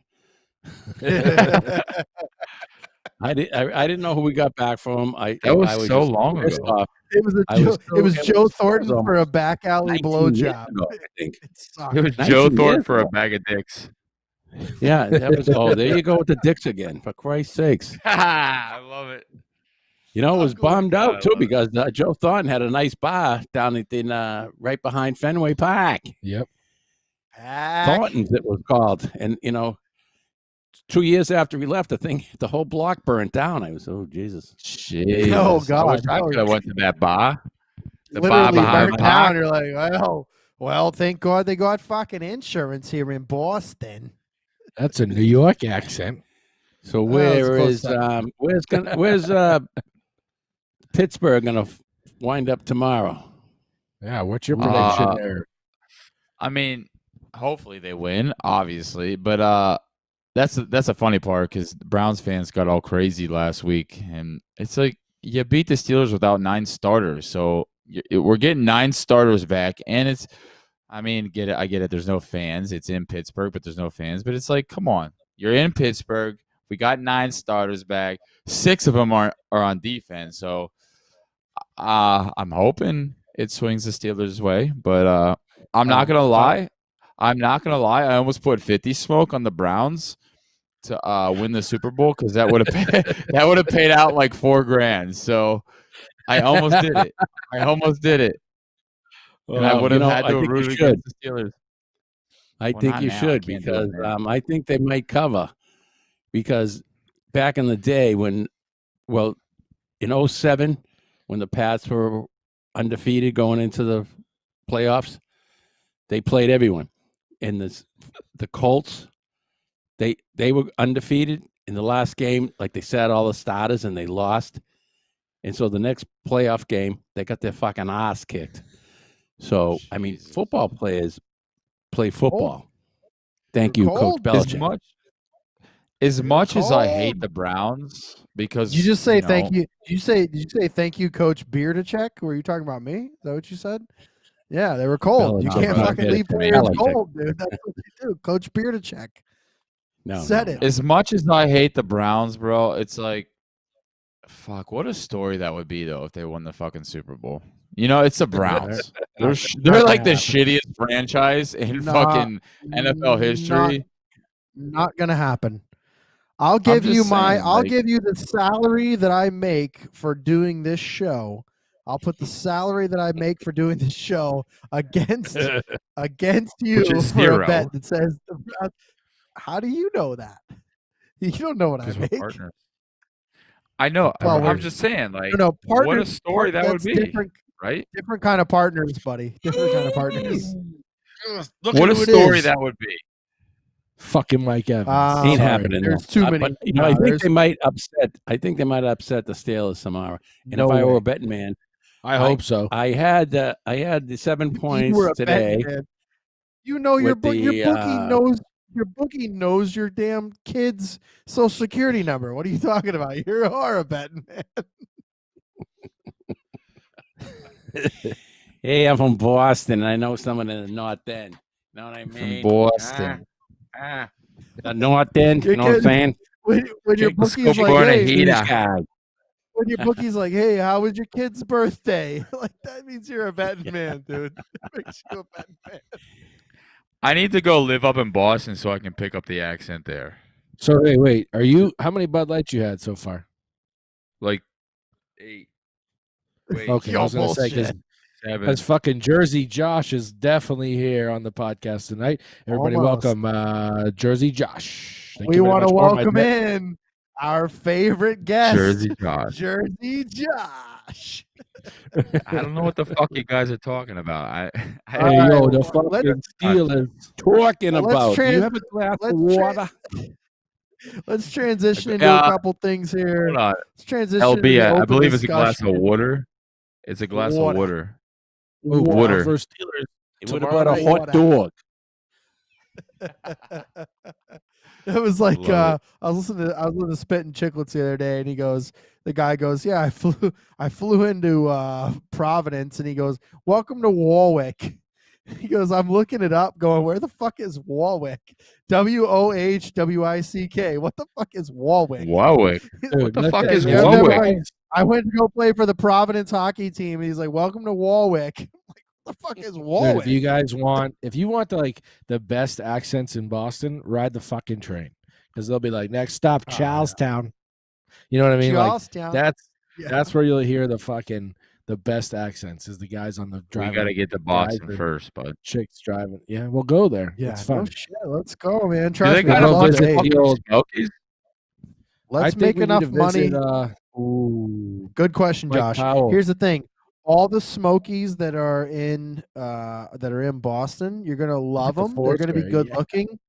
I didn't know who we got back from. That was I so just long pissed ago. off. It was I was it was so- Joe it was Thornton almost for a back alley 19 years blowjob. ago, I think. It sucked. It was 19 Joe years Thornton for a ago. bag of dicks. Yeah, that was. Oh, there you go with the dicks again. For Christ's sakes. I love it. You know, it was cool. bombed God, I out too love it. because Joe Thornton had a nice bar down in right behind Fenway Park. Yep. Thornton's it was called, and you know, 2 years after we left, the whole block burnt down. I was, oh Jesus. Jeez. Oh, I wish God. I Oh, could have went to that bar. The bar Literally behind burnt the down. park. You're like, well, thank God they got fucking insurance here in Boston. That's a New York accent. So Well, it's where close is enough. where's Pittsburgh gonna wind up tomorrow? Yeah. What's your prediction there? I mean, hopefully they win, obviously, but that's a funny part because Browns fans got all crazy last week, and it's like you beat the Steelers without 9 starters, so we're getting 9 starters back, and it's, I mean, I get it. There's no fans. It's in Pittsburgh, but there's no fans. But it's like, come on, you're in Pittsburgh. We got 9 starters back. 6 of them are on defense, so I'm hoping it swings the Steelers' way, but I'm not gonna lie. I'm not gonna lie. I almost put 50 smoke on the Browns to win the Super Bowl because that would have paid out like $4,000. So I almost did it. And I would have had to I root think you against should. the Steelers. I Well, think not you now. I should can't do it because now. I think they might cover. Because back in the day when, well, in 07, when the Pats were undefeated going into the playoffs, they played everyone. And the Colts, they were undefeated in the last game. Like they sat all the starters and they lost. And so the next playoff game, they got their fucking ass kicked. So, I mean, Jesus. football players play football. Thank you, Coach Cold. Belichick. As much as I hate cold. the Browns, because Did you just say you thank know, you? Did you say thank you, Coach Beardachek? Were you talking about me? Is that what you said? Yeah, they were cold. You Belichick. can't Bro, fucking Belichick. leave players Belichick. cold, dude. That's what you do. Coach Beardachek No, said no, it. no. As much as I hate the Browns, bro, it's like, fuck, what a story that would be though if they won the fucking Super Bowl. You know, it's the Browns. They're like the shittiest franchise in fucking NFL history. Not gonna happen. I'll give you just saying, I'll like- give you the salary that I make for doing this show. I'll put the salary that I make for doing this show against you Which is for a zero. bet that says the Browns. How do you know that? You don't know what I 'Cause we're make. partners. I know. Well, I'm we're- just saying, like, No, what a partners- story that would that's be, different, right? different kind of partners, buddy. Different kind of partners. What a who it story is. that would be. Fucking Mike Evans. Ain't Sorry, happening. there's no. too many. But, you know, I think they might upset. I think they might upset the Steelers tomorrow. And No if I were way. a betting man, I hope so. I had the 7 You points were a today. betting man. You know your with your the, bookie knows your bookie knows your damn kid's social security number. What are you talking about? You are a betting man. Hey, I'm from Boston. I know someone in the North End. Know what I mean? Boston. The North End. You know what I'm saying? When your Take the bookie's scoop like, on a hey, heater. Guy. when your bookie's like, hey, how was your kid's birthday? Like that means you're a betting man, dude. That makes you a betting man. I need to go live up in Boston so I can pick up the accent there. So wait, are you? How many Bud Lights you had so far? Like 8. Wait, Okay, I was gonna say because 7. fucking Jersey Josh is definitely here on the podcast tonight. Everybody, Almost. welcome Jersey Josh. Thank We you very want to much for my welcome bet. in our favorite guest, Jersey Josh. Jersey Josh. I don't know what the fuck you guys are talking about. Hey, yo, the Let's- fucking Steelers. Talking Let's about. Do you trans- have a glass let's of water? Let's transition into a couple things here. Hold on. Let's transition. LB, into I open believe it's a glass of discussion. water. It's a glass Water. of water. Water Water. for Steelers. What Tomorrow about a night. hot dog? It was like Love I was listening to Spit and Chicklets the other day, and the guy goes, "Yeah, I flew into Providence," and he goes, "Welcome to Warwick." He goes, "I'm looking it up, going, where the fuck is Warwick? WOHWICK. What the fuck is Warwick?" Warwick. Dude, What the let fuck that is young Warwick? guy- I went to go play for the Providence hockey team, and he's like, "Welcome to Warwick." I'm like, what the fuck is Dude, Warwick? if you guys want, the best accents in Boston, ride the fucking train because they'll be like, next stop, Oh, yeah. Charlestown. You know what I mean? Like Charlestown. Yeah. that's where you'll hear the best accents is the guys on the We driving. got to get to Boston driving, first, bud. Chicks driving. Yeah, we'll go there. Yeah, it's no fun. shit. Let's go, man. Do Trust they me, got I go love visit it. the old- Smokies? Let's I make think we need enough to money. visit, ooh, Good question, Mike Josh. Powell. Here's the thing: all the Smokies that are in Boston, you're gonna love the them. They're gonna be Foursquare, good yeah. looking,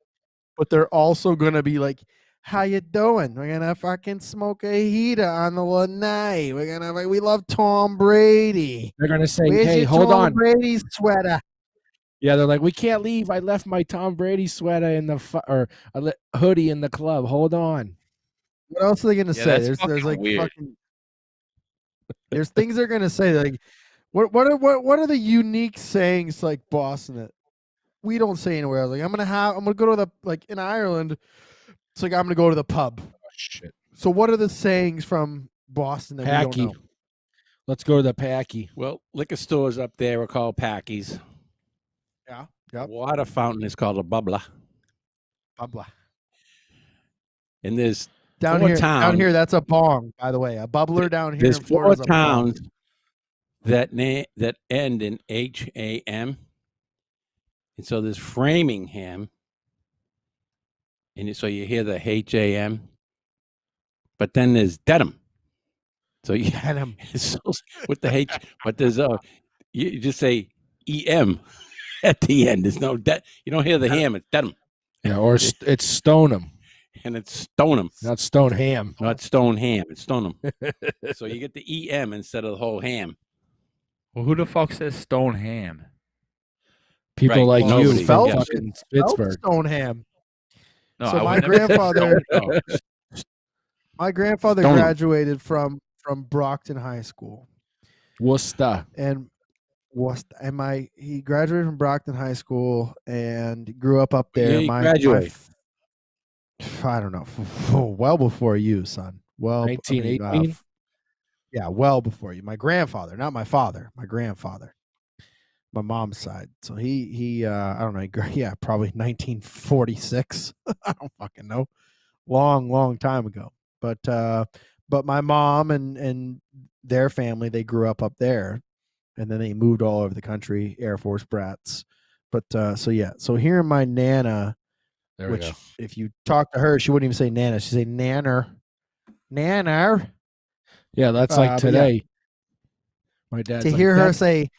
but they're also gonna be like, "How you doing? We're gonna fucking smoke a heater on the lanai. We love Tom Brady. They're gonna say, Where's "Hey, your hold Tom on." Brady sweater?" Yeah, they're like, "We can't leave. I left my Tom Brady sweater in the hoodie in the club. Hold on." What else are they gonna Yeah, say? that's There's fucking like weird. fucking. There's things they're gonna say like, what are the unique sayings like Boston that we don't say anywhere else? Like I'm gonna go to the like in Ireland. It's like I'm gonna go to the pub. Oh, shit. So what are the sayings from Boston that we Packy. don't know? Let's go to the Packy. Well, liquor stores up there are called Packies. Yeah. Yep. Water fountain is called a bubbler. Bubbler. And there's Down four here, down towns. here, that's a bong, by the way. A bubbler down here There's in 4 Florida is a bong. towns that end in HAM, And so there's Framingham, and so you hear the HAM, but then there's Dedham. So you Dedham. So with the H, but there's you just say EM at the end. There's no you don't hear the ham. It's Dedham. Yeah, or it's Stoneham. And it's Stoneham. Not Stoneham. Not Stoneham. It's Stoneham. So you get the EM instead of the whole ham. Well, who the fuck says Stoneham? People Right. like Well, you nobody from gets fucking Pittsburgh. Stoneham. No, So I my would never say grandfather, Stone- my grandfather Stoneham. graduated from Brockton High School, Worcester. and he graduated from Brockton High School and grew up there. Yeah, he graduated. I don't know, well before you, son. Well, 1918? Yeah, well before you. My grandfather, not my father. My grandfather, my mom's side. So he I don't know. Yeah, probably 1946. I don't fucking know. Long time ago. But my mom and their family, they grew up there, and then they moved all over the country, Air Force brats. But so hearing my Nana, There we which go. if you talk to her, she wouldn't even say Nana, she'd say Nanner. Yeah, that's like but yeah. today. My dad's To like, hear her "Dad, say,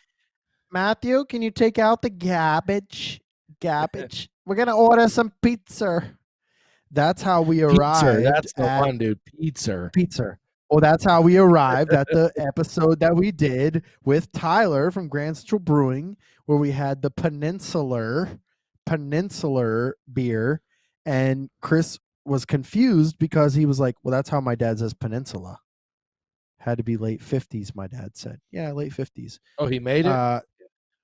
Matthew, can you take out the garbage? We're gonna order some pizza. That's how we pizza, arrived. that's the at one, dude. Pizza. Pizza. Well, that's how we arrived at the episode that we did with Tyler from Grand Central Brewing, where we had the Peninsular beer, and Chris was confused because he was like, well, that's how my dad says peninsula. Had to be late 50s, my dad said. Yeah, late 50s. Oh, he made it?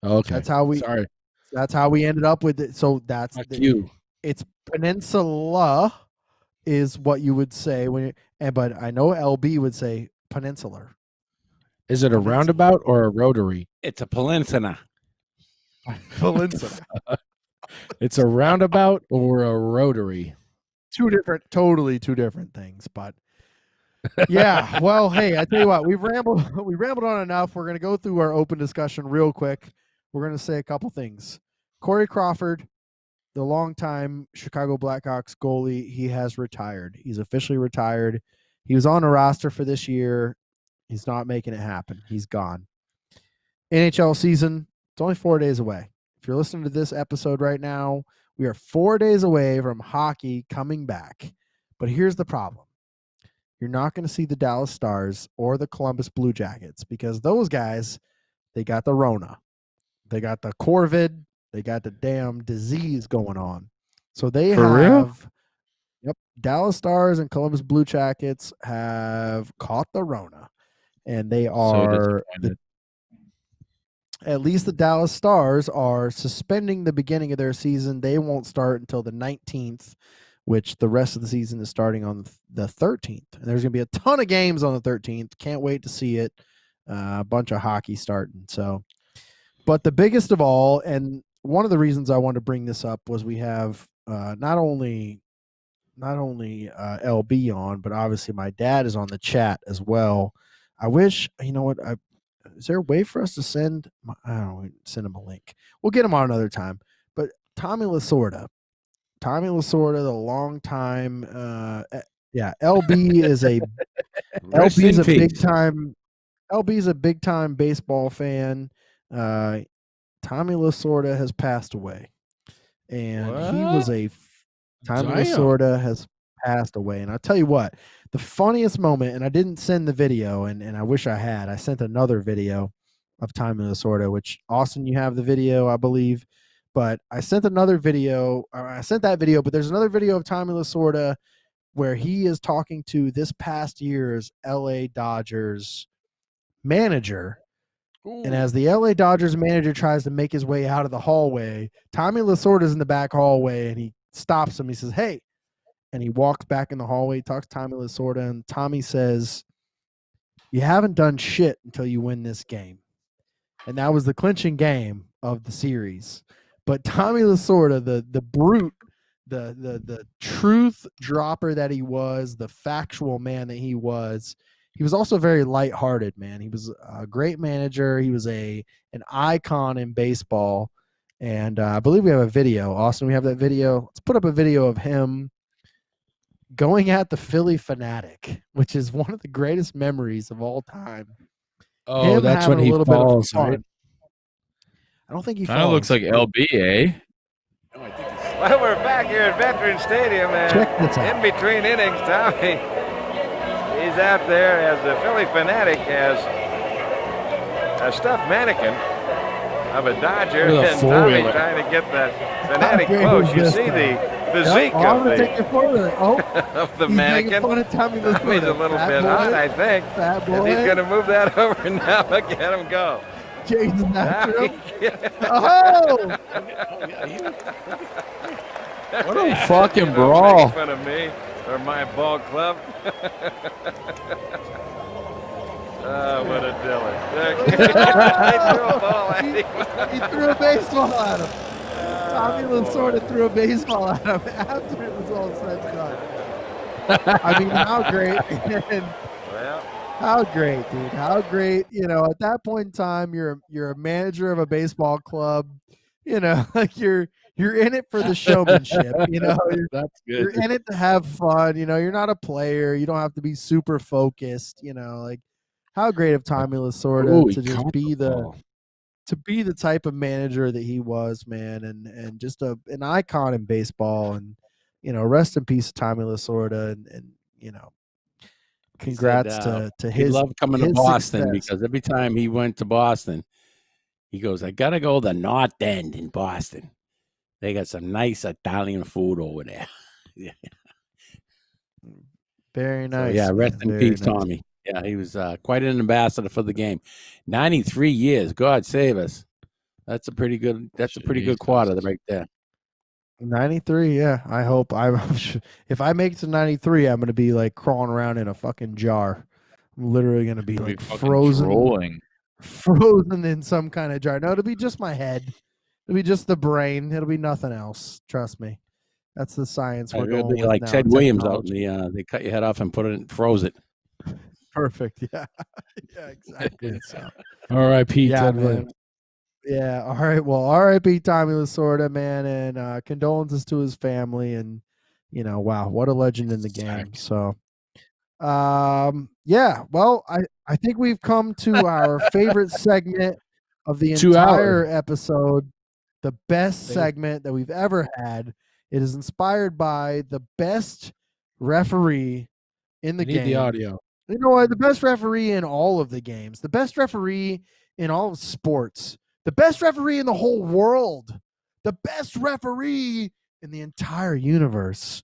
Okay. That's how we Sorry. That's how we ended up with it. So that's Fuck you. It's peninsula is what you would say but I know LB would say peninsular. Is it a roundabout or a rotary? It's a peninsula. Peninsula. It's a roundabout or a rotary? Totally two different things, but yeah. Well, hey, I tell you what, we rambled on enough. We're gonna go through our open discussion real quick. We're gonna say a couple things. Corey Crawford, the longtime Chicago Blackhawks goalie, he has retired. He's officially retired. He was on a roster for this year. He's not making it happen. He's gone. NHL season, it's only 4 days away. If you're listening to this episode right now, we are 4 days away from hockey coming back. But here's the problem. You're not going to see the Dallas Stars or the Columbus Blue Jackets because those guys, they got the Rona. They got the Corvid. They got the damn disease going on. So they For real? Yep. Dallas Stars and Columbus Blue Jackets have caught the Rona. And they are, at least the Dallas Stars are suspending the beginning of their season. They won't start until the 19th, which the rest of the season is starting on the 13th. And there's going to be a ton of games on the 13th. Can't wait to see it. A bunch of hockey starting. So, but the biggest of all, and one of the reasons I wanted to bring this up was we have not only LB on, but obviously my dad is on the chat as well. I wish, you know what, is there a way for us to send him a link? We'll get him on another time. But Tommy Lasorda, the long time, LB is a big time baseball fan. Tommy Lasorda has passed away, and Tommy Lasorda has passed away. And I'll tell you what, the funniest moment, and I didn't send the video, and I wish I had. I sent another video of Tommy Lasorda, which Austin, you have the video, I believe. But I sent another video. I sent that video, but there's another video of Tommy Lasorda where he is talking to this past year's LA Dodgers manager. Ooh. And as the LA Dodgers manager tries to make his way out of the hallway, Tommy Lasorda is in the back hallway, and he stops him. He says, "Hey," and he walks back in the hallway, talks to Tommy Lasorda, and Tommy says, "You haven't done shit until you win this game." And that was the clinching game of the series. But Tommy Lasorda, the brute, the truth dropper that he was, the factual man that he was also very lighthearted, man. He was a great manager. He was an icon in baseball. And I believe we have a video. Austin, we have that video. Let's put up a video of him going at the Philly Fanatic, which is one of the greatest memories of all time. Oh, Him that's when having he a little bit of falls, fun. right? I don't think he Kind of looks falls. like LB, eh? Well, we're back here at Veterans Stadium, Check this out. and in between innings, Tommy, he's out there as the Philly Fanatic has a stuffed mannequin of a Dodger, Look at and that Tommy's four-wheeler. trying to get the Fanatic great close. was You this see guy? the physique I'm of gonna take the your photo. Oh, of the he's making mannequin. fun of Tommy Tommy's a Lasorda. little Fat bit boy, hot, I think. Fat And boy. he's going to move that over now. Look at him go. Jason after him. Oh! What a fucking brawl. Making fun of me or my ball club. Oh, what a Dylan. Look. He threw a ball at him. He threw a baseball at him. Tommy Lasorda threw a baseball at him after it was all said and done. I mean, how great. Well, How great, dude. How great. You know, at that point in time, you're a manager of a baseball club. You know, like you're in it for the showmanship. You know, That's good. you're in it to have fun. You know, you're not a player. You don't have to be super focused. You know, like how great of Tommy Lasorda Ooh, he to just caught be the the ball. to be the type of manager that he was, man, and just an icon in baseball. And you know, rest in peace, Tommy Lasorda, and you know, congrats to he his. loved coming to his Boston success. because every time he went to Boston, he goes, I gotta go to the North End in Boston. They got some nice Italian food over there. Yeah. Very So, nice. yeah, rest man, in very peace, nice. Tommy. Yeah, he was quite an ambassador for the game. 93 years. God save us. That's a pretty good. That's a pretty good Jesus. quarter right there. 93, yeah. I hope if I make it to 93, I'm gonna be like crawling around in a fucking jar. I'm literally gonna be Could be like fucking frozen drooling. in some kind of jar. No, it'll be just my head. It'll be just the brain. It'll be nothing else. Trust me. That's the science we're It'll going be with like now, Ted Williams out technology. in the. They cut your head off and put it in, froze it. Perfect. Yeah. Yeah, exactly. So, R.I.P. yeah, Ted man. Williams. Yeah. All right. Well, R.I.P. Tommy Lasorda, man, and condolences to his family. And you know, wow, what a legend in the game. So, yeah. Well, I think we've come to our favorite segment of the 2 hour. entire episode, the best segment that we've ever had. It is inspired by the best referee in the Need game. the audio. You know what? The best referee in all of the games, the best referee in all of sports, the best referee in the whole world, the best referee in the entire universe.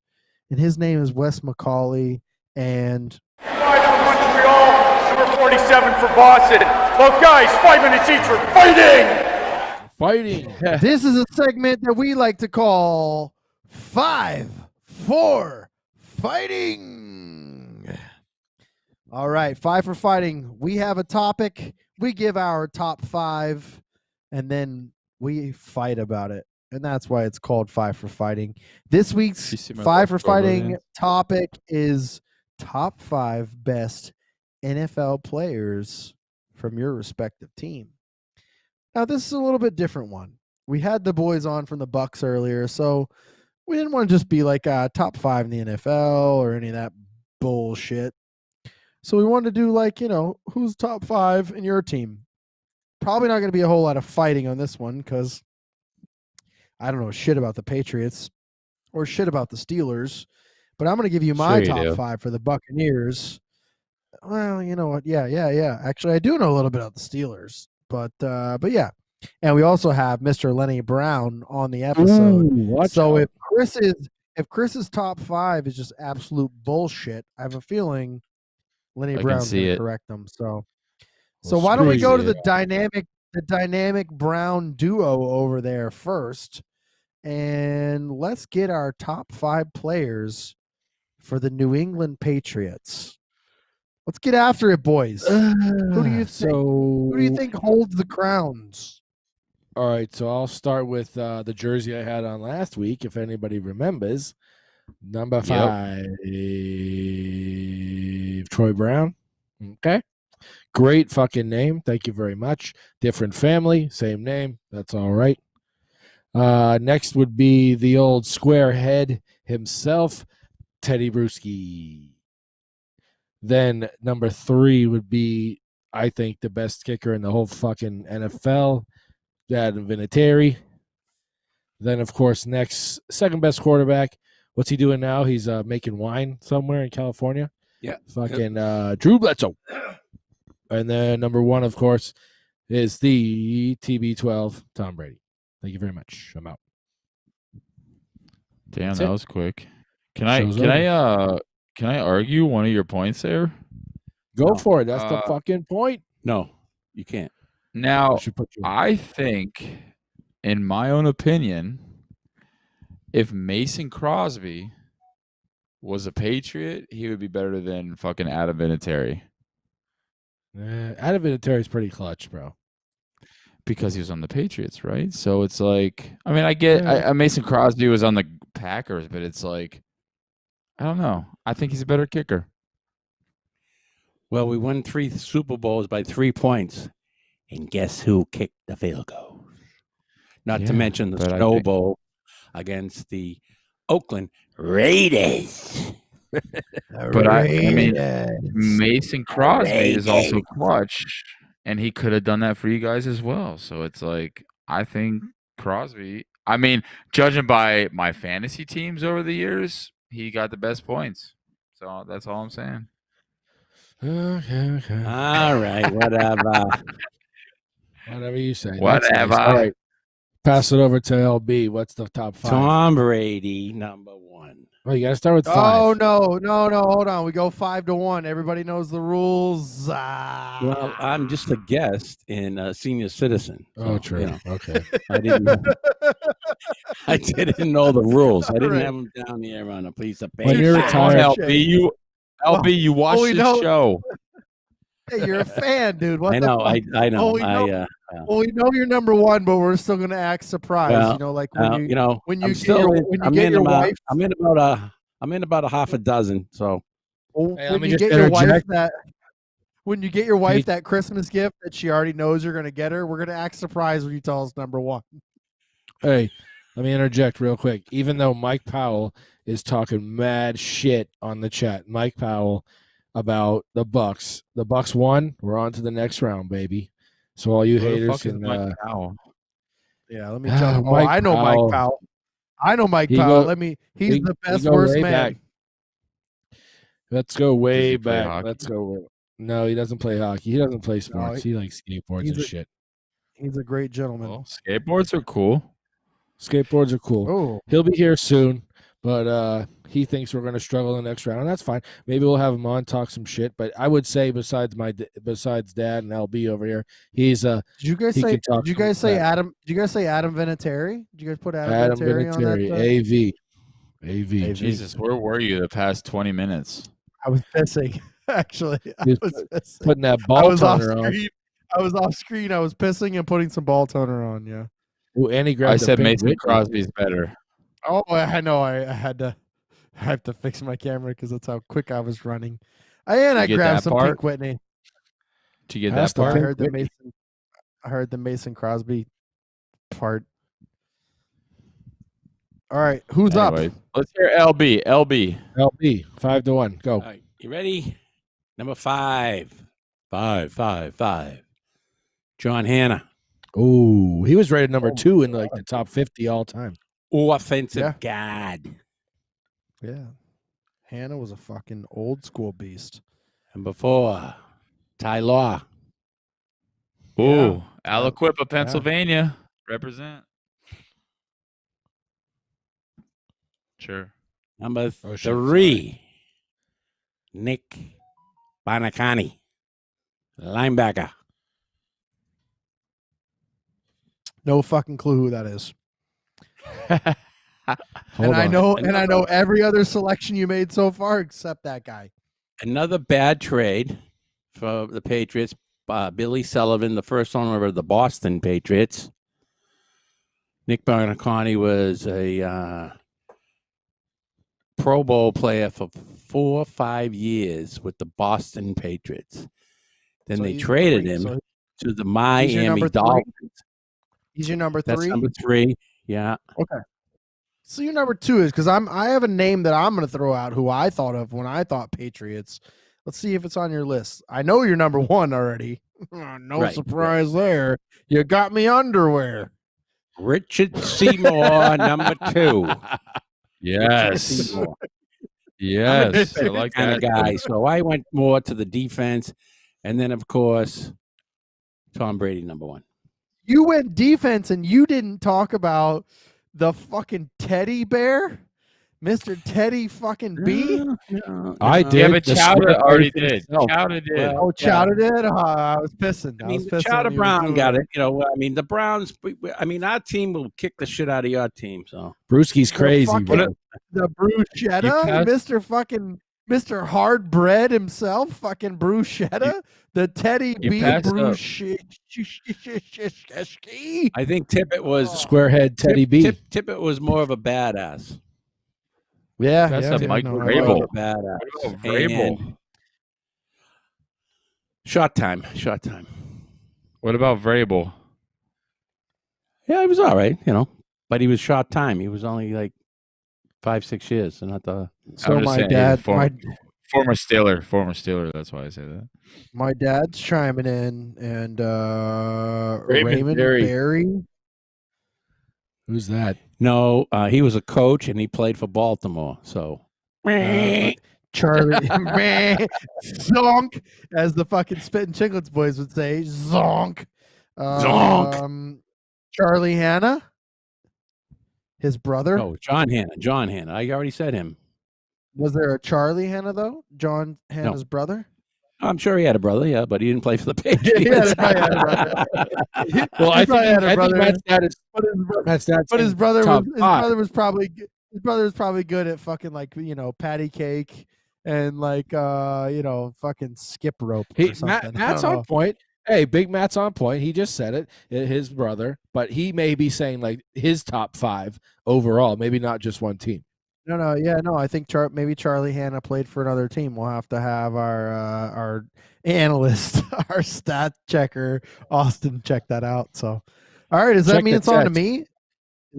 And his name is Wes McCauley. And 5 for Montreal, number 47 for Boston. Both guys, 5 minutes each for fighting. Fighting. this is a segment that we like to call 5 for Fighting. All right, 5 for Fighting. We have a topic. We give our top 5, and then we fight about it. And that's why it's called 5 for Fighting. This week's You see my 5 for left over Fighting there? topic is top 5 best NFL players from your respective team. Now, this is a little bit different one. We had the boys on from the Bucks earlier, so we didn't want to just be like top 5 in the NFL or any of that bullshit. So we wanted to do like, you know, who's top 5 in your team. Probably not going to be a whole lot of fighting on this one because I don't know shit about the Patriots or shit about the Steelers, but I'm going to give you my Sure you top do. 5 for the Buccaneers. Well, you know what? Yeah. Actually, I do know a little bit about the Steelers, but yeah. And we also have Mr. Lenny Brown on the episode. So if Chris's top 5 is just absolute bullshit, I have a feeling Lenny I can Brown's see going to it. correct them. So Well, why don't we screw go to you. the dynamic Brown duo over there first, and let's get our top 5 players for the New England Patriots. Let's get after it, boys. Who do you think? Who do you think holds the crowns? All right, so I'll start with the jersey I had on last week, if anybody remembers. Number 5, Troy Brown. Okay. Great fucking name. Thank you very much. Different family, same name. That's all right. Next would be the old square head himself, Teddy Bruschi. Then number 3 would be, I think, the best kicker in the whole fucking NFL, Adam Vinatieri. Then, of course, next, second best quarterback. What's he doing now? He's making wine somewhere in California. Yeah. Fucking Drew Bledsoe. And then number 1, of course, is the TB12, Tom Brady. Thank you very much. I'm out. Damn, That's that it. was quick. Can Show's I argue one of your points there? Go for it. That's the fucking point. No, you can't. Now, should put you in. I think, in my own opinion, if Mason Crosby was a Patriot, he would be better than fucking Adam Vinatieri. Adam Vinatieri is pretty clutch, bro. Because he was on the Patriots, right? So it's like, I mean, I get Mason Crosby was on the Packers, but it's like, I don't know. I think he's a better kicker. Well, we won 3 Super Bowls by 3 points. And guess who kicked the field goal? Not to mention the Snow Bowl against the Oakland Raiders. But I mean, Mason Crosby is also clutch, and he could have done that for you guys as well. So it's like, I think Crosby, I mean, judging by my fantasy teams over the years, he got the best points. So that's all I'm saying. Okay. All right, whatever. Whatever you say. Whatever. Nice. All right. Pass it over to LB. What's the top 5? Tom Brady, number 1. Oh, you got to start with 5. Oh, no. Hold on. We go 5-1. Everybody knows the rules. Well, I'm just a guest and a senior citizen. Oh, true. You know, okay. I didn't know the rules. I didn't have them down here on a piece of paper. When you're retired, LB, you watch this show. Hey, you're a fan, dude. What I know. the fuck? I know. Well, we know you're number 1, but we're still gonna act surprised. Well, you know, like when you when you I'm get still your, in, when you I'm get in your about wife. I'm in about a half a dozen. So When you get your wife that Christmas gift that she already knows you're gonna get her, we're gonna act surprised when you tell us number 1. Hey, let me interject real quick. Even though Mike Powell is talking mad shit on the chat, Mike Powell about the Bucks. The Bucks won. We're on to the next round, baby. So all you haters can. Yeah, let me tell you. Mike I know Powell. Mike Powell. I know Mike He Powell. go- He's he- the he best go worst way man. back. Let's go way he play back. hockey? Let's go. No, he doesn't play hockey. He doesn't play sports. He likes skateboards he's and a- shit. He's a great gentleman. Well, skateboards are cool. Skateboards are cool. Oh. He'll be here soon, but he thinks we're going to struggle in the next round, and that's fine. Maybe we'll have him on, talk some shit. But I would say, besides Dad and LB over here, he's Did you guys he say? can talk Did you some guys say crap. Adam? Did you guys say Adam Vinatieri? Did you guys put Adam Vinatieri on Vinatieri, that? AV. Jesus, where were you the past 20 minutes? I was pissing. Actually, I He was was pissing. putting that I ball was off toner on. screen. I was off screen. I was pissing and putting some ball toner on. Yeah. Ooh, and he grabbed I the said pink Mason Whitney. Crosby's better. Oh, I know. I had to. I have to fix my camera because that's how quick I was running. And I get grabbed that some part? Pink Whitney. Did you get That's that the I part? heard the Whitney. Mason. I heard the Mason Crosby part. All right, who's Anyway, up? let's hear LB. LB. LB 5-1. Go. all right, you ready? Number 5. 5. John Hanna, Ooh, he was rated number 2 in like the top 50 all time. offensive guard. Yeah, Hannah was a fucking old school beast. Number 4, Ty Law. Ooh, Aliquippa, Pennsylvania. Represent. Sure. Number Oh, shit, 3, Nick Bonacani, linebacker. No fucking clue who that is. Hold and I on. know, and I know every other selection you made so far except that guy. Another bad trade for the Patriots. Billy Sullivan, the first owner of the Boston Patriots. Nick Bonacani was a Pro Bowl player for 4 or 5 years with the Boston Patriots. Then So they he's traded three. him So to the he's your Miami number 3? Dolphins. He's your number That's 3. number 3. Yeah. Okay. So your number 2 is because I have a name that I'm going to throw out who I thought of when I thought Patriots. Let's see if it's on your list. I know you're number 1 already. No Right, surprise there. You got me underwear. Richard Seymour, number 2. Yes. Yes. I like kind that. of guy. So I went more to the defense. And then, of course, Tom Brady, number 1. You went defense and you didn't talk about the fucking teddy bear, Mr. Teddy fucking B. I did. Yeah, but The Chowder script already wrote did. itself. Chowder did. Oh, Chowder did. I was pissing. I mean, was pissing Chowder when you were Brown doing got it. You know, I mean, the Browns. I mean, our team will kick the shit out of your team. So Brewski's crazy, fucking- bro. The bruschetta, Mr. Hard Bread himself, fucking bruschetta, the Teddy you B passed up. bruschetta. I think Tippett was Squarehead Teddy B. Tippett was more of a badass. Yeah, That's yeah, a Mike no, I Vrabel. like it. Badass. What about Vrabel? And short time. What about Vrabel? Yeah, he was all right, you know, but he was short time. He was only like 5-6 years, so not the. So I'm just my saying, dad, former Steeler. That's why I say that. my dad's chiming in, and Raymond Berry. Berry. Who's that? No, he was a coach and he played for Baltimore. So Charlie Zonk, as the fucking Spittin' Chicklets boys would say, Zonk. Zonk. Charlie Hanna, his brother. oh, John Hanna. I already said him. Was there a Charlie Hanna though? John Hanna's brother. I'm sure he had a brother, yeah, but he didn't play for the Yeah, Patriots. probably had a brother. Well, He I probably had a think brother. Matt's dad is. But Matt's dad's But his in brother top was five. his brother was probably good at fucking like patty cake and like fucking skip rope or something. Matt's I don't on know. point. Hey, Big Matt's on point. He just said it. His brother, but he may be saying like his top 5 overall, maybe not just one team. No, I think maybe Charlie Hanna played for another team. We'll have to have our analyst, our stat checker, Austin, check that out. So, all right, does that Check mean the it's on to text. me? Is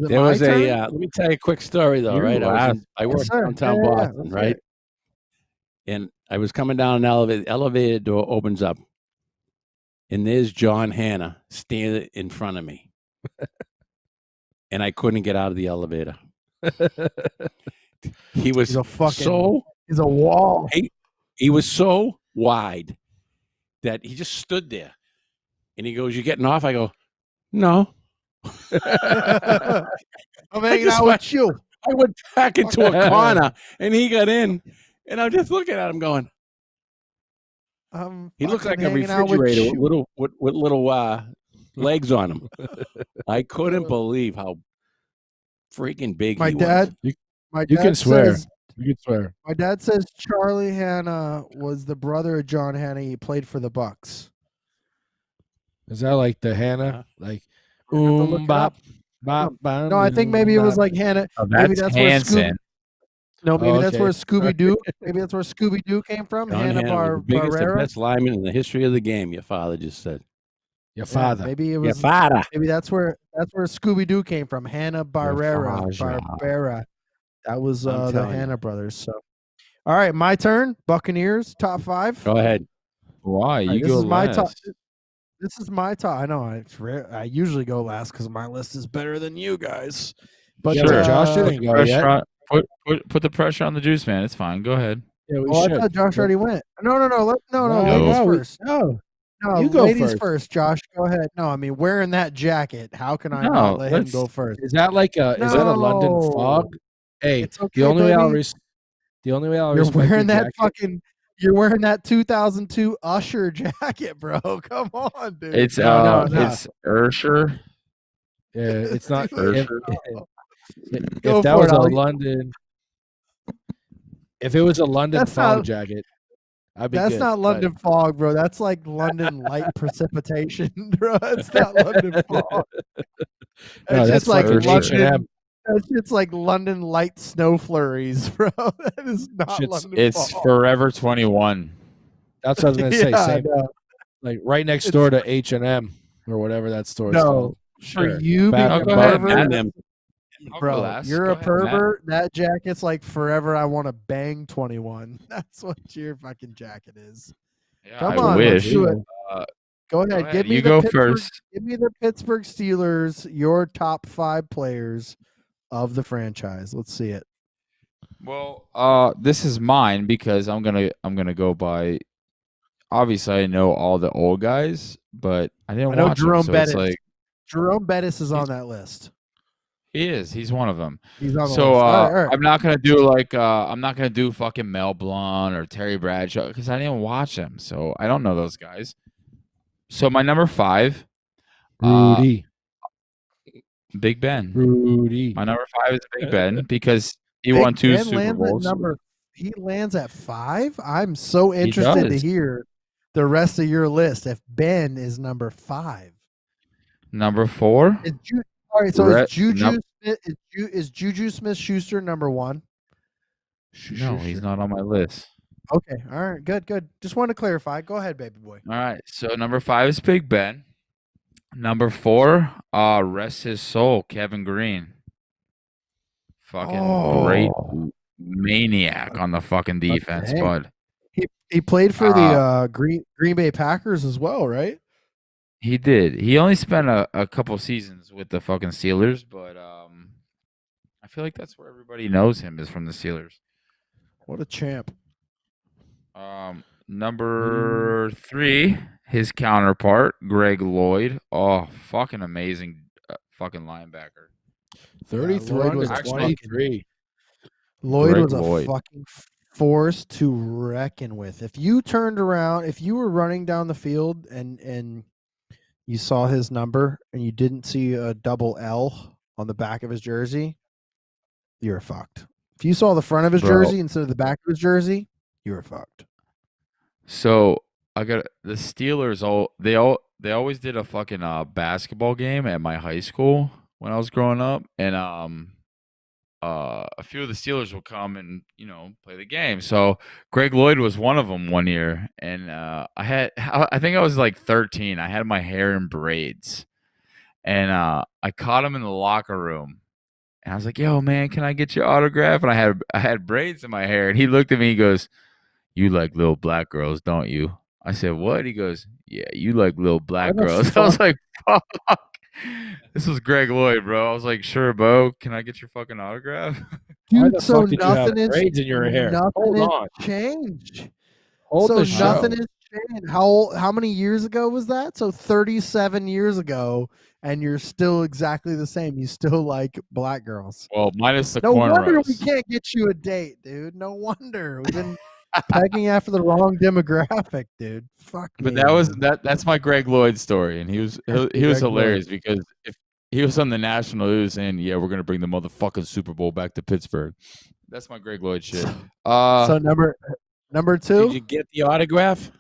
it There my was turn? let me tell you a quick story though, You right? laugh. I worked sir. downtown Yeah, Boston, let's right? hear it. And I was coming down an elevator door opens up, and there's John Hanna standing in front of me. And I couldn't get out of the elevator. He was He's a fucking so he's a wall. he was so wide that he just stood there. And he goes, "You getting off?" I go, "No." I'm hanging just out went- with you. I went back into a corner and he got in. And I'm just looking at him going, I'm he looks like fucking a hanging out with refrigerator you. with little legs on him. I couldn't believe how freaking big My he dad. was. My You dad can swear. says- You can swear. My dad says Charlie Hanna was the brother of John Hanna. He played for the Bucks. Is that like the Hannah? Like to look it bop, up. bop, bop, No, I think maybe it was bop. like Hanna. Oh, Maybe that's where Hanson. No, maybe Oh, that's okay. where Scooby Doo. Maybe that's where Scooby Doo came from. John Hanna Hanna was the biggest and Barbera. best lineman in the history of the game, your father just said. Your Yeah, father. maybe it Your was. father. Maybe that's where Scooby Doo came from. Hanna Barbera. father. Barbera. That was I'm the telling you. Hanna brothers. So, all right, my turn. Buccaneers top 5. Go ahead. Why? All right, You this go is my top. last. This is my top. I know. I usually go last because my list is better than you guys. But Yeah, but Josh didn't go Pressure yet. on- Put the pressure on the juice, man. It's fine. Go ahead. Yeah, we Oh, I should. thought Josh already went. No. No, Ladies we- first. No, No, you go ladies first. first. Josh, go ahead. No, I mean wearing that jacket. How can I No, not let him let's- go first? is that like a is that a London No. fog? Hey, It's okay, the only way I'll baby. You're You're wearing that fucking. You're wearing that 2002 Usher jacket, bro. Come on, dude. It's No. it's Ursher. Yeah, it's not. Dude, If, Go if that for was it, a Ollie. London, if it was a London That's fog not- jacket, I'd be That's good, not but- London fog, bro. That's like London light precipitation, bro. It's not London fog. No, It's that's just like fucking London. H&M. That's just like London light snow flurries, bro. That is not Shit's- London It's fog. Forever 21. That's what I was gonna say. Yeah, I Same, know. like right next door to H&M or whatever that store is No, called. for you Back being and a go ahead, pervert, Matt. I'll go Bro, last. you're Go a ahead, Matt. pervert. That jacket's like forever I want to bang 21. That's what your fucking jacket is. Yeah, Come I on, wish. let's do it. Go ahead. ahead. Give me You the go Pittsburgh, first. Give me the Pittsburgh Steelers, your top 5 players of the franchise. Let's see it. Well, this is mine because I'm gonna go by. Obviously, I know all the old guys, but I didn't I know watch them, Jerome so Bettis. it's like Jerome Bettis is on that list. he is. He's one of them. He's on the So list. All right. I'm not gonna do like I'm not gonna do fucking Mel Blount or Terry Bradshaw because I didn't watch them, so I don't know those guys. So my number 5, Rudy. Big Ben. Rudy. My number 5 is Big Ben because he Big won 2 Ben Super lands at Bowls. he lands at 5. I'm so interested to does. hear the rest of your list. If Ben is number 5, Number 4, all right. So Rhett- is Juju nope. Smith, is Juju Smith-Schuster number 1? No, he's not on my list. Okay. All right. Good. Just wanted to clarify. Go ahead, baby boy. All right. So number 5 is Big Ben. Number 4, rest his soul, Kevin Green. Fucking great maniac on the fucking defense, dang. bud. He played for the Green Bay Packers as well, right? He did. He only spent a couple seasons with the fucking Steelers, but I feel like that's where everybody knows him is from the Steelers. What a champ. Number 3, his counterpart, Greg Lloyd. Oh, fucking amazing fucking linebacker. 33 Lloyd was 23. Lloyd Greg was a Lloyd. fucking force to reckon with. If you turned around, if you were running down the field and you saw his number and you didn't see a double L on the back of his jersey, you're fucked. If you saw the front of his Bro. jersey instead of the back of his jersey, you were fucked. So I got the Steelers. They always did a fucking basketball game at my high school when I was growing up, and a few of the Steelers will come and play the game. So Greg Lloyd was one of them one year, and I think I was like 13. I had my hair in braids, and I caught him in the locker room, and I was like, "Yo, man, can I get your autograph?" And I had braids in my hair, and he looked at me. He goes, "You like little black girls, don't you?" I said, "What?" He goes, "Yeah, you like little black girls." I was like, "Fuck." This was Greg Lloyd, bro. I was like, "Sure, Bo. Can I get your fucking autograph?" Why Dude, the so fuck did you have nothing is braids in your hair? Nothing Hold has on. changed. Hold So the show. nothing has changed. How many years ago was that? So 37 years ago, and you're still exactly the same. You still like black girls. Well, minus the No wonder we cornrows. can't get you a date, dude. No wonder we've been pegging after the wrong demographic, dude. Fuck. But me, that was man. that's my Greg Lloyd story, and he was Greg hilarious because if he was on the national news saying, "Yeah, we're gonna bring the motherfucking Super Bowl back to Pittsburgh," that's my Greg Lloyd shit. So number 2. Did you get the autograph?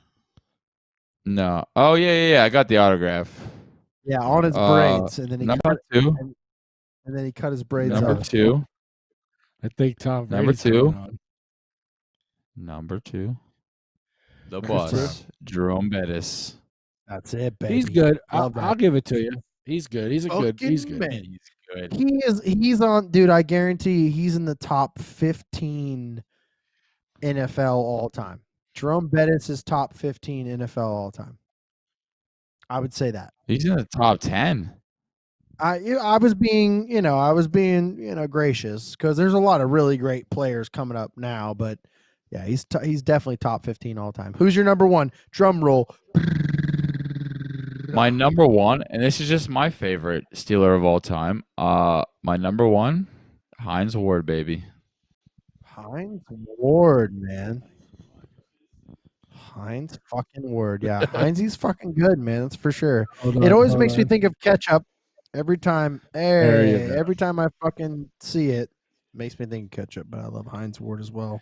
No. Oh yeah. I got the autograph. Yeah, on his braids, and then he number cut 2. and then he cut his braids Number off. 2. I think Tom Number Brady's 2. coming on. Number 2. The Number boss, Jerome Bettis. That's it, baby. He's good. Love I'll that. give it to you. He's good. He's good. He's Fucking good. man. He's good. He's on, dude. I guarantee he's in the top 15 NFL all time. Jerome Bettis is top 15 NFL all time. I would say that. He's in the top 10. I was being gracious because there's a lot of really great players coming up now, but yeah, he's definitely top 15 all time. Who's your number 1? Drum roll. My number 1, and this is just my favorite Steeler of all time. My number 1, Hines Ward, baby. Hines Ward, man. Hines fucking Ward. Yeah, Hines, he's fucking good, man. That's for sure. It always makes me think of ketchup every time. There you go. Every time I fucking see it, makes me think of ketchup. But I love Hines Ward as well.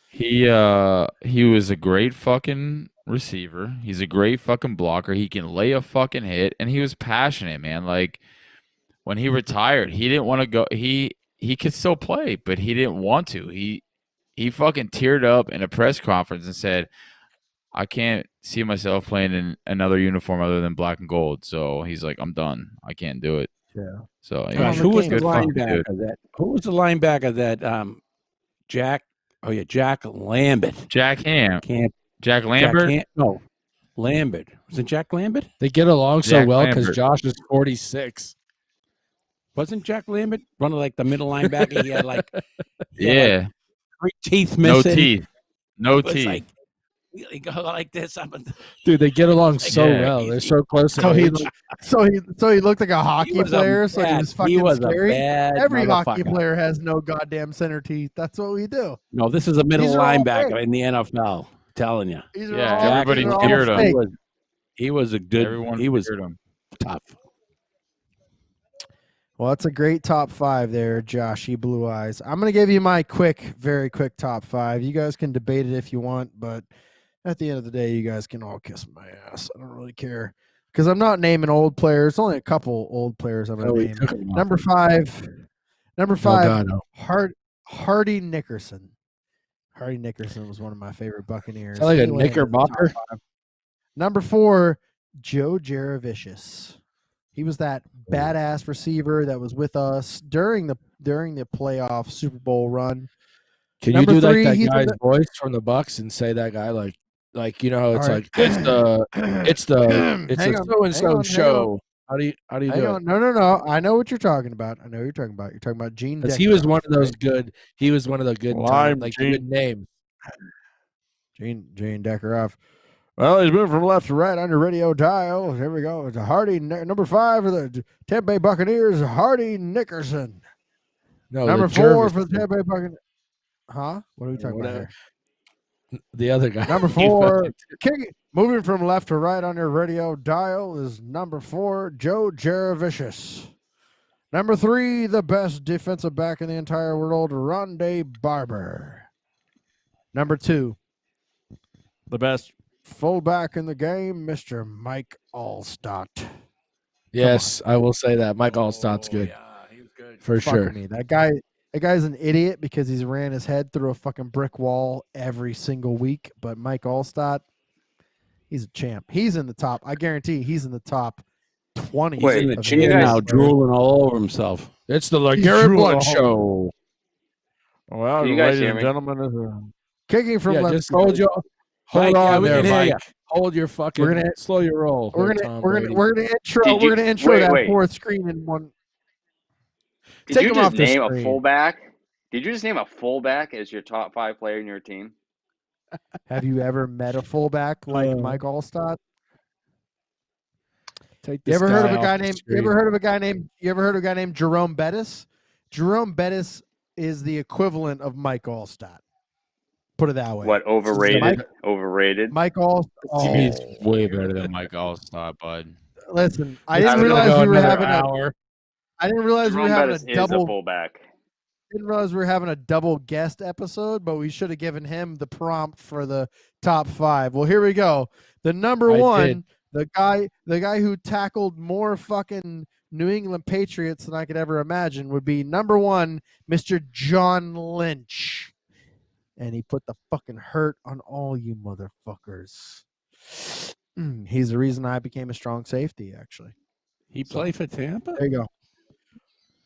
He was a great fucking receiver. He's a great fucking blocker. He can lay a fucking hit, and he was passionate, man. Like when he retired, he didn't want to go. He could still play, but he didn't want to. He fucking teared up in a press conference and said, "I can't see myself playing in another uniform other than black and gold." So he's like, "I'm done. I can't do it." Yeah. So Gosh, yeah, who was the good fucking dude. linebacker that? Who was the linebacker that? Jack. Oh yeah, Jack Lambert. Jack Ham. Camp. Jack Lambert. No, Lambert. Was it Jack Lambert? They get along so Jack well because Lambert. Josh is 46. Wasn't Jack Lambert one of like the middle linebacker? He had like Yeah. 3 teeth No missing. teeth. No It was teeth. like, he go like this up and Dude, they get along so Yeah. well. They're so close. So in he, age. so he looked like a hockey was a player. So he bad- was he fucking was a scary. bad Every hockey motherfucker. player has no goddamn center teeth. That's what we do. No, this is a middle These are all linebacker fake. in the NFL. Telling you, These are Yeah, all, everybody these are all feared him. fake. he was a good. Everyone he was feared him. tough. Well, that's a great top 5 there, Joshy Blue Eyes. I'm going to give you my very quick top 5. You guys can debate it if you want, but at the end of the day, you guys can all kiss my ass. I don't really care because I'm not naming old players. Only a couple old players I'm going to name. Number 5. Oh, God, no. Hardy Nickerson. Hardy Nickerson was one of my favorite Buccaneers. Sound like a He landed in the top Knickerbocker? 5. Number 4, Joe Jaravicious. He was that badass receiver that was with us during the playoff Super Bowl run. Can Number you do 3, like he's that a guy's bit- voice from the Bucks and say that guy like you know how it's All like right. it's the Hang so on, and hang so on. show. How do you Hang do on. it? No. I know what you're talking about. You're talking about Gene. Because he was Deckerhoff, one of those right? good. He was one of the good Lime like Gene. good names. Gene Deckerhoff. Well, he's moving from left to right on your radio dial. Here we go. It's a Hardy number 5 for the Tampa Bay Buccaneers. Hardy Nickerson. No, Number the 4 Jervis for the Tampa Bay Buccaneers. Huh? What are we talking about whatever. here? The other guy. Number 4, moving from left to right on your radio dial is number 4, Joe Jaravicious. Number 3, the best defensive back in the entire world, Rondé Barber. Number 2, the best fullback in the game, Mr. Mike Allstott. Yes, I will say that Mike Allstott's good. For Fuck sure. me. That guy's an idiot because he's ran his head through a fucking brick wall every single week. But Mike Allstott, he's a champ. He's in the top. I guarantee he's in the top 20. He's in the of chair NBA now, players. drooling all over himself. It's the He's LeGarrette drooling Blunt all show. Well, Can you guys ladies hear and me? gentlemen, kicking from Yeah, left. just hold your hold Mike, yeah, on we there, can hear ya. Mike. Hold your fucking. We're gonna- slow your roll. We're there, gonna Tom we're Brady. gonna we're gonna intro Did you- we're gonna intro wait, that wait. fourth screen in one. Did Take you him just off the name a screen. fullback? Did you just name a fullback as your top 5 player in your team? Have you ever met a fullback like Mike Allstott? Take You this ever heard of a off guy the named? screen. You ever heard of a guy named Jerome Bettis? Jerome Bettis is the equivalent of Mike Allstott. Put it that way. What, overrated? Mike- Overrated? Mike Allstott. He's way better than Mike Allstott, bud. Listen, I This didn't is gonna realize go we were another having a. hour. I didn't realize we were Jerome having Bettis a is a double. fullback. Didn't realize we were having a double guest episode, but we should have given him the prompt for the top 5. Well, here we go. The number I 1, did. the guy who tackled more fucking New England Patriots than I could ever imagine would be number 1, Mr. John Lynch. And he put the fucking hurt on all you motherfuckers. He's the reason I became a strong safety, actually. He played for Tampa. There you go.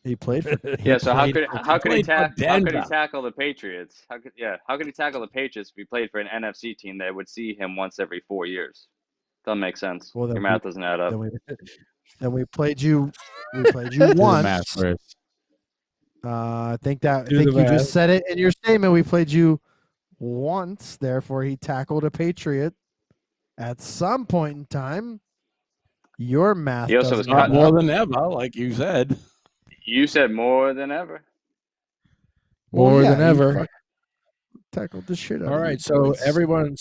He played for Yeah, so how could he played for Denver. tackle the Patriots? How could he tackle the Patriots if he played for an NFC team that would see him once every 4 years? Doesn't make sense. Well, then Your we- math doesn't add up. Then we played you. We played you once. Math first. I think you the math. just said it in your statement. We played you once, therefore he tackled a Patriot at some point in time. Your math He also doesn't was Not cut- more than ever, like you said. You said more than ever. More yeah, than he ever. fucking tackled the shit out All of right, you so boys. everyone,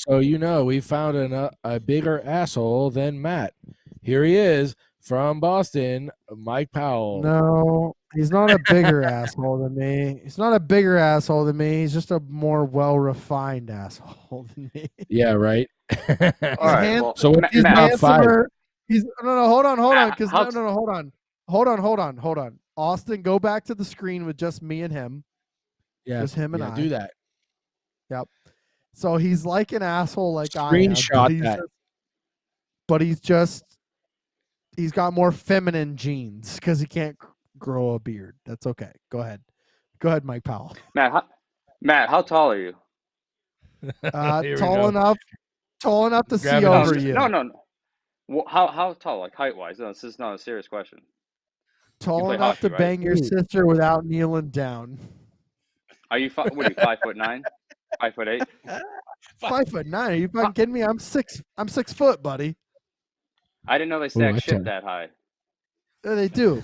we found a bigger asshole than Matt. Here he is from Boston, Mike Powell. No, he's not a bigger asshole than me. He's not a bigger asshole than me. He's just a more well-refined asshole than me. Yeah, right. All right. hand- Well, So what He's is top 5? handsomer. He's no, hold on, Matt, because how- no, hold on. Austin, go back to the screen with just me and him. Yeah, Just him and yeah, I. do that. Yep. So he's like an asshole, like I am. Screenshot that. But he's just he's got more feminine genes because he can't grow a beard. That's okay. Go ahead, Mike Powell. Matt, how tall are you? Tall enough to see over you. No. Well, how tall? Like height wise? No, this is not a serious question. Tall enough to bang your sister without kneeling down. Are you? What are you? 5'9"? 5'8"? 5'9"? Are you fucking kidding me? I'm 6 foot, buddy. I didn't know they stacked shit that high. They do.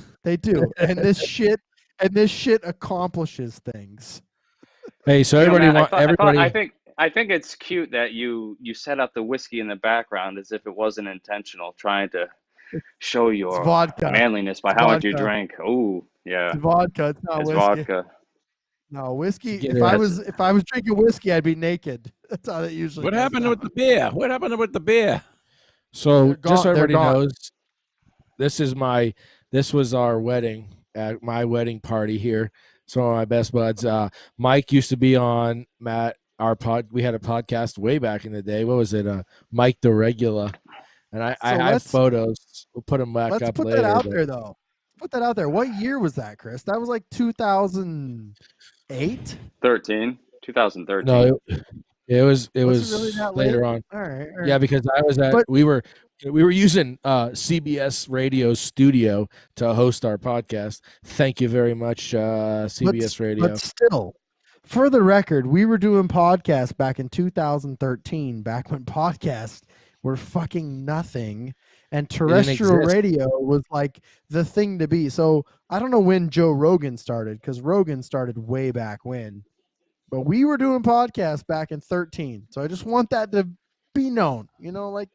And this shit accomplishes things. Hey, so everybody I think it's cute that you set up the whiskey in the background as if it wasn't intentional, trying to show your manliness by how much you drank. Oh, yeah. It's vodka. It's not whiskey. Vodka. No, whiskey. If I was drinking whiskey, I'd be naked. That's how that usually. What happened with the beer? What happened with the beer? So just so everybody knows, this was our wedding at my wedding party here. Some of my best buds. Mike used to be on Matt. We had a podcast way back in the day. What was it? Mike the Regula. And I have photos. We'll put them back up later. Let's put that out there, though. Put that out there. What year was that, Chris? That was like 2008? 2013. No, it was really that later late? on. All right. Yeah, because I was we were using CBS Radio Studio to host our podcast. Thank you very much, CBS Radio. But still, for the record, we were doing podcasts back in 2013, back when podcasts were fucking nothing, and terrestrial radio was like the thing to be. So I don't know when Joe Rogan started, because Rogan started way back when. But we were doing podcasts back in 13. So I just want that to be known, like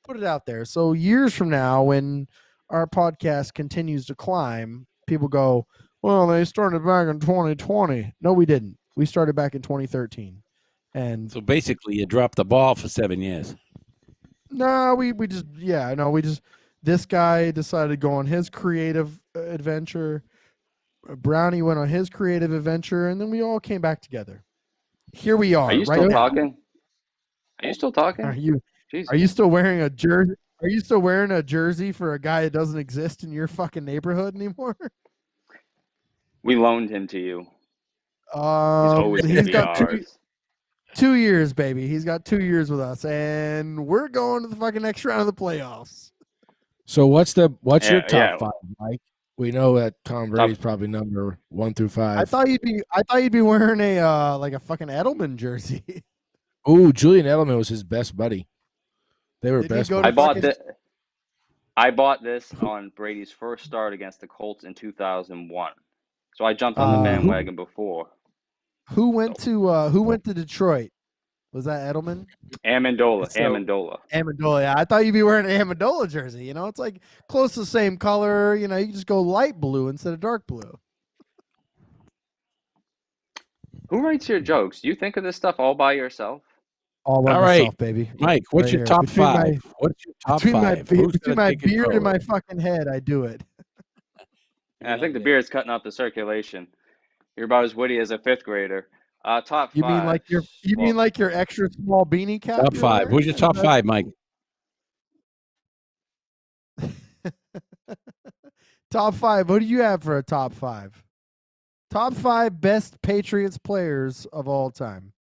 put it out there. So years from now, when our podcast continues to climb, people go, well, they started back in 2020. No, we didn't. We started back in 2013. And so basically you dropped the ball for 7 years. No, this guy decided to go on his creative adventure. Brownie went on his creative adventure, and then we all came back together. Here we are. Are you still talking? Are you still talking? Are you still wearing a jersey? Are you still wearing a jersey for a guy that doesn't exist in your fucking neighborhood anymore? We loaned him to you. He's got 2 years, baby. He's got 2 years with us, and we're going to the fucking next round of the playoffs. So what's your top five, Mike? We know that Tom Brady's probably number 1 through 5. I thought you'd be wearing a like a fucking Edelman jersey. Ooh, Julian Edelman was his best buddy. They were best buddies. I bought this on Brady's first start against the Colts in 2001. So I jumped on the bandwagon before. Who went to Detroit? Was that Edelman? Amendola. Yeah, I thought you'd be wearing an Amendola jersey. It's like close to the same color. You just go light blue instead of dark blue. Who writes your jokes? Do you think of this stuff all by yourself? All by myself, baby. Mike, what's your top five? What's your top five? Between my beard and my fucking head, I do it. And I think the beard's cutting off the circulation. You're about as witty as a fifth grader. Top five. You mean like your extra small beanie cap? Top five. Who's your top five, Mike? Top five. What do you have for a top five? Top five best Patriots players of all time.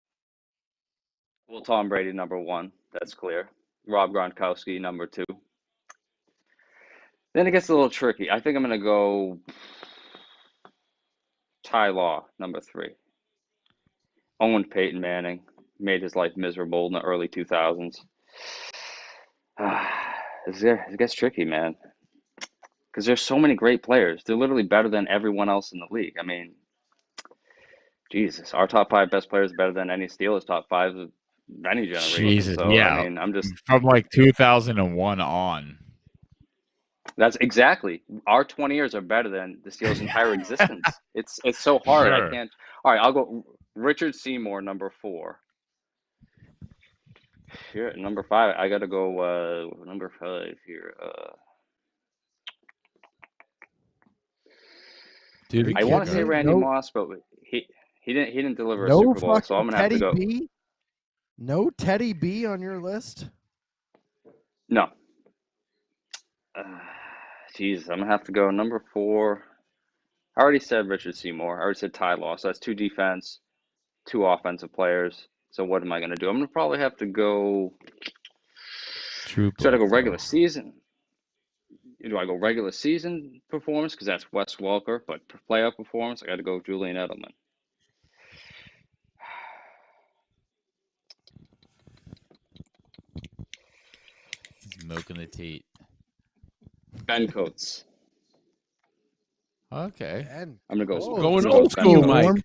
Well, Tom Brady, number 1. That's clear. Rob Gronkowski, number 2. Then it gets a little tricky. I think I'm going to go Ty Law, number 3. Owned Peyton Manning, made his life miserable in the early 2000s. It gets tricky, man. Because there's so many great players. They're literally better than everyone else in the league. I mean, Jesus, our top 5 best players are better than any Steelers top 5 of any generation. Jesus, so, yeah. I mean, I'm just from like 2001 on. That's exactly. Our 20 years are better than the Steelers' entire existence. It's so hard. Sure. I can't. All right, I'll go Richard Seymour, number 4. Here, number 5. I got to go number 5 here. Dude, I want to say Randy Moss, but he didn't deliver a no Super Bowl, so I'm gonna have to go. B? No Teddy B on your list? No. Jesus, I'm gonna have to go number 4. I already said Richard Seymour. I already said Ty Law. So that's 2 defense, 2 offensive players. So what am I gonna do? I'm gonna probably have to go. True. Should I go regular season? Do I go regular season performance because that's Wes Welker? But playoff performance, I got to go Julian Edelman. He's milking the teat. Ben Coates. Okay. And I'm gonna go. Going old school, Mike.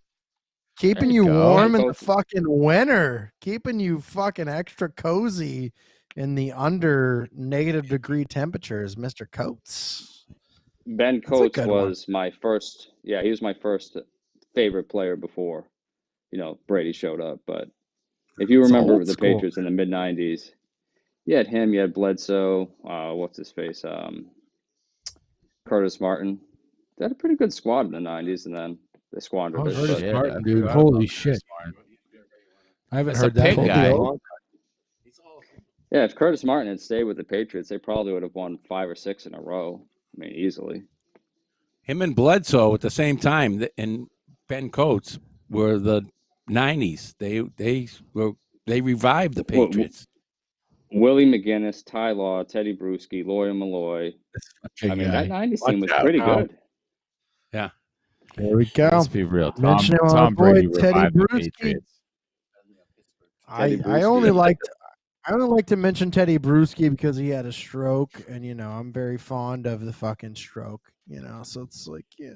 Keeping There you you go. warm in the Coates. fucking winter. Keeping you fucking extra cozy in the under negative degree temperatures, Mr. Coates. Ben That's a Coates good one. was my first. Yeah, he was my first favorite player before, Brady showed up. But if you It's remember old the school. Patriots in the mid '90s, you had him. You had Bledsoe. What's his face? Curtis Martin. They had a pretty good squad in the '90s, and then they squandered Oh, it. Curtis but- Martin, I dude. forgot Holy about shit. Curtis Martin. I haven't That's a heard that pig in a guy. long time. Yeah, if Curtis Martin had stayed with the Patriots, they probably would have won 5 or 6 in a row. I mean, easily. Him and Bledsoe at the same time, and Ben Coates were the '90s. They revived the Well, Patriots. Willie McGinnis, Ty Law, Teddy Bruschi, Lawyer Malloy. I mean, that '90s team was pretty good. Yeah. There we go. Let's be real. Mention him, Tom boy, Brady Teddy revived the Bruschi. Patriots. I only like to mention Teddy Bruschi because he had a stroke, and I'm very fond of the fucking stroke. So it's like, you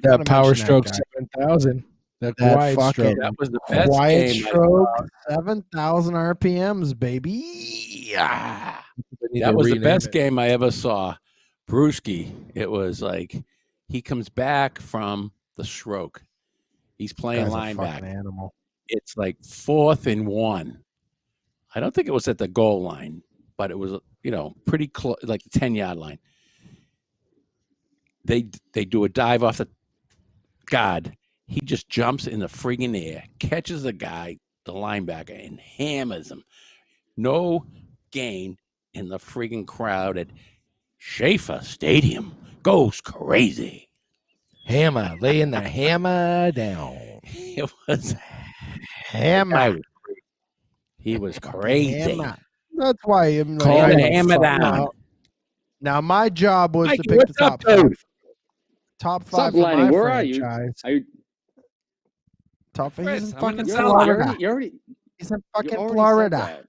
That gotta power mention stroke guy. 7,000. That That quiet fucking stroke. That was the best quiet game. stroke, 7,000 RPMs, baby. Yeah. That was the best game I ever saw. Bruschi. It was like he comes back from the stroke. He's playing Guy's a fucking linebacker. animal. It's like 4th and 1. I don't think it was at the goal line, but it was pretty close, like the 10-yard line. They do a dive off the guard. He just jumps in the friggin' air, catches the guy, the linebacker, and hammers him. No gain, in the friggin' crowd at Schaefer Stadium goes crazy. Hammer, laying the hammer down. It was Hammer. He was crazy. Hammer. That's why I'm Call like, the hammer down. Now my job was Mikey, to pick the what's up, top 5. dude? Top 5 Stop for lying. my Where are you? franchise. Top 5. He's in I'm fucking in the Florida. You already He's in you fucking already said Florida. that.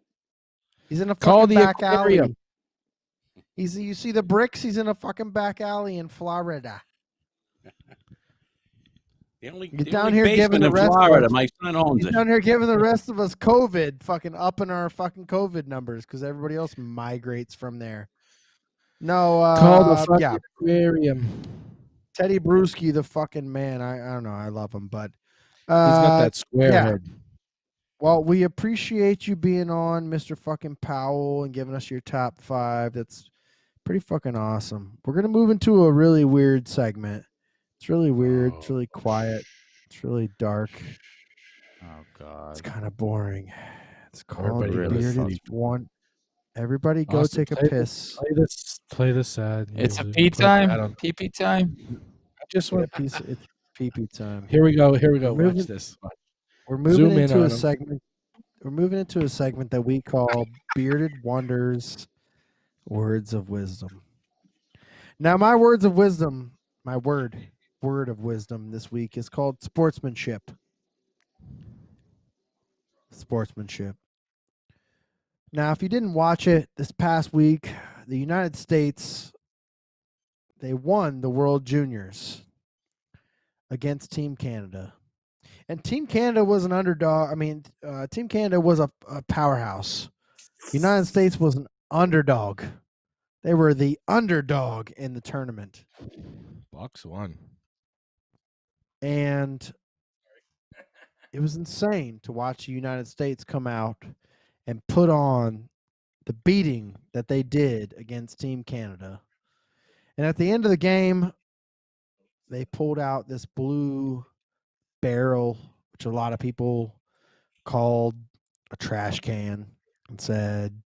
He's in a Call fucking the back alley. aquarium. You see the bricks? He's in a fucking back alley in Florida. The only, You're the down only here giving basement the in rest Florida. of us. My son owns He's it. down here giving the rest of us COVID, fucking upping our fucking COVID numbers because everybody else migrates from there. No, Call the fucking yeah, aquarium. Teddy Bruschi, the fucking man. I don't know. I love him, but He's got that square yeah. head. Well, we appreciate you being on, Mr. fucking Powell, and giving us your top 5. That's pretty fucking awesome. We're gonna move into a really weird segment. It's really weird. It's really quiet. It's really dark. Oh God. It's kind of boring. It's called Everybody the really Bearded fucking- One. Everybody go Austin, take a play piss. Play the sad. It's a music. pee Play that time. on- Pee time. I just want. It's pee-pee time. Here we go. Here we go. We're Watch moving- this. We're moving Zoom in into on a 'em. segment. We're moving into a segment that we call Bearded Wonders, Words of Wisdom. Now, my words of wisdom, my word of wisdom this week is called sportsmanship. Sportsmanship. Now, if you didn't watch it this past week, the United States, they won the World Juniors against Team Canada. And Team Canada was an underdog. I mean, Team Canada was a powerhouse. The United States was an underdog. They were the underdog in the tournament. Bucks won. And it was insane to watch the United States come out and put on the beating that they did against Team Canada. And at the end of the game, they pulled out this blue barrel, which a lot of people called a trash can, and said,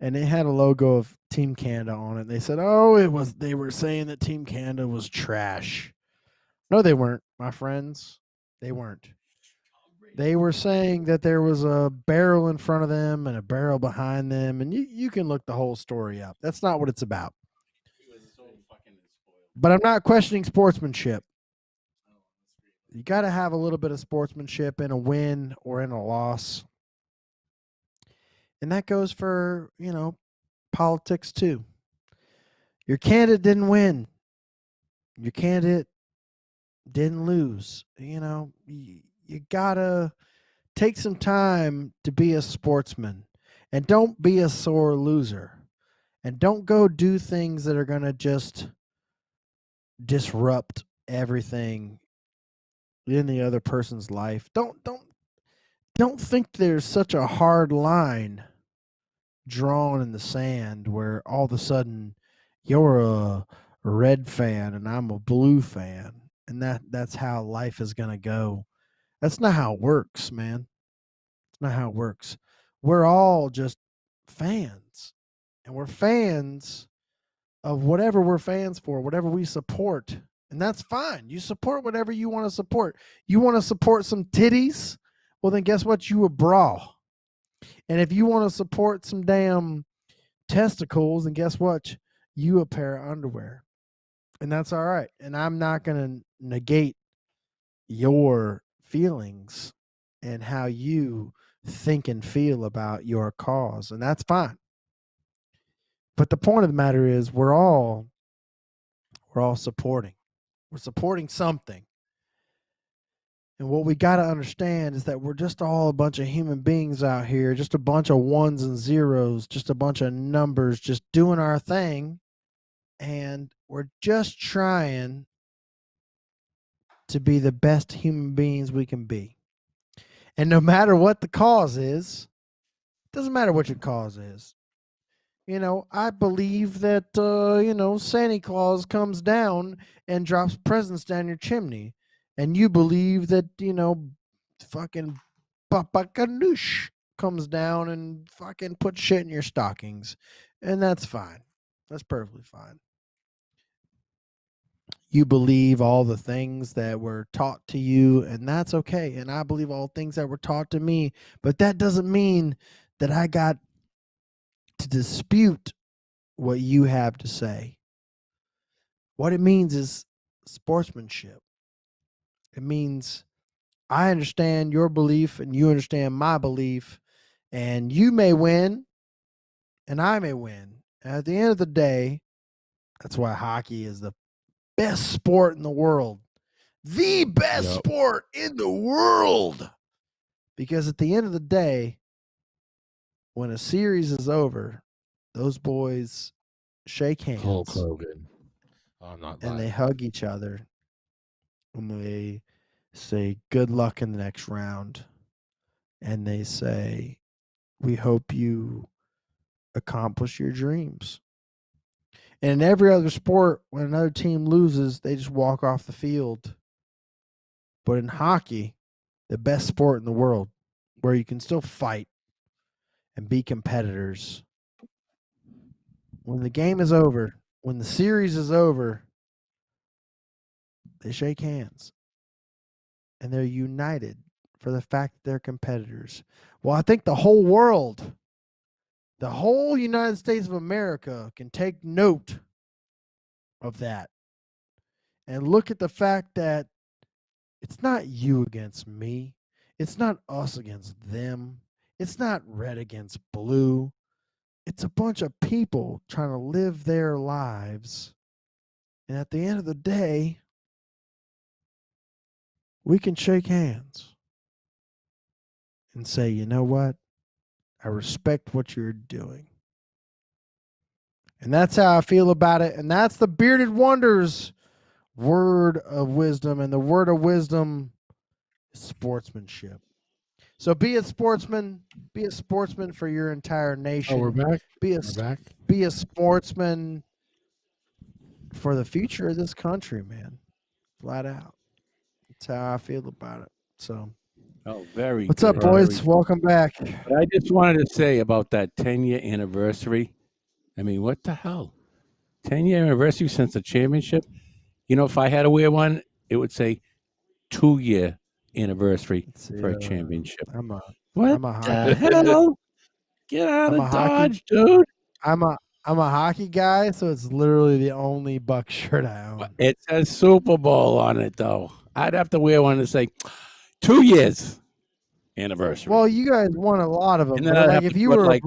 and it had a logo of Team Canada on it. They said, "Oh, they were saying that Team Canada was trash." No, they weren't, my friends. They weren't. They were saying that there was a barrel in front of them and a barrel behind them, and you can look the whole story up. That's not what it's about. But I'm not questioning sportsmanship. You got to have a little bit of sportsmanship in a win or in a loss. And that goes for, politics too. Your candidate didn't win. Your candidate didn't lose. You got to take some time to be a sportsman, and don't be a sore loser, and don't go do things that are going to just disrupt everything in the other person's life. Don't think there's such a hard line drawn in the sand where all of a sudden you're a red fan and I'm a blue fan, and that's how life is going to go. That's not how it works, man. It's not how it works. We're all just fans, and we're fans of whatever we're fans for, whatever we support. And that's fine. You support whatever you want to support. You want to support some titties? Well, then guess what? You a bra. And if you want to support some damn testicles, then guess what? You a pair of underwear. And that's all right. And I'm not going to negate your feelings and how you think and feel about your cause. And that's fine. But the point of the matter is we're all supporting. We're supporting something. And what we got to understand is that we're just all a bunch of human beings out here, just a bunch of ones and zeros, just a bunch of numbers, just doing our thing. And we're just trying to be the best human beings we can be. And no matter what the cause is, it doesn't matter what your cause is. I believe that, Santa Claus comes down and drops presents down your chimney. And you believe that, fucking Papa Ganoush comes down and fucking puts shit in your stockings. And that's fine. That's perfectly fine. You believe all the things that were taught to you, and that's okay. And I believe all things that were taught to me. But that doesn't mean that I got to dispute what you have to say. What it means is sportsmanship. It means I understand your belief and you understand my belief, and you may win and I may win. And at the end of the day, that's why hockey is the best sport in the world. The best sport in the world. Because at the end of the day, when a series is over, those boys shake hands. Hulk Hogan. I'm not lying. And they hug each other. And they say, good luck in the next round. And they say, we hope you accomplish your dreams. And in every other sport, when another team loses, they just walk off the field. But in hockey, the best sport in the world, where you can still fight and be competitors, when the game is over, when the series is over, they shake hands. And they're united for the fact that they're competitors. Well, I think the whole world, the whole United States of America can take note of that and look at the fact that it's not you against me. It's not us against them. It's not red against blue. It's a bunch of people trying to live their lives. And at the end of the day, we can shake hands and say, you know what? I respect what you're doing. And that's how I feel about it. And that's the Bearded Wonders word of wisdom. And the word of wisdom is sportsmanship. So be a sportsman. Be a sportsman for your entire nation. Oh, we're back? Be back. Be a sportsman for the future of this country, man. Flat out. That's how I feel about it. So Oh, very What's good. up, boys? Very good. Welcome back. But I just wanted to say about that 10-year anniversary. I mean, what the hell? 10-year anniversary since the championship? You know, if I had to wear one, it would say 2-year anniversary for a championship. What I'm a the hockey. hell? Get out I'm of a hockey- Dodge, dude. I'm a hockey guy, so it's literally the only Buck shirt I own. It says Super Bowl on it, though. I'd have to wear one to say 2 years anniversary. Well, you guys won a lot of them. And then But I'd like have if to you put, were like,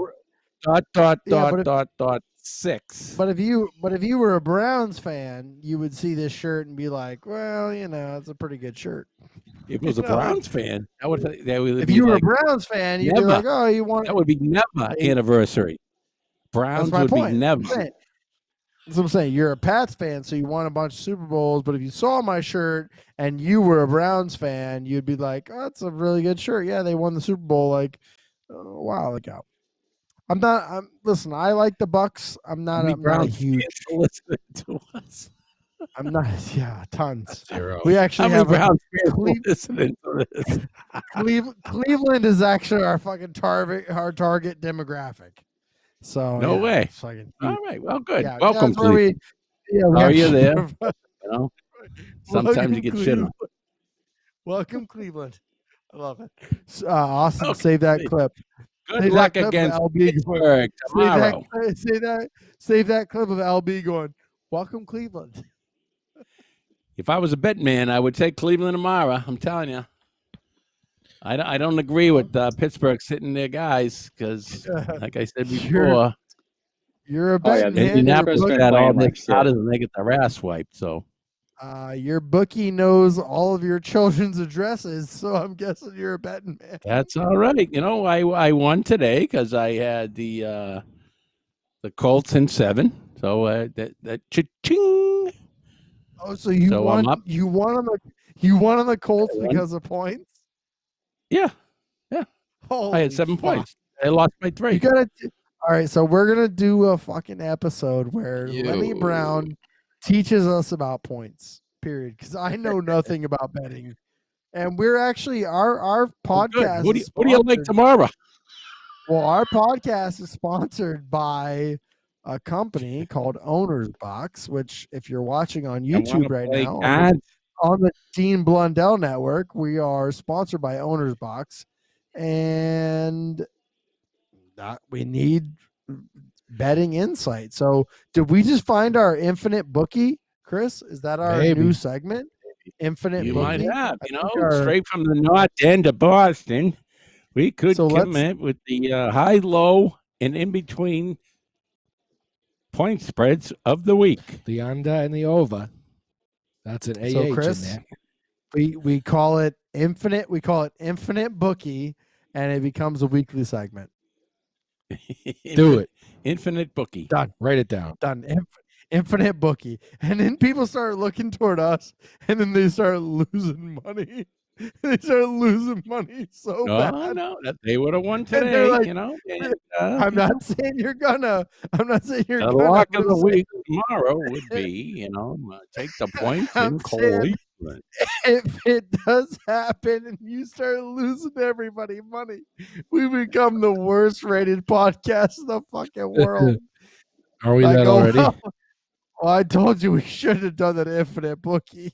dot, Yeah, but if- 6. But if you were a Browns fan, you would see this shirt and be like, well, you know, it's a pretty good shirt. If it was a You know, Browns fan, that would If be you were like, a Browns fan, you'd never. be like, oh, you want That would be never anniversary. Browns my would point. be never. That's what I'm saying. You're a Pats fan, so you won a bunch of Super Bowls. But if you saw my shirt and you were a Browns fan, you'd be like, oh, that's a really good shirt. Yeah, they won the Super Bowl like a while ago. Listen, I like the Bucks. I'm not a Browns huge listening to us. I'm not. Yeah, tons. Zero. We actually How many have Browns fans Cle- listening to this? Cleveland is actually our fucking target demographic. So No yeah, way. it's fucking All right. Well, good. Yeah, Welcome, that's where we- Cleveland. yeah, we How are you actually there? have- You know, sometimes Welcome, you get shit on. Welcome, Cleveland. I love it. Austin, save that clip. Good Save luck that clip of against LB Pittsburgh tomorrow. Save that clip of LB going, welcome, Cleveland. If I was a bet man, I would take Cleveland tomorrow. I'm telling you. I don't agree with Pittsburgh sitting their guys because, like I said before, You're a bet man. Indianapolis Your got all their like shit. starters and they get their ass wiped. So your bookie knows all of your children's addresses, so I'm guessing you're a betting man. that's all right. You know, I won today because I had the Colts in 7. So that cha-ching. Oh, so you So I'm won? up. You won on the Colts because of points? Yeah. I had Holy 7 fuck. points. I lost by 3. You gotta. All right, so we're gonna do a fucking episode where Lenny Brown teaches us about points. Period. Because I know nothing about betting, and we're actually our podcast. What do is you like sponsored- tomorrow? Well, our podcast is sponsored by a company called Owner's Box, which, if you're watching on YouTube right now, on the Dean Blundell Network, we are sponsored by Owner's Box, and we need betting insight. So, did we just find our Infinite Bookie, Chris? Is that our Maybe. new segment? Infinite You Bookie? might have, I you know, think our- straight from the north end of Boston. We could So let's- commit with the high, low, and in between point spreads of the week. The under and the over. That's an AH So, in Chris, there. we call it Infinite. We call it Infinite Bookie, and it becomes a weekly segment. Do it. Infinite Bookie. Done. Write it down. Done. Infinite Bookie, and then people start looking toward us, and then they start losing money. They start losing money so No, bad. no, they would have won And they're today, like, you know. And, I'm not saying you're gonna. I'm not saying you're the gonna. lock but of the I'm week tomorrow would be, you know, take the points I'm in saying- Cleveland. If it does happen and you start losing everybody money, we become the worst rated podcast in the fucking world. Are we Like, that oh, already? Well, I told you we should have done that Infinite Bookie.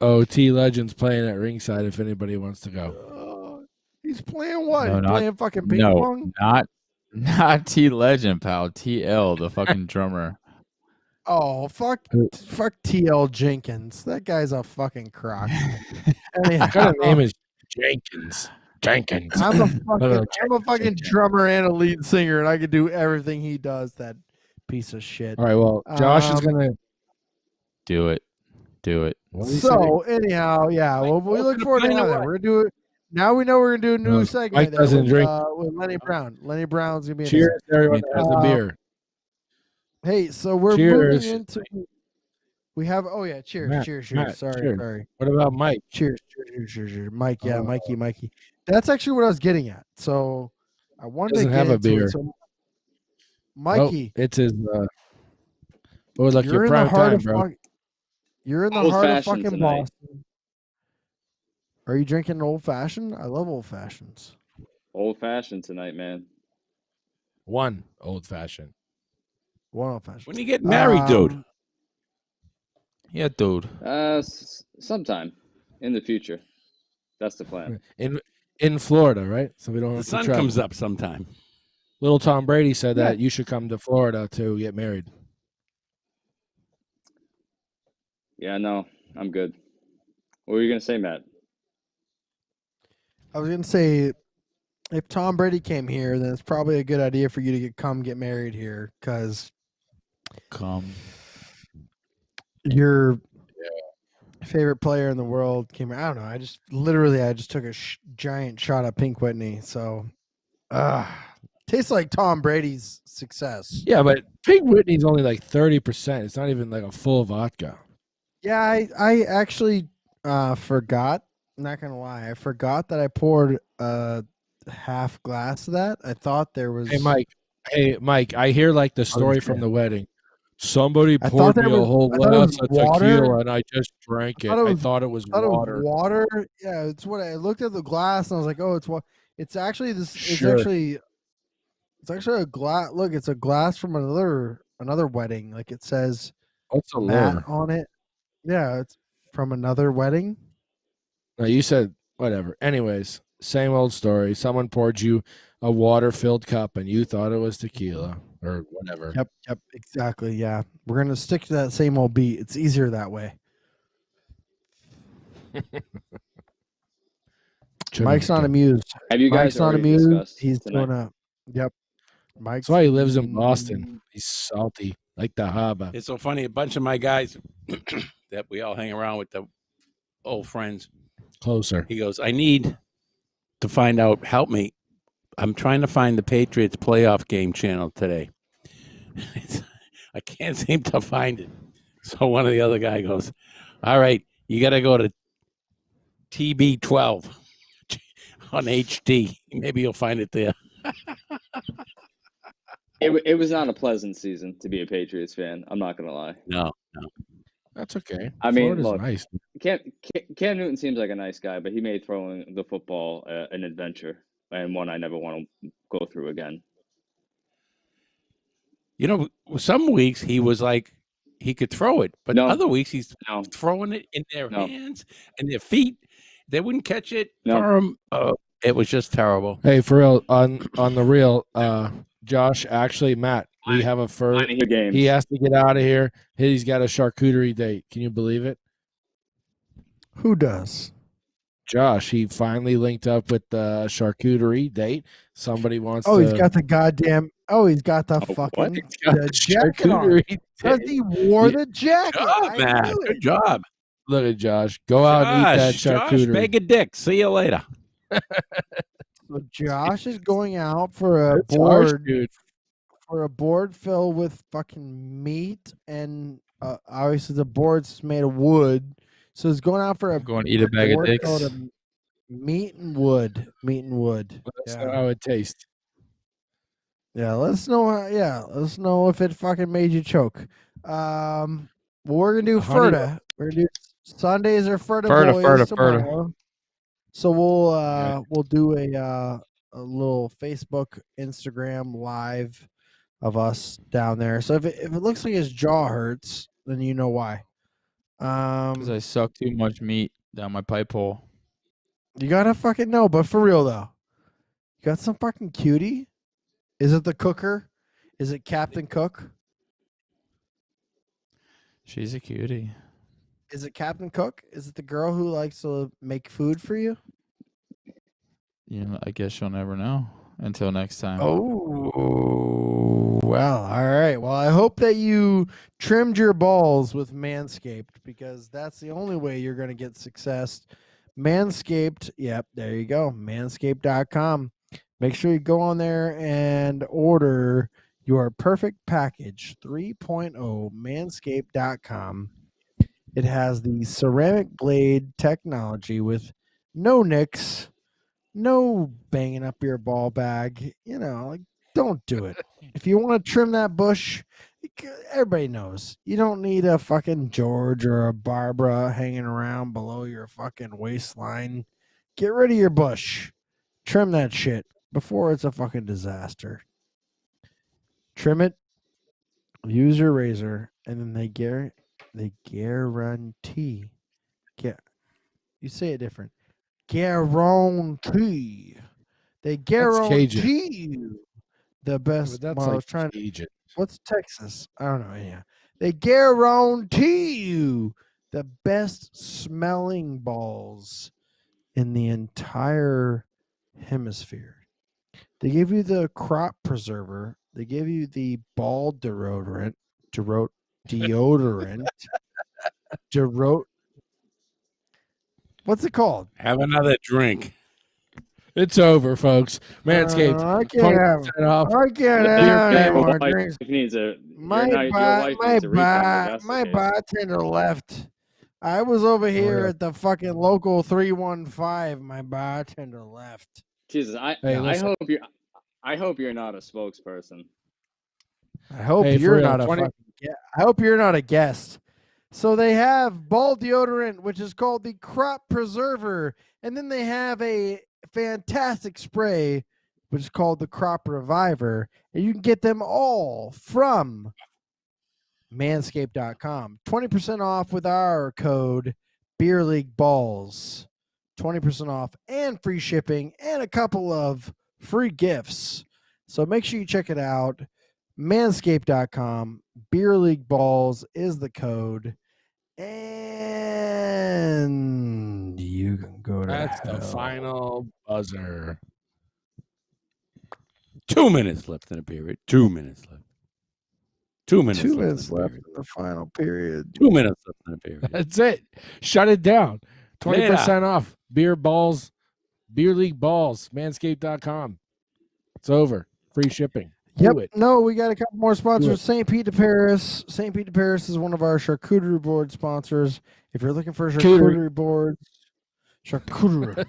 OT Legends playing at ringside if anybody wants to go. He's playing what? No, He's not- playing fucking ping No, pong? not T Legend, pal. TL, the fucking drummer. Oh, fuck TL Jenkins. That guy's a fucking crock. What kind of name is Jenkins? Jenkins. I'm a No, fucking drummer and a lead singer, and I can do everything he does. That piece of shit. All right, well, Josh is gonna Do it. Do it. So anyhow, yeah. Well, we look forward to that. We're gonna do it. Now we know we're gonna do a new No, segment Mike there doesn't drink. with Lenny Brown. Lenny Brown's gonna be in it. Cheers to everyone that has a beer. Hey, so we're Cheers. moving into. We have. Oh yeah, cheers, Matt, cheers. Matt, Sorry, cheers. sorry. What about Mike? Cheers, cheers. Mike, yeah, Mikey. That's actually what I was getting at. So I wanted Doesn't to get have a into beer. it. So, Oh, Mikey, it's his. Oh, look, you're your in the prime heart time, of bro. You're in the Old heart of fashioned fucking tonight. Boston. Are you drinking an old fashioned? I love old fashions. Old fashioned tonight, man. One old fashioned. One old fashioned. When you get married, dude. Yeah, dude. Sometime in the future. That's the plan. In Florida, right? So we don't The have to sun travel. comes up sometime. Little Tom Brady said Yeah. that you should come to Florida to get married. Yeah, no, I'm good. What were you gonna say, Matt? I was gonna say, if Tom Brady came here, then it's probably a good idea for you to come get married here, because your favorite player in the world came. I don't know. I just took a giant shot at Pink Whitney. So, tastes like Tom Brady's success. Yeah, but Pink Whitney's only like 30%. It's not even like a full vodka. Yeah, I actually forgot. I'm not gonna lie, I forgot that I poured a half glass of that. I thought there was. Hey, Mike. I hear like the story from the wedding. Somebody I poured thought me there a was- whole I thought it was glass of water. tequila and I just drank it. I thought it was water. Water. Yeah, it's what I looked at the glass and I was like, oh, it's what? It's actually this. Sure. It's actually a glass. Look, it's a glass from another wedding. Like it says What's a Matt lure? on it. Yeah, it's from another wedding. No, you said whatever. Anyways, same old story. Someone poured you a water-filled cup and you thought it was tequila or whatever. Yep, exactly. Yeah, we're gonna stick to that same old beat. It's easier that way. Mike's not amused. Have you guys Mike's not already amused. discussed He's tonight? doing a. Yep. Mike's. That's why he lives in Boston. He's salty, like the haba. It's so funny. A bunch of my guys that we all hang around with, the old friends. Closer. He goes, I need to find out. Help me. I'm trying to find the Patriots playoff game channel today. I can't seem to find it. So one of the other guy goes, all right, you got to go to TB12 on HD. Maybe you'll find it there. It was not a pleasant season to be a Patriots fan. I'm not gonna lie. No. That's okay. I mean, Florida's look, nice. Cam Newton seems like a nice guy, but he made throwing the football an adventure and one I never want to go through again. You know, some weeks he was like, he could throw it, but other weeks he's throwing it in their hands and their feet. They wouldn't catch it for him. It was just terrible. Hey, for real, on the real, Josh, actually, Matt, we have a fur. He has to get out of here. He's got a charcuterie date. Can you believe it? Who does? Josh, he finally linked up with the charcuterie date. Somebody wants Oh, to. he's got the goddamn. Oh, he's got the fucking the jacket on. charcuterie Because he wore the jacket. Good job, I Matt. knew it. Good job. Look at Josh. Go out and eat that Josh, charcuterie. bag a dick. See you later. So Josh is going out for a That's harsh, board, dude. for a board filled with fucking meat, and obviously the board's made of wood. So he's going out for a Go and eat a bag of board dicks. filled of meat and wood. Meat and wood. Let's Yeah. know how it tastes. Yeah, let us know. Let us know if it fucking made you choke. Well, we're gonna do Honey- Ferda. We're gonna do Sundays or Ferda Ferda, boys Ferda, tomorrow. So we'll do a little Facebook, Instagram live of us down there. So if it looks like his jaw hurts, then you know why. Because I suck too much meat down my pipe hole. You gotta fucking know, but for real though, you got some fucking cutie. Is it the cooker? Is it Captain Cook? She's a cutie. Is it Captain Cook? Is it the girl who likes to make food for you? You know, I guess you'll never know until next time. Oh, well, all right. Well, I hope that you trimmed your balls with Manscaped, because that's the only way you're going to get success. Manscaped. Yep, there you go. Manscaped.com. Make sure you go on there and order your perfect package 3.0, manscaped.com. It has the ceramic blade technology with no nicks, no banging up your ball bag. You know, like, don't do it. If you want to trim that bush, everybody knows you don't need a fucking George or a Barbara hanging around below your fucking waistline. Get rid of your bush. Trim that shit before it's a fucking disaster. Trim it. Use your razor, and then they guarantee. You say it different. Guarantee. They guarantee you the best. That's Well, I like was trying Cajun. What's Texas? I don't know. Yeah, they guarantee you the best smelling balls in the entire hemisphere. They give you the crop preserver. They give you the ball deodorant. What's it called? Have another drink. It's over, folks. Manscaped. I can't have. 20% off. I can't Your have any family. more Wife drinks. needs a, My your wife needs to refund if that's the my case. bartender left. I was over here yeah. at the fucking local 315. My bartender left. Jesus, Hey, I listen. hope you're not a spokesperson. I hope Hey, for you're real, not 20 I hope you're not a guest. So they have ball deodorant, which is called the Crop Preserver, and then they have a fantastic spray, which is called the Crop Reviver, and you can get them all from Manscaped.com. 20% off with our code Beer League Balls. 20% off and free shipping and a couple of free gifts. So make sure you check it out. Manscaped.com. Beer League Balls is the code. And you can go to That's the hell. final buzzer. 2 minutes left in the period. 2 minutes left. 2 minutes. 2 left minutes in the left period. in the final period. 2 minutes left in the period. That's it. Shut it down. 20% off. Beer balls. Beer League Balls. Manscaped.com. It's over. Free shipping. Yep. Do it. No, we got a couple more Do it. sponsors. St. Pete de Paris. St. Pete de Paris is one of our charcuterie board sponsors. If you're looking for charcuterie boards, charcuterie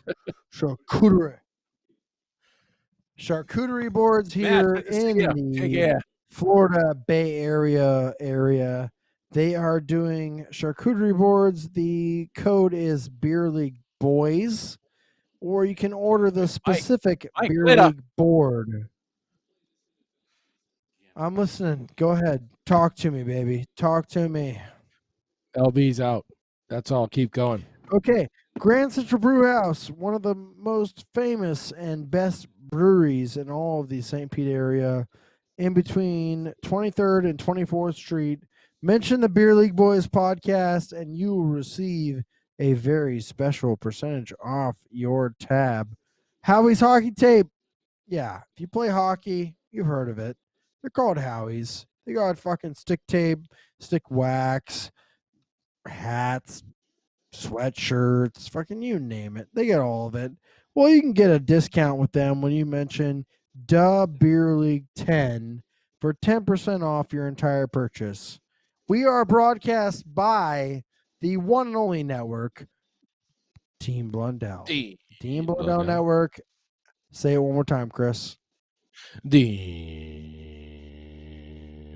boards here Matt, good to see in ya. the Take care. Florida Bay area. They are doing charcuterie boards. The code is Beer League Boys, or you can order the specific Mike, Beer later. League board. I'm listening. Go ahead. Talk to me, baby. Talk to me. LB's out. That's all. Keep going. Okay. Grand Central Brew House, one of the most famous and best breweries in all of the St. Pete area, in between 23rd and 24th Street. Mention the Beer League Boys podcast, and you will receive a very special percentage off your tab. Howie's Hockey Tape. Yeah, if you play hockey, you've heard of it. They're called Howie's. They got fucking stick tape, stick wax, hats, sweatshirts, fucking you name it. They got all of it. Well, you can get a discount with them when you mention the Beer League 10 for 10% off your entire purchase. We are broadcast by the one and only network, Team Blundell. Team Blundell Network. Say it one more time, Chris. Dean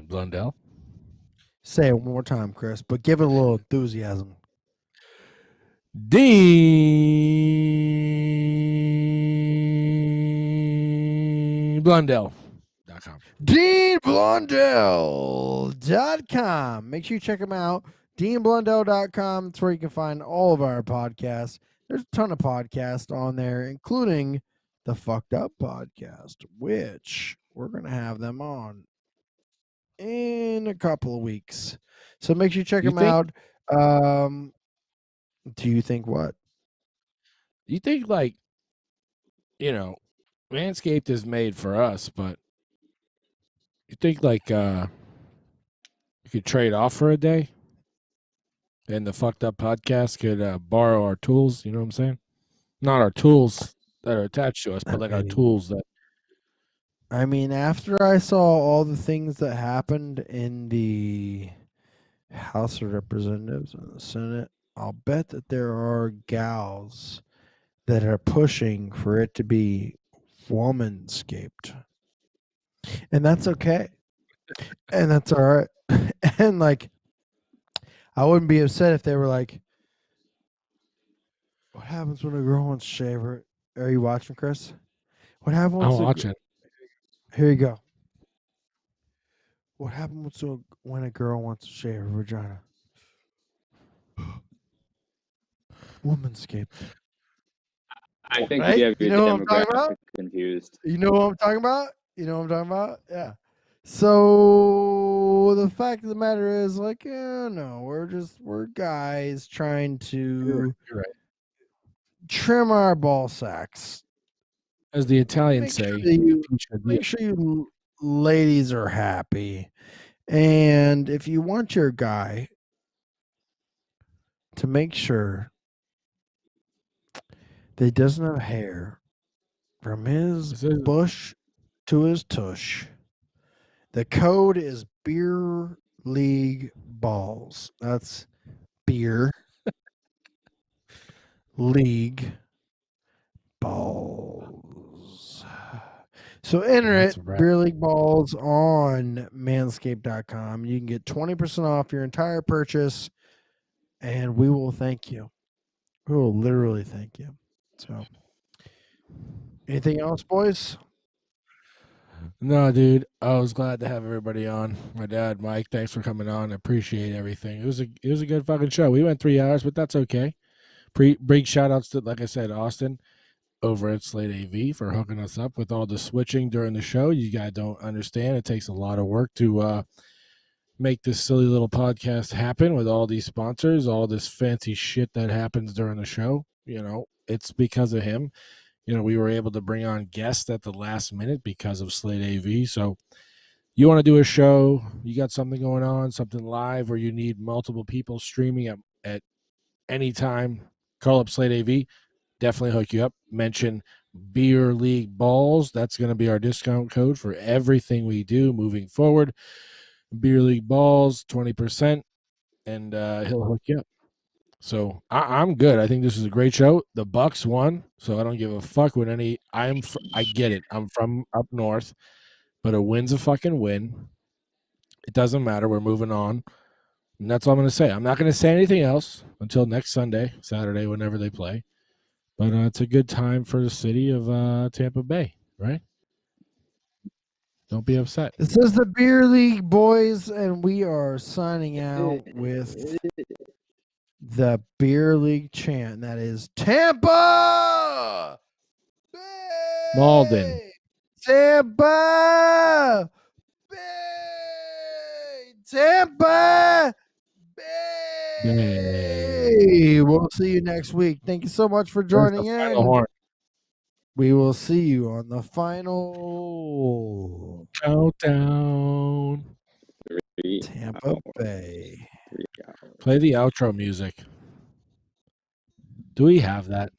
Blundell. Say it one more time, Chris, but give it a little enthusiasm. Dean Blundell.com. DeanBlundell.com. Make sure you check them out. DeanBlundell.com. That's where you can find all of our podcasts. There's a ton of podcasts on there, including the Fucked Up podcast, which we're going to have them on in a couple of weeks. So make sure you check them out. Do you think what? You think, like, you know, Manscaped is made for us, but you think, like, you could trade off for a day? And the Fucked Up podcast could borrow our tools, you know what I'm saying? Not our tools that are attached to us, but like our tools that. I mean, after I saw all the things that happened in the House of Representatives and the Senate, I'll bet that there are gals that are pushing for it to be womanscaped. And that's okay. And that's all right. And like, I wouldn't be upset if they were like, "What happens when a girl wants to shave her?" Are you watching, Chris? What happens? I'm watching. Here you go. What happens when a girl wants to shave her vagina? Womanscaped. I think Right? you have You your know what I'm talking demographic about? confused. You know what I'm talking about? You know what I'm talking about? Yeah. So the fact of the matter is, like, yeah, no, we're guys trying to You're right. trim our ball sacks. As the Italians say, Make sure you ladies are happy. And if you want your guy to make sure that he doesn't have hair from his bush to his tush, the code is Beer League Balls. That's Beer League Balls. So enter it, Beer League Balls, on manscaped.com. You can get 20% off your entire purchase, and we will thank you. We will literally thank you. So, anything else, boys? No, dude. I was glad to have everybody on. My dad, Mike, thanks for coming on. I appreciate everything. It was a good fucking show. We went 3 hours, but that's okay. Big shout outs to, like I said, Austin over at Slate AV for hooking us up with all the switching during the show. You guys don't understand. It takes a lot of work to make this silly little podcast happen with all these sponsors, all this fancy shit that happens during the show. You know, it's because of him. You know, we were able to bring on guests at the last minute because of Slate AV. So you want to do a show, you got something going on, something live, or you need multiple people streaming at any time, call up Slate AV. Definitely hook you up. Mention Beer League Balls. That's going to be our discount code for everything we do moving forward. Beer League Balls, 20%, and he'll hook you up. So I'm good. I think this is a great show. The Bucks won, so I don't give a fuck what any. I get it. I'm from up north, but a win's a fucking win. It doesn't matter. We're moving on, and that's all I'm going to say. I'm not going to say anything else until next Saturday, whenever they play. But it's a good time for the city of Tampa Bay, right? Don't be upset. This is the Beer League boys, and we are signing out with the Beer League chant. That is Tampa Bay! Malden. Tampa Bay! Tampa Bay! We'll see you next week. Thank you so much for joining in. We will see you on the final countdown. Tampa Bay. Play the outro music. Do we have that?